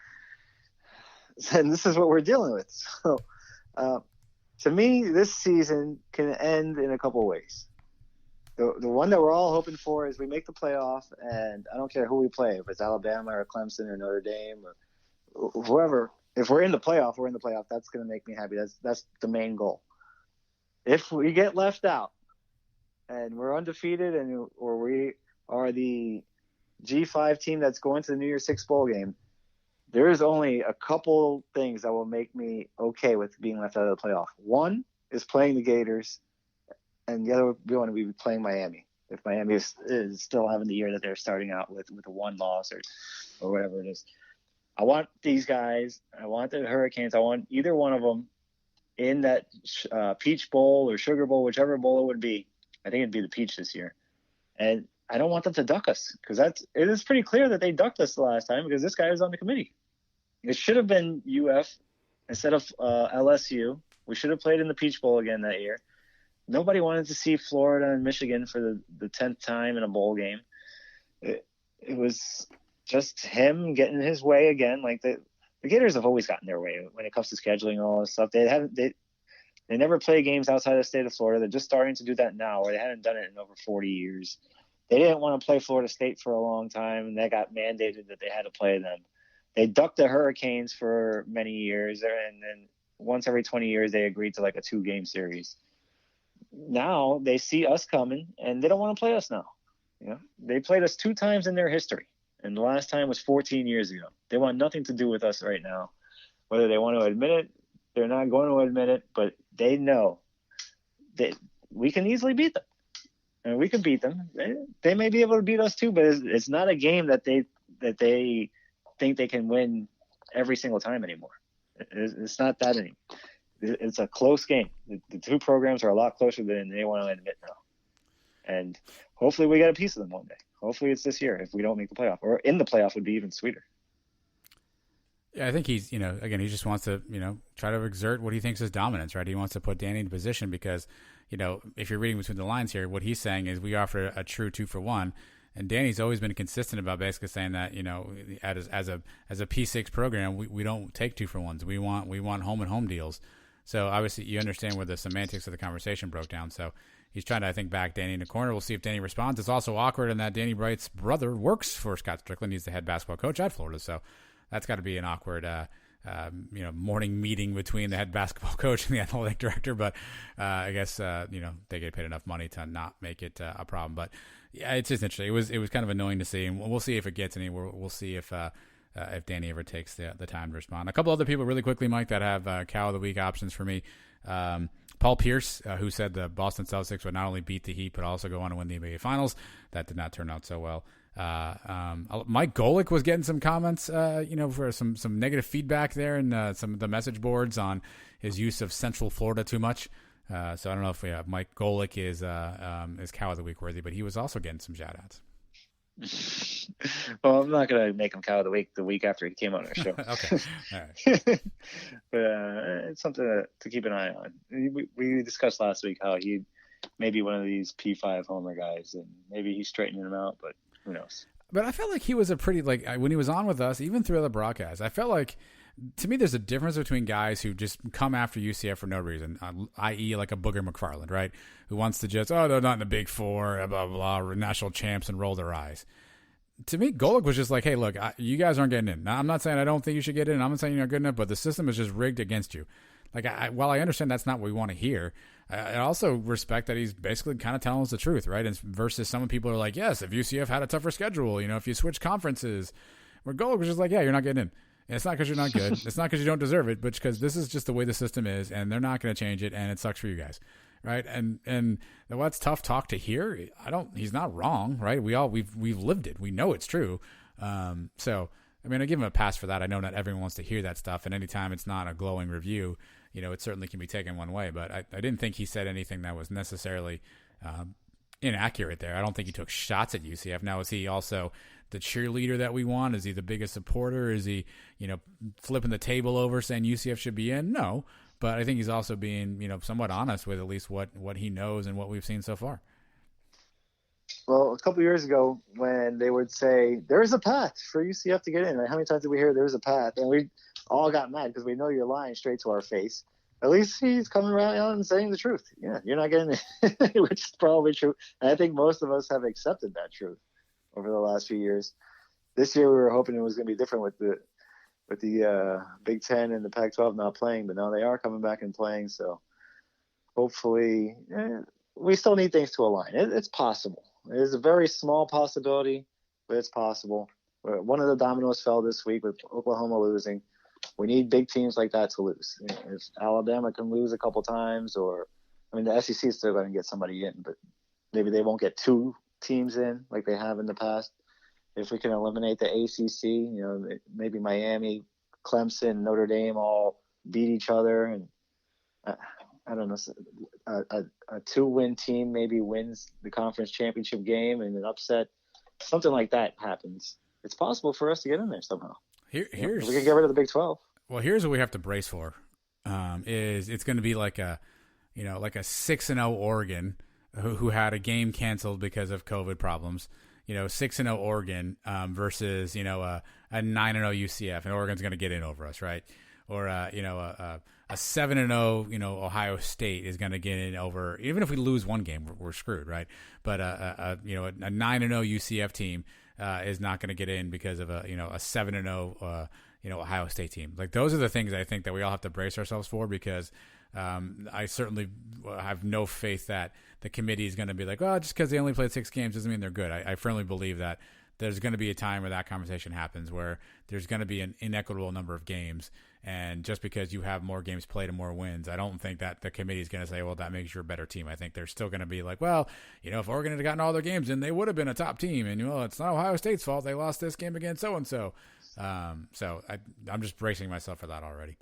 And this is what we're dealing with. So to me, this season can end in a couple ways. The one that we're all hoping for is we make the playoff, and I don't care who we play, if it's Alabama or Clemson or Notre Dame or whoever. If we're in the playoff, we're in the playoff. That's going to make me happy. That's the main goal. If we get left out and we're undefeated or we are the G5 team that's going to the New Year's Six bowl game, there's only a couple things that will make me okay with being left out of the playoff. One is playing the Gators, and the other would be to be playing Miami. If Miami is still having the year that they're starting out with a one loss or whatever it is. I want these guys. I want the Hurricanes. I want either one of them in that Peach Bowl or Sugar Bowl, whichever bowl it would be, I think it'd be the Peach this year. And I don't want them to duck us, because it is pretty clear that they ducked us the last time, because this guy was on the committee. It should have been UF instead of LSU. We should have played in the Peach Bowl again that year. Nobody wanted to see Florida and Michigan for the 10th time in a bowl game. It was just him getting his way again. Like the Gators have always gotten their way when it comes to scheduling and all this stuff. They never play games outside of the state of Florida. They're just starting to do that now, where they hadn't done it in over 40 years. They didn't want to play Florida State for a long time, and that got mandated that they had to play them. They ducked the Hurricanes for many years, and then once every 20 years they agreed to like a 2-game series. Now they see us coming, and they don't want to play us now. You know, they played us 2 times in their history, and the last time was 14 years ago. They want nothing to do with us right now. Whether they want to admit it, they're not going to admit it, but they know that we can easily beat them. And we can beat them. They may be able to beat us too, but it's not a game that they think they can win every single time anymore. It's not that anymore. It's a close game. The 2 programs are a lot closer than they want to admit now. And hopefully we get a piece of them one day. Hopefully it's this year if we don't make the playoff. Or in the playoff would be even sweeter. Yeah, I think he's, again, he just wants to, try to exert what he thinks is dominance, right? He wants to put Danny in position because, if you're reading between the lines here, what he's saying is we offer a true 2-for-1. And Danny's always been consistent about basically saying that, as a P6 program, we don't take 2-for-1s. We want home and home deals. So obviously you understand where the semantics of the conversation broke down. So he's trying to, I think, back Danny in the corner. We'll see if Danny responds. It's also awkward in that Danny Bright's brother works for Scott Strickland. He's the head basketball coach at Florida. So that's got to be an awkward, morning meeting between the head basketball coach and the athletic director. But I guess, they get paid enough money to not make it a problem. But yeah, it's just interesting. It was kind of annoying to see, and we'll see if it gets anywhere. We'll see if Danny ever takes the time to respond. A couple other people really quickly, Mike, that have Cow of the Week options for me. Paul Pierce, who said the Boston Celtics would not only beat the Heat, but also go on to win the NBA Finals. That did not turn out so well. Mike Golick was getting some comments, for some negative feedback there and some of the message boards on his use of Central Florida too much. So I don't know if Mike Golick is Cow of the Week worthy, but he was also getting some shout outs. Well, I'm not going to make him Cow of the week after he came on our show. Okay. All right. But it's something to keep an eye on. We discussed last week how he may be one of these P5 homer guys, and maybe he's straightening him out, but who knows? But I felt like he was a pretty, when he was on with us, even through the broadcast, I felt like, to me, there's a difference between guys who just come after UCF for no reason, i.e. like a Booger McFarland, right? Who wants to just, they're not in the Big Four, blah, blah, blah, national champs, and roll their eyes. To me, Golick was just like, hey, look, you guys aren't getting in. Now, I'm not saying I don't think you should get in. I'm not saying you're not good enough, but the system is just rigged against you. While I understand that's not what we want to hear, I also respect that he's basically kind of telling us the truth, right? And versus some people are like, yes, if UCF had a tougher schedule, if you switch conferences, where Golick was just like, yeah, you're not getting in. And it's not because you're not good. It's not because you don't deserve it, but because this is just the way the system is, and they're not going to change it, and it sucks for you guys, right? And that's tough talk to hear. He's not wrong, right? We've lived it. We know it's true. So I give him a pass for that. I know not everyone wants to hear that stuff, and anytime it's not a glowing review, it certainly can be taken one way. But I didn't think he said anything that was necessarily inaccurate there. I don't think he took shots at UCF. Now, is he also the cheerleader that we want? Is he the biggest supporter? Is he, flipping the table over saying UCF should be in? No, but I think he's also being, somewhat honest with at least what he knows and what we've seen so far. Well, a couple years ago when they would say, there is a path for UCF to get in. How many times did we hear there's a path? And we all got mad because we know you're lying straight to our face. At least he's coming around and saying the truth. Yeah, you're not getting it, which is probably true. And I think most of us have accepted that truth over the last few years. This year we were hoping it was going to be different with the Big Ten and the Pac-12 not playing, but now they are coming back and playing. So hopefully we still need things to align. It's possible. It is a very small possibility, but it's possible. One of the dominoes fell this week with Oklahoma losing. We need big teams like that to lose. If Alabama can lose a couple times, the SEC is still going to get somebody in, but maybe they won't get 2 teams in like they have in the past. If we can eliminate the ACC, maybe Miami, Clemson, Notre Dame all beat each other, and I don't know, a 2-win team maybe wins the conference championship game and an upset, something like that happens, it's possible for us to get in there somehow. Here's we can get rid of the Big 12. Well, here's what we have to brace for. Is it's going to be like a 6-0 Oregon who had a game canceled because of COVID problems. 6-0 Oregon versus a 9-0 UCF, and Oregon's going to get in over us, right? Or a 7-0 Ohio State is going to get in over. Even if we lose one game, we're screwed, right? But a 9-0 UCF team is not going to get in because of a 7-0 Ohio State team. Like, those are the things I think that we all have to brace ourselves for, because I certainly have no faith that the committee is going to be like, oh, just because they only played 6 games doesn't mean they're good. I firmly believe that there's going to be a time where that conversation happens, where there's going to be an inequitable number of games. And just because you have more games played and more wins, I don't think that the committee is going to say, well, that makes you a better team. I think they're still going to be like, well, if Oregon had gotten all their games in, they would have been a top team. And, it's not Ohio State's fault. They lost this game against so-and-so. So I'm just bracing myself for that already.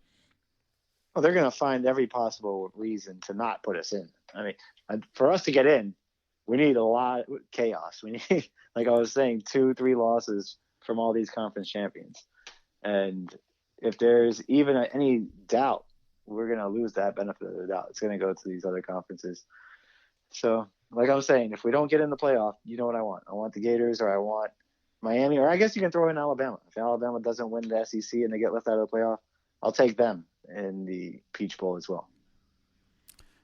Well, they're going to find every possible reason to not put us in. I mean, for us to get in, we need a lot of chaos. We need, like I was saying, 2-3 losses from all these conference champions. And if there's even any doubt, we're going to lose that benefit of the doubt. It's going to go to these other conferences. So, like I was saying, if we don't get in the playoff, you know what I want? I want the Gators, or I want Miami, or I guess you can throw in Alabama. If Alabama doesn't win the SEC and they get left out of the playoff, I'll take them in the Peach Bowl as well.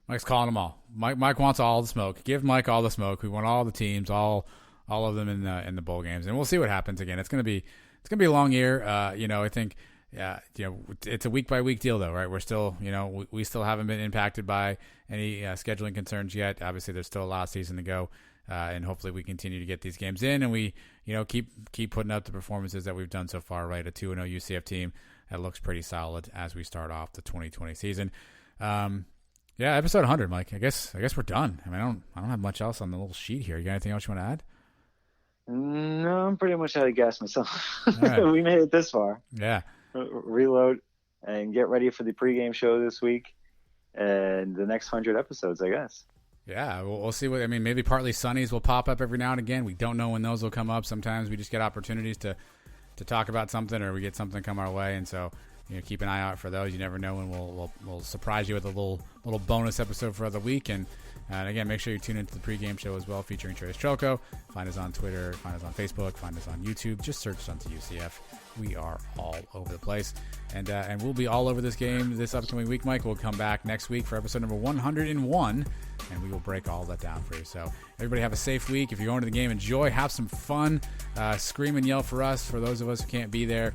Mike's calling them all. Mike wants all the smoke. Give Mike all the smoke. We want all the teams, all of them in the bowl games, and we'll see what happens. Again, it's gonna be a long year. I think it's a week by week deal though, right? We're still we still haven't been impacted by any scheduling concerns yet. Obviously, there's still a lot of season to go, and hopefully we continue to get these games in, and we keep putting up the performances that we've done so far. Right, a 2-0 UCF team that looks pretty solid as we start off the 2020 season. Yeah, episode 100, Mike. I guess we're done. I mean, I don't have much else on the little sheet here. You got anything else you want to add? No, I'm pretty much out of gas myself. Right. We made it this far. Yeah. Reload and get ready for the pregame show this week and the next 100 episodes, I guess. Yeah, we'll see what. I mean, maybe partly sunnies will pop up every now and again. We don't know when those will come up. Sometimes we just get opportunities to talk about something, or we get something come our way, and so keep an eye out for those. You never know when we'll surprise you with a little bonus episode for the week. And again, make sure you tune into the pregame show as well, featuring Trace Trelko. Find us on Twitter, find us on Facebook, find us on YouTube. Just search Sons of UCF. We are all over the place, and we'll be all over this game this upcoming week. Mike, we'll come back next week for episode number 101, and we will break all that down for you. So everybody have a safe week. If you're going to the game, enjoy, have some fun, scream and yell for us. For those of us who can't be there,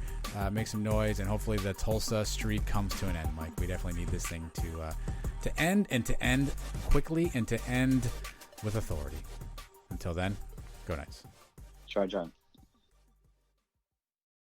make some noise, and hopefully the Tulsa streak comes to an end, Mike. We definitely need this thing to end, and to end quickly, and to end with authority. Until then, go Knights. Try, John.